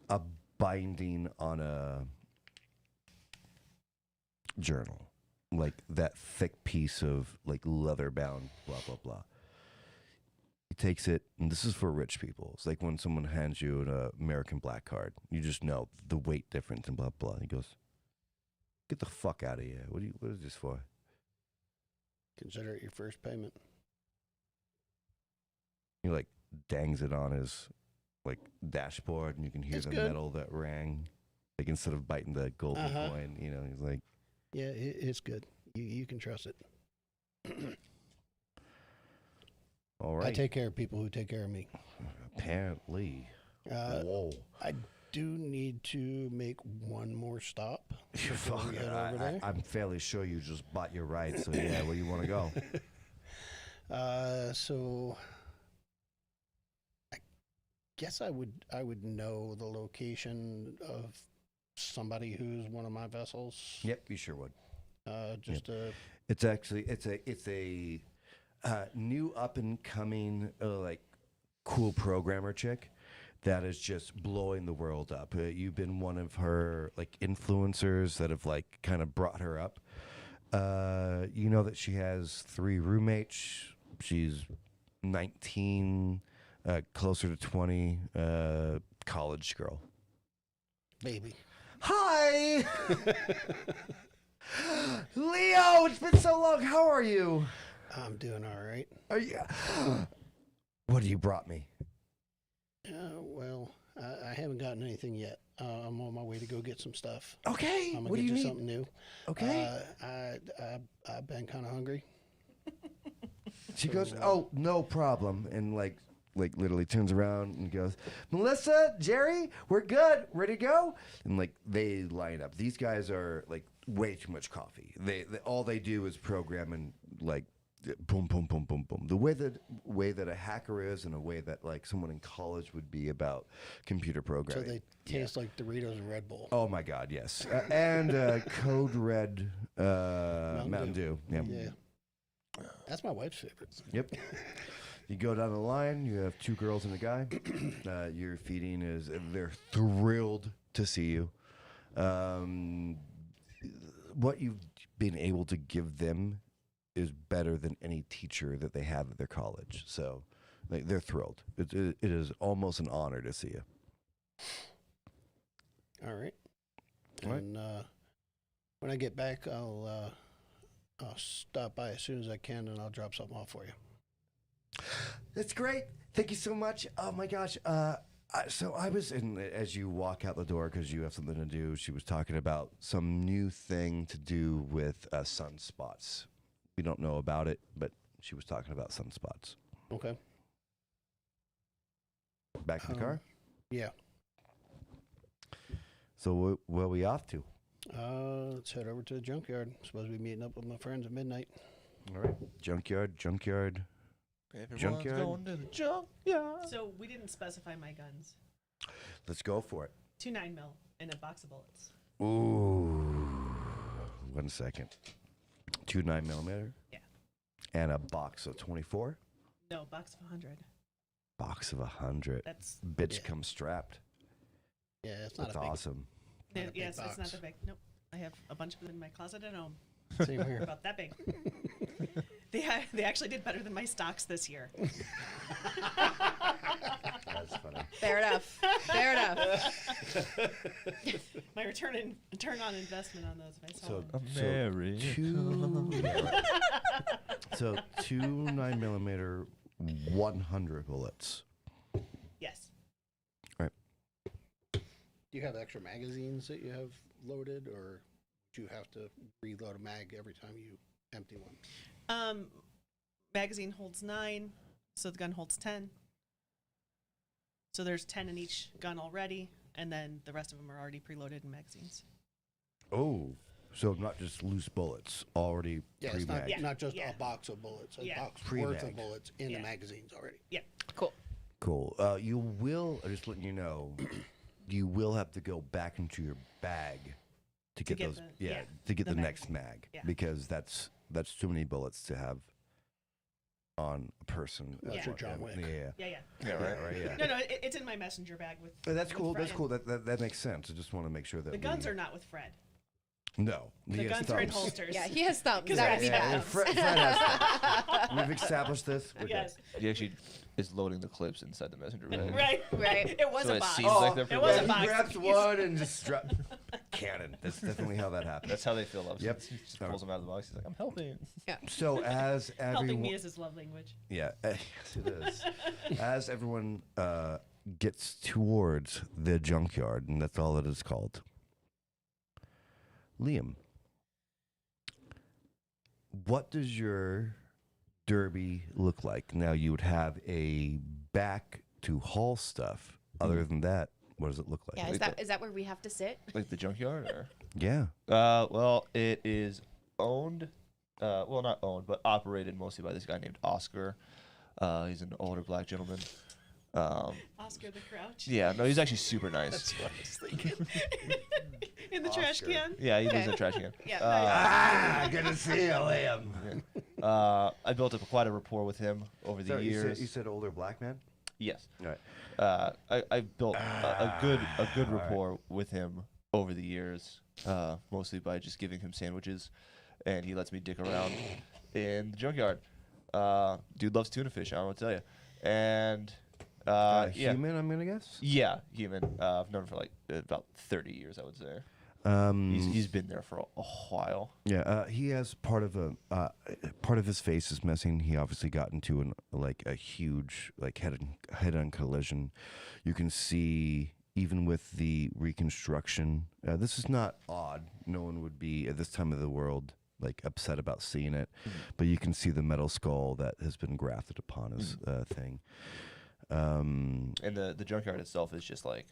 a binding on a journal. Like, that thick piece of, like, leather-bound, blah, blah, blah. He takes it, and this is for rich people. It's like when someone hands you an American Black card. You just know the weight difference and blah, blah. He goes, get the fuck out of here. What is this for? Consider it your first payment. He, like, dangs it on his, like, dashboard, and you can hear the metal that rang. Like, instead of biting the golden coin, you know, he's like... Yeah, it's good. You can trust it. All right. I take care of people who take care of me. Apparently. Whoa. I do need to make one more stop before we head over there. I'm fairly sure you just bought your ride, so yeah, where do you want to go? So I guess I would know the location of somebody who's one of my vessels. Yep, you sure would. It's actually it's a new up and coming like cool programmer chick that is just blowing the world up. You've been one of her like influencers that have like kind of brought her up. You know that she has 3 roommates. She's 19, closer to 20, college girl. Baby. Hi! Leo, it's been so long. How are you? I'm doing all right. Are you? What have you brought me? Well, I haven't gotten anything yet. I'm on my way to go get some stuff. Okay. I'm gonna What do get you need? something new. Okay. I've been kind of hungry. She goes, "Oh, no problem," and like literally turns around and goes, "Melissa, Jerry, we're good, ready to go." And like they line up. These guys are like way too much coffee. They all they do is program and like boom, boom, boom, boom, boom. The way that a hacker is, and a way that like someone in college would be about computer So programming. they taste like Doritos and Red Bull. Oh my God, yes, and Code Red Mountain Dew. Yeah. That's my wife's favorite. Yep. You go down the line, you have 2 girls and a guy. Your feeding is, they're thrilled to see you. What you've been able to give them is better than any teacher that they have at their college. So they're thrilled. It is almost an honor to see you. All right. All right. And when I get back, I'll stop by as soon as I can, and I'll drop something off for you. That's great. Thank you so much. Oh my gosh. So I was in, as you walk out the door because you have something to do, she was talking about some new thing to do with sunspots. We don't know about it, but she was talking about sunspots. Okay. Back in the car? Yeah. So where are we off to? Let's head over to the junkyard. Supposed to be meeting up with my friends at midnight. All right. Junkyard. Everyone's going to the junkyard. So we didn't specify my guns. Let's go for it. 2 9mm and a box of bullets. Ooh. 1 second. 2 9mm? Yeah. And a box of 24? No, box of 100. Box of 100. That's Bitch comes strapped. Yeah, it's not That's a big, awesome. Yes, box. it's not that big. Nope. I have a bunch of them in my closet at home. Same here. About that big. They actually did better than my stocks this year. That's funny. Fair enough. Fair enough. My return on investment on those, if I saw them. So 2 9mm 100 bullets. Yes. Right. Do you have extra magazines that you have loaded, or do you have to reload a mag every time you empty one? Magazine holds 9, so the gun holds 10. So there's 10 in each gun already, and then the rest of them are already preloaded in magazines. Oh, so not just loose bullets, already Yeah, it's pre-magged. not just a box of bullets. A box worth Pre-magged. of bullets in the magazines already. Yeah. Cool. Cool. You will, just letting you know, you will have to go back into your bag to get those. To get the next mag, because that's too many bullets to have on a person. That's your John Wick. Yeah. Right. Yeah. No, it's in my messenger bag with. That's cool. with That's Fred. cool. That makes sense. I just want to make sure that The guns are not with Fred. No, The guns are in holsters. Yeah, he has thumbs. Because That I he does. Fred has thumbs. We've established this. We're Yes. He actually is loading the clips inside the messenger bag. Right. It was So a it box. seems like they're It was a prepared. box. He grabs one and just strap. Cannon. That's definitely how that happens. That's how they feel love. Yep. He just pulls them out of the box. He's like, I'm helping. Yeah. So as Helping everyone, me is his love language. yeah, yes it is. As everyone gets towards the junkyard, and that's all it is called. Liam, what does your derby look like? Now you would have a back to haul stuff. Other than that, what does it look like? Yeah, is that where we have to sit? Like the junkyard, or? Yeah. Well, it is owned. Well, not owned, but operated mostly by this guy named Oscar. He's an older black gentleman. Oscar the Crouch. Yeah, no, he's actually super nice. That's what I was thinking. In the trash can. Yeah, he lives in a trash can. Yeah. Good to see you, Liam. I built up quite a rapport with him over the years. You said older black man? Yes. All right. I built a good rapport with him over the years, mostly by just giving him sandwiches, and he lets me dick around in the junkyard. Dude loves tuna fish, I don't know what to tell you. And Yeah. Human, I'm gonna guess. Yeah, human. I've known him for like about 30 years, I would say. He's been there for a while. Yeah, he has part of his face is missing. He obviously got into a huge head-on collision. You can see even with the reconstruction. This is not odd. No one would be at this time of the world upset about seeing it, but you can see the metal skull that has been grafted upon his thing. And the junkyard itself is just like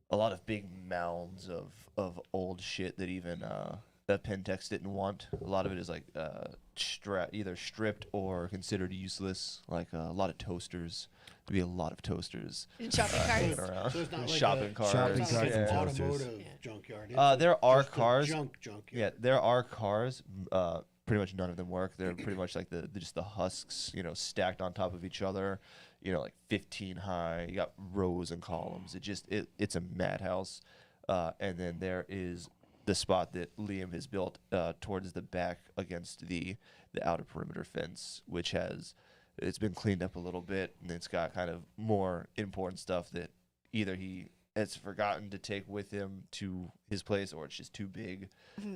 a lot of big mounds of old shit that even that Pentex didn't want. A lot of it is like either stripped or considered useless. Like a lot of toasters. There'd be a lot of toasters. Shopping carts. So it's not like shopping carts. Shopping carts and automotive junkyard. There are just a cars. Junkyard. Yeah, there are cars. Pretty much none of them work. They're pretty much like just the husks, stacked on top of each other. Like 15 high. You got rows and columns. It's a madhouse. And then there is the spot that Liam has built towards the back against the outer perimeter fence, which it's been cleaned up a little bit, and it's got kind of more important stuff that either he has forgotten to take with him to his place, or it's just too big.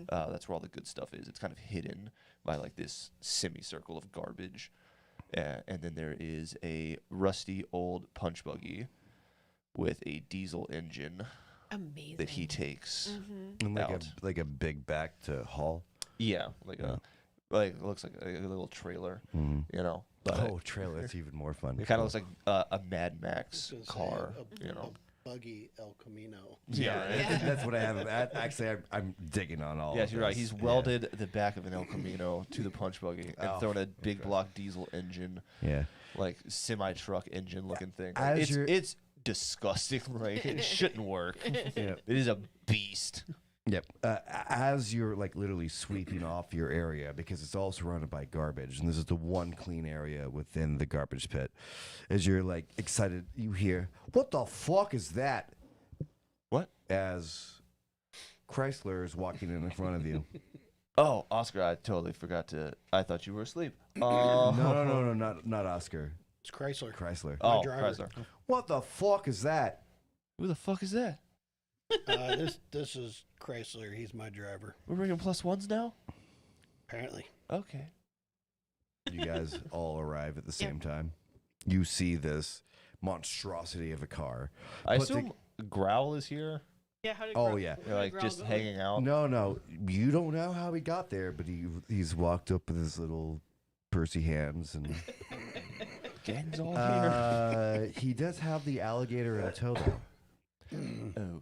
That's where all the good stuff is. It's kind of hidden by this semicircle of garbage. And then there is a rusty old punch buggy with a diesel engine. Amazing. That he takes And out. a big back to haul. Yeah, it looks like a little trailer, But trailer! It's even more fun. It kind of looks like a Mad Max car, a buggy El Camino. Yeah. That's what I have. Actually, I'm digging on all. Yes, of you're right. this. He's welded the back of an El Camino to the punch buggy and thrown a big block diesel engine. Yeah. Like semi truck engine looking thing. As It's disgusting. It shouldn't work. Yeah. It is a beast. Yep. As you're literally sweeping off your area, because it's all surrounded by garbage, and this is the one clean area within the garbage pit. As you're excited, you hear, "What the fuck is that?" What? As Chrysler is walking in front of you. Oh, Oscar, I totally forgot to. I thought you were asleep. No, not Oscar. It's Chrysler. Chrysler. Oh, driver. Chrysler. What the fuck is that? Who the fuck is that? This is Chrysler. He's my driver. We're bringing +1s now? Apparently. Okay. You guys all arrive at the same time. You see this monstrosity of a car. I assume Growl is here. Yeah, how did Oh, Growl- yeah. where did Growl Just go? hanging out. No, you don't know how he got there, but he's walked up with his little pursy hands and Gang's all here. he does have the alligator in a tow though.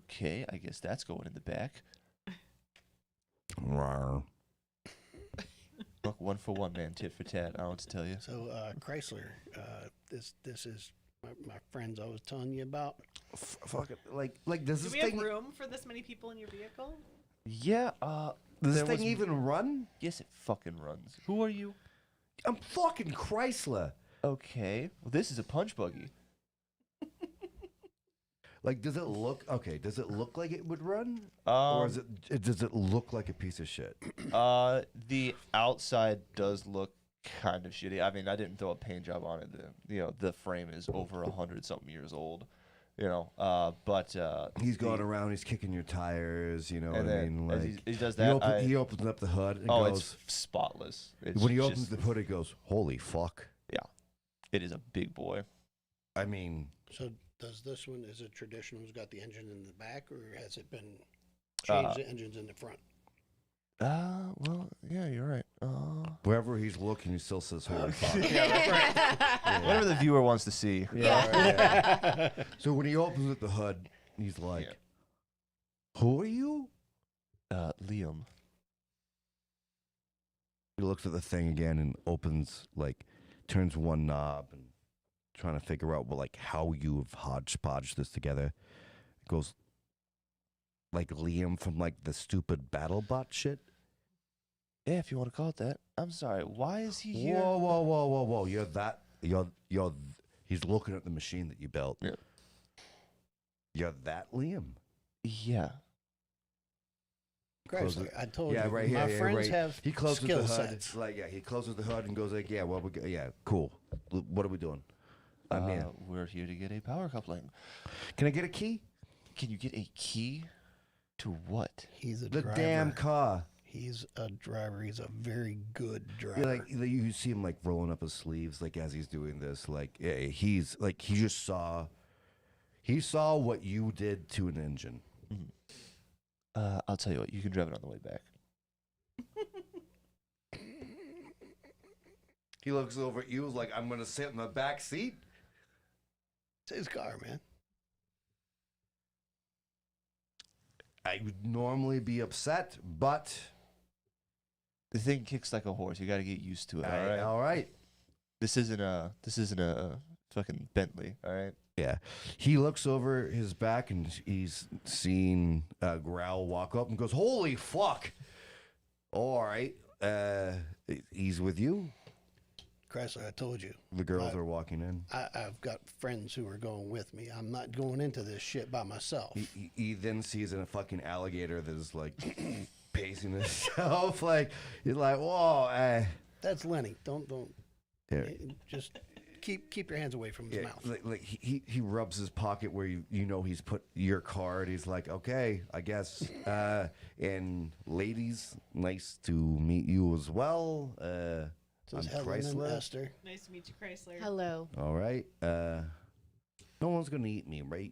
Okay, I guess that's going in the back. Rawr. Look, 1 for 1, man. Tit for tat. I don't know what to tell you. So Chrysler, this is my friends I was telling you about. Fuck it. Does Do this we have thing room for this many people in your vehicle? Yeah, does this there thing was- even run? Yes, it fucking runs. Who are you? I'm fucking Chrysler. Okay. Well, this is a punch buggy. Does it look okay? Does it look like it would run, Um, or does it look like a piece of shit? The outside does look kind of shitty. I mean, I didn't throw a paint job on it. The frame is over 100-something years old. But He's going around. He's kicking your tires. You know what and I then mean? as he does that, he opens up the hood. And oh, goes, it's spotless. It's when he opens just- the hood, he goes, "Holy fuck!" yeah, it is a big boy. I mean, So does this one, is it traditional? It's got the engine in the back, or has it been changed? The engine's in the front. Well, yeah, you're right. wherever he's looking, he still says, "Holy fuck!" Yeah, that's right. Whatever the viewer wants to see. Yeah. So when he opens up the hood, he's like, "Who are you?" Liam. He looks at the thing again and opens, turns one knob and trying to figure out how you have hodgepodged this together. It goes like Liam from the stupid BattleBot shit. Yeah, if you want to call it that. I'm sorry. Why is he here? Whoa! He's looking at the machine that you built. Yeah. You're that Liam. Chrysler, Yeah. I told Yeah, you. right here. My yeah, friends right. have He closes skill the hood. sets. He closes the hood and goes yeah, well, cool. What are we doing? I'm here. We're here to get a power coupling. Can I get a key? Can you get a key to what? He's a The driver. damn car. He's a driver. He's a very good driver. You see him like rolling up his sleeves, like as he's doing this. Like he's like he saw what you did to an engine. I'll tell you what. You can drive it on the way back. He looks over at you, like, I'm gonna sit in the back seat. It's his car, man. I would normally be upset, but the thing kicks like a horse. You got to get used to it. All right. All right. This isn't a fucking Bentley. All right. Yeah. He looks over his back and he's seen Growl walk up and goes, "Holy fuck!" All right. He's with you. Chrysler, I told you. The girls are walking in. I've got friends who are going with me. I'm not going into this shit by myself. He then sees a fucking alligator that is like pacing himself. Like he's like, "Whoa!" That's Lenny. Don't. Yeah. Just keep your hands away from his mouth. Like he rubs his pocket where you know he's put your card. He's like, "Okay, I guess." And ladies, nice to meet you as well. I'm Chrysler. Esther. Nice to meet you, Chrysler. Hello. All right. No one's gonna eat me, right?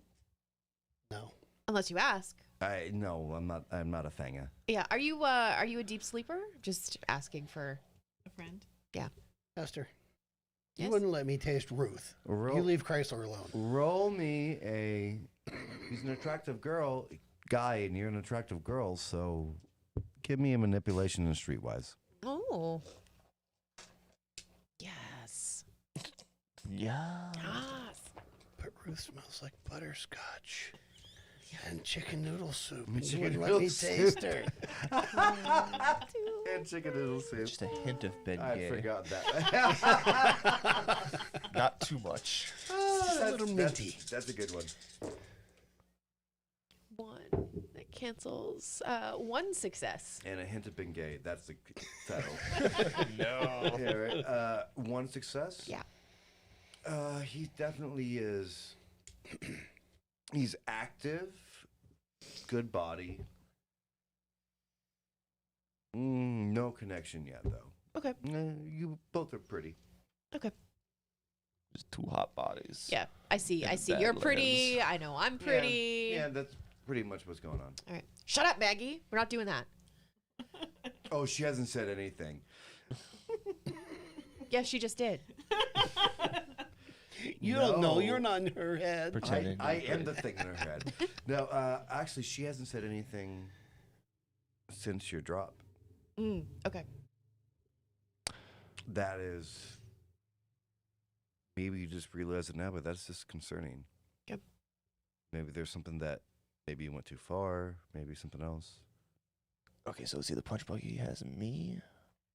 No. Unless you ask. No, I'm not. I'm not a fanger. Yeah. Are you a deep sleeper? Just asking for a friend. Yeah. Esther, Yes? you wouldn't let me taste Ruth. You leave Chrysler alone. Roll me a. He's an attractive guy, and you're an attractive girl. So, give me a manipulation and streetwise. Oh. Yes. Yeah. Yes. But Ruth smells like butterscotch and chicken noodle soup. And And you chicken wouldn't let noodle me soup. taste her. And chicken noodle soup. Just a hint of Ben I Gay. forgot that. Not too much. Just a little minty. That's a good one. One that cancels. One success. And a hint of being gay. That's the title. No. Yeah, right. One success? Yeah. He definitely is. He's active. Good body. No connection yet, though. Okay. You both are pretty. Okay. Just two hot bodies. Yeah. I see. In I the see. You're pretty. Badlands. I know I'm pretty. Yeah, that's pretty much what's going on. All right. Shut up, Maggie. We're not doing that. Oh, she hasn't said anything. Yes, she just did. You don't know. You're not in her head. Pretending. I am the thing in her head. No, actually, she hasn't said anything since your drop. Okay. That is. Maybe you just realize it now, but that's just concerning. Yep. Maybe there's something that maybe you went too far, maybe something else. Okay, so see, the punch buggy has me.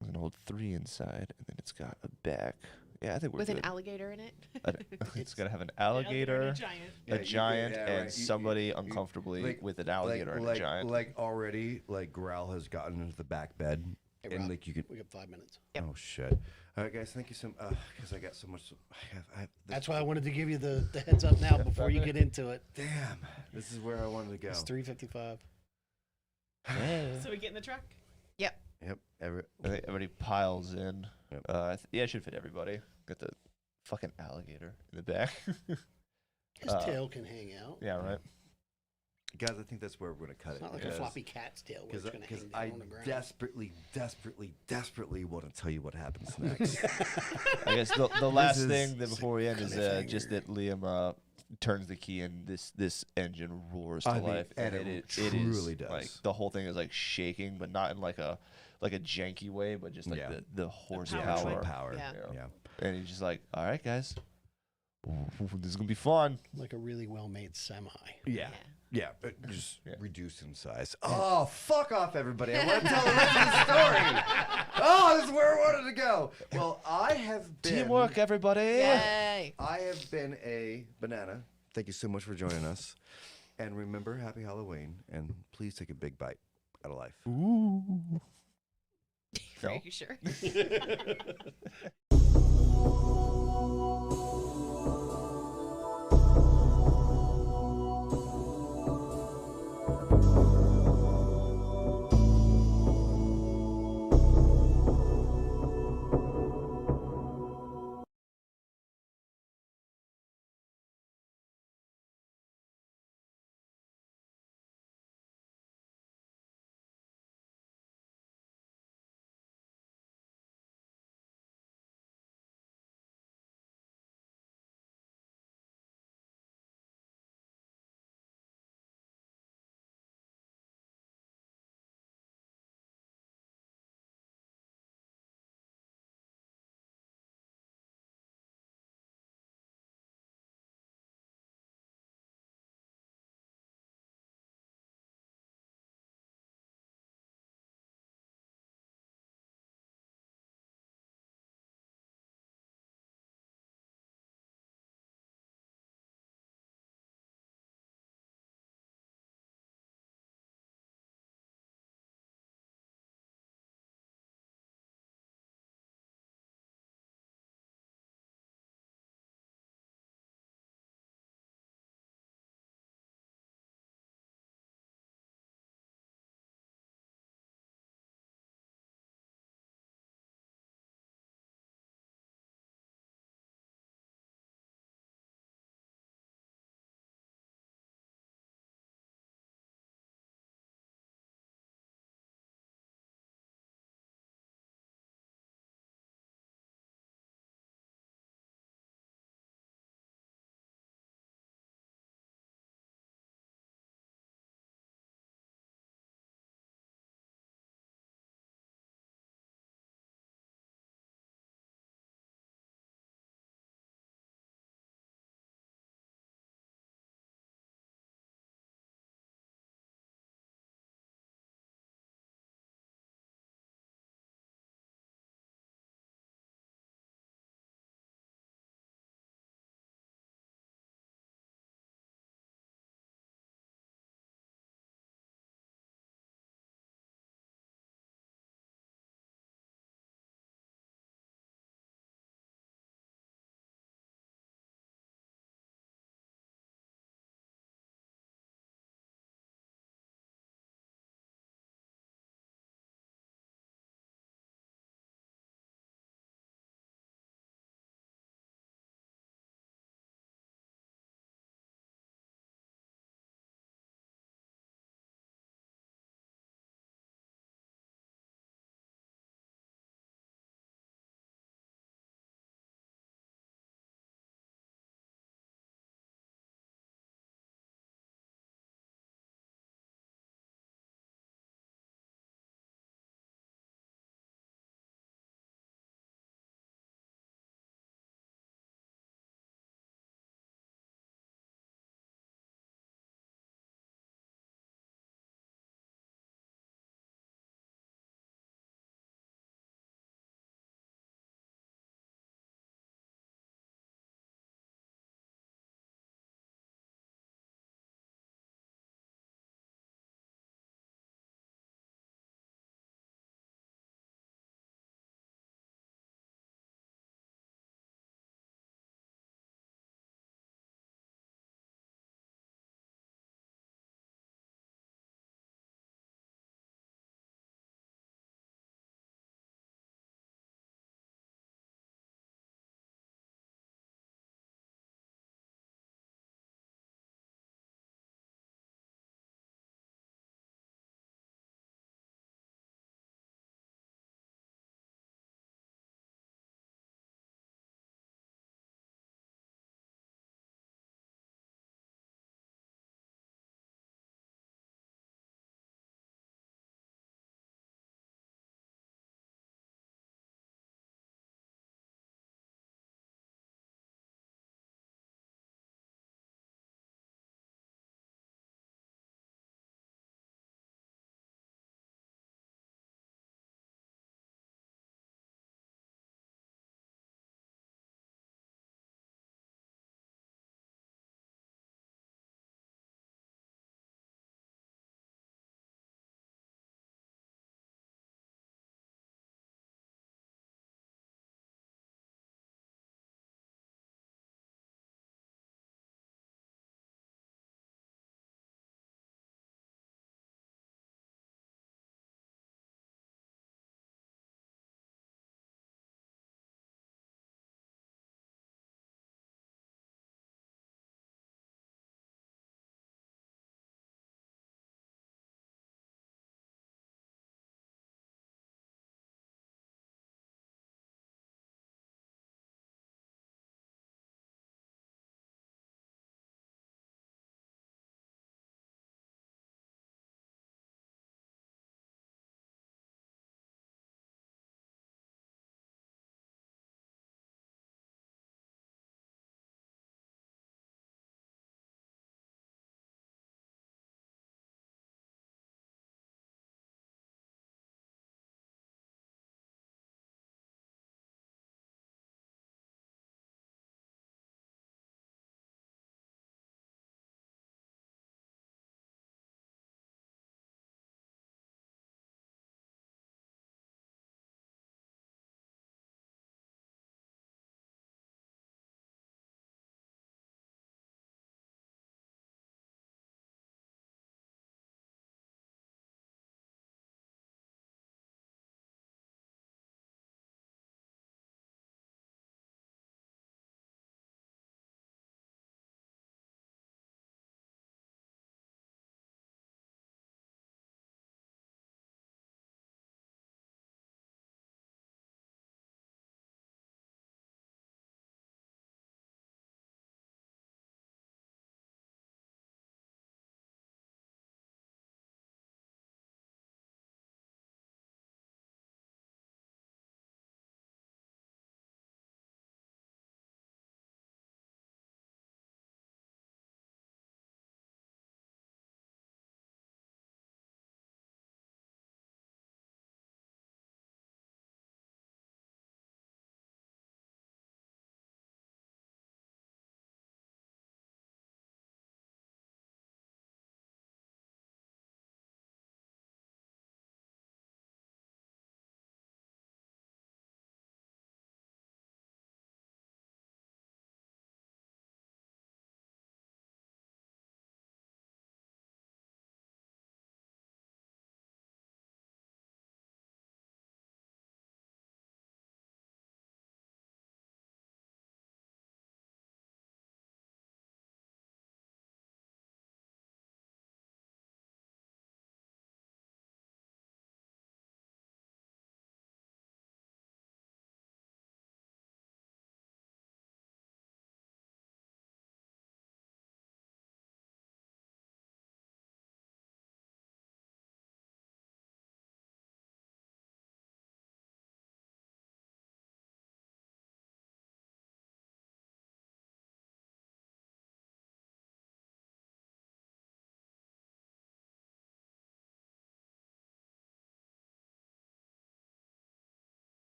I'm gonna hold 3 inside, and then it's got a back. Yeah, I think we're With good. an alligator in it. It's gotta have an alligator, and a giant. Yeah, a you- giant, yeah, and right. somebody uncomfortably with an alligator and a giant. Like already, like Growl has gotten into the back bed, Hey, and Rob, like you can. we got 5 minutes. Oh shit! All right, guys, thank you so. Because I got so much. I have That's why I wanted to give you the heads up now before you get into it. Damn, this is where I wanted to go. It's 3:55. So we get in the truck. Yep. Yep. I think everybody piles in. Yep. Yeah, it should fit everybody. Got the fucking alligator in the back. His tail can hang out. Yeah, right. Guys, I think that's where we're gonna cut It's it. not like a floppy cat's tail where it's going to hang down I on the ground. desperately want to tell you what happens next. I guess the last is- thing that before we end is cliffhanger. just that Liam turns the key and this engine roars to I mean, life, and it it truly is does. like the whole thing is like shaking, but not in like a janky way, but just like Yeah. the horsepower. Power. Yeah. Yeah. And he's just like, all right, guys, this is gonna be fun. Like a really well-made semi. Yeah. Yeah, but just reduce in size. Yeah. Oh, fuck off, everybody. I want to tell the rest of the story. Oh, this is where I wanted to go. Well, I have been... Teamwork, everybody. Yay. I have been a banana. Thank you so much for joining us. And remember, happy Halloween. And please take a big bite out of life. Ooh. Are you sure?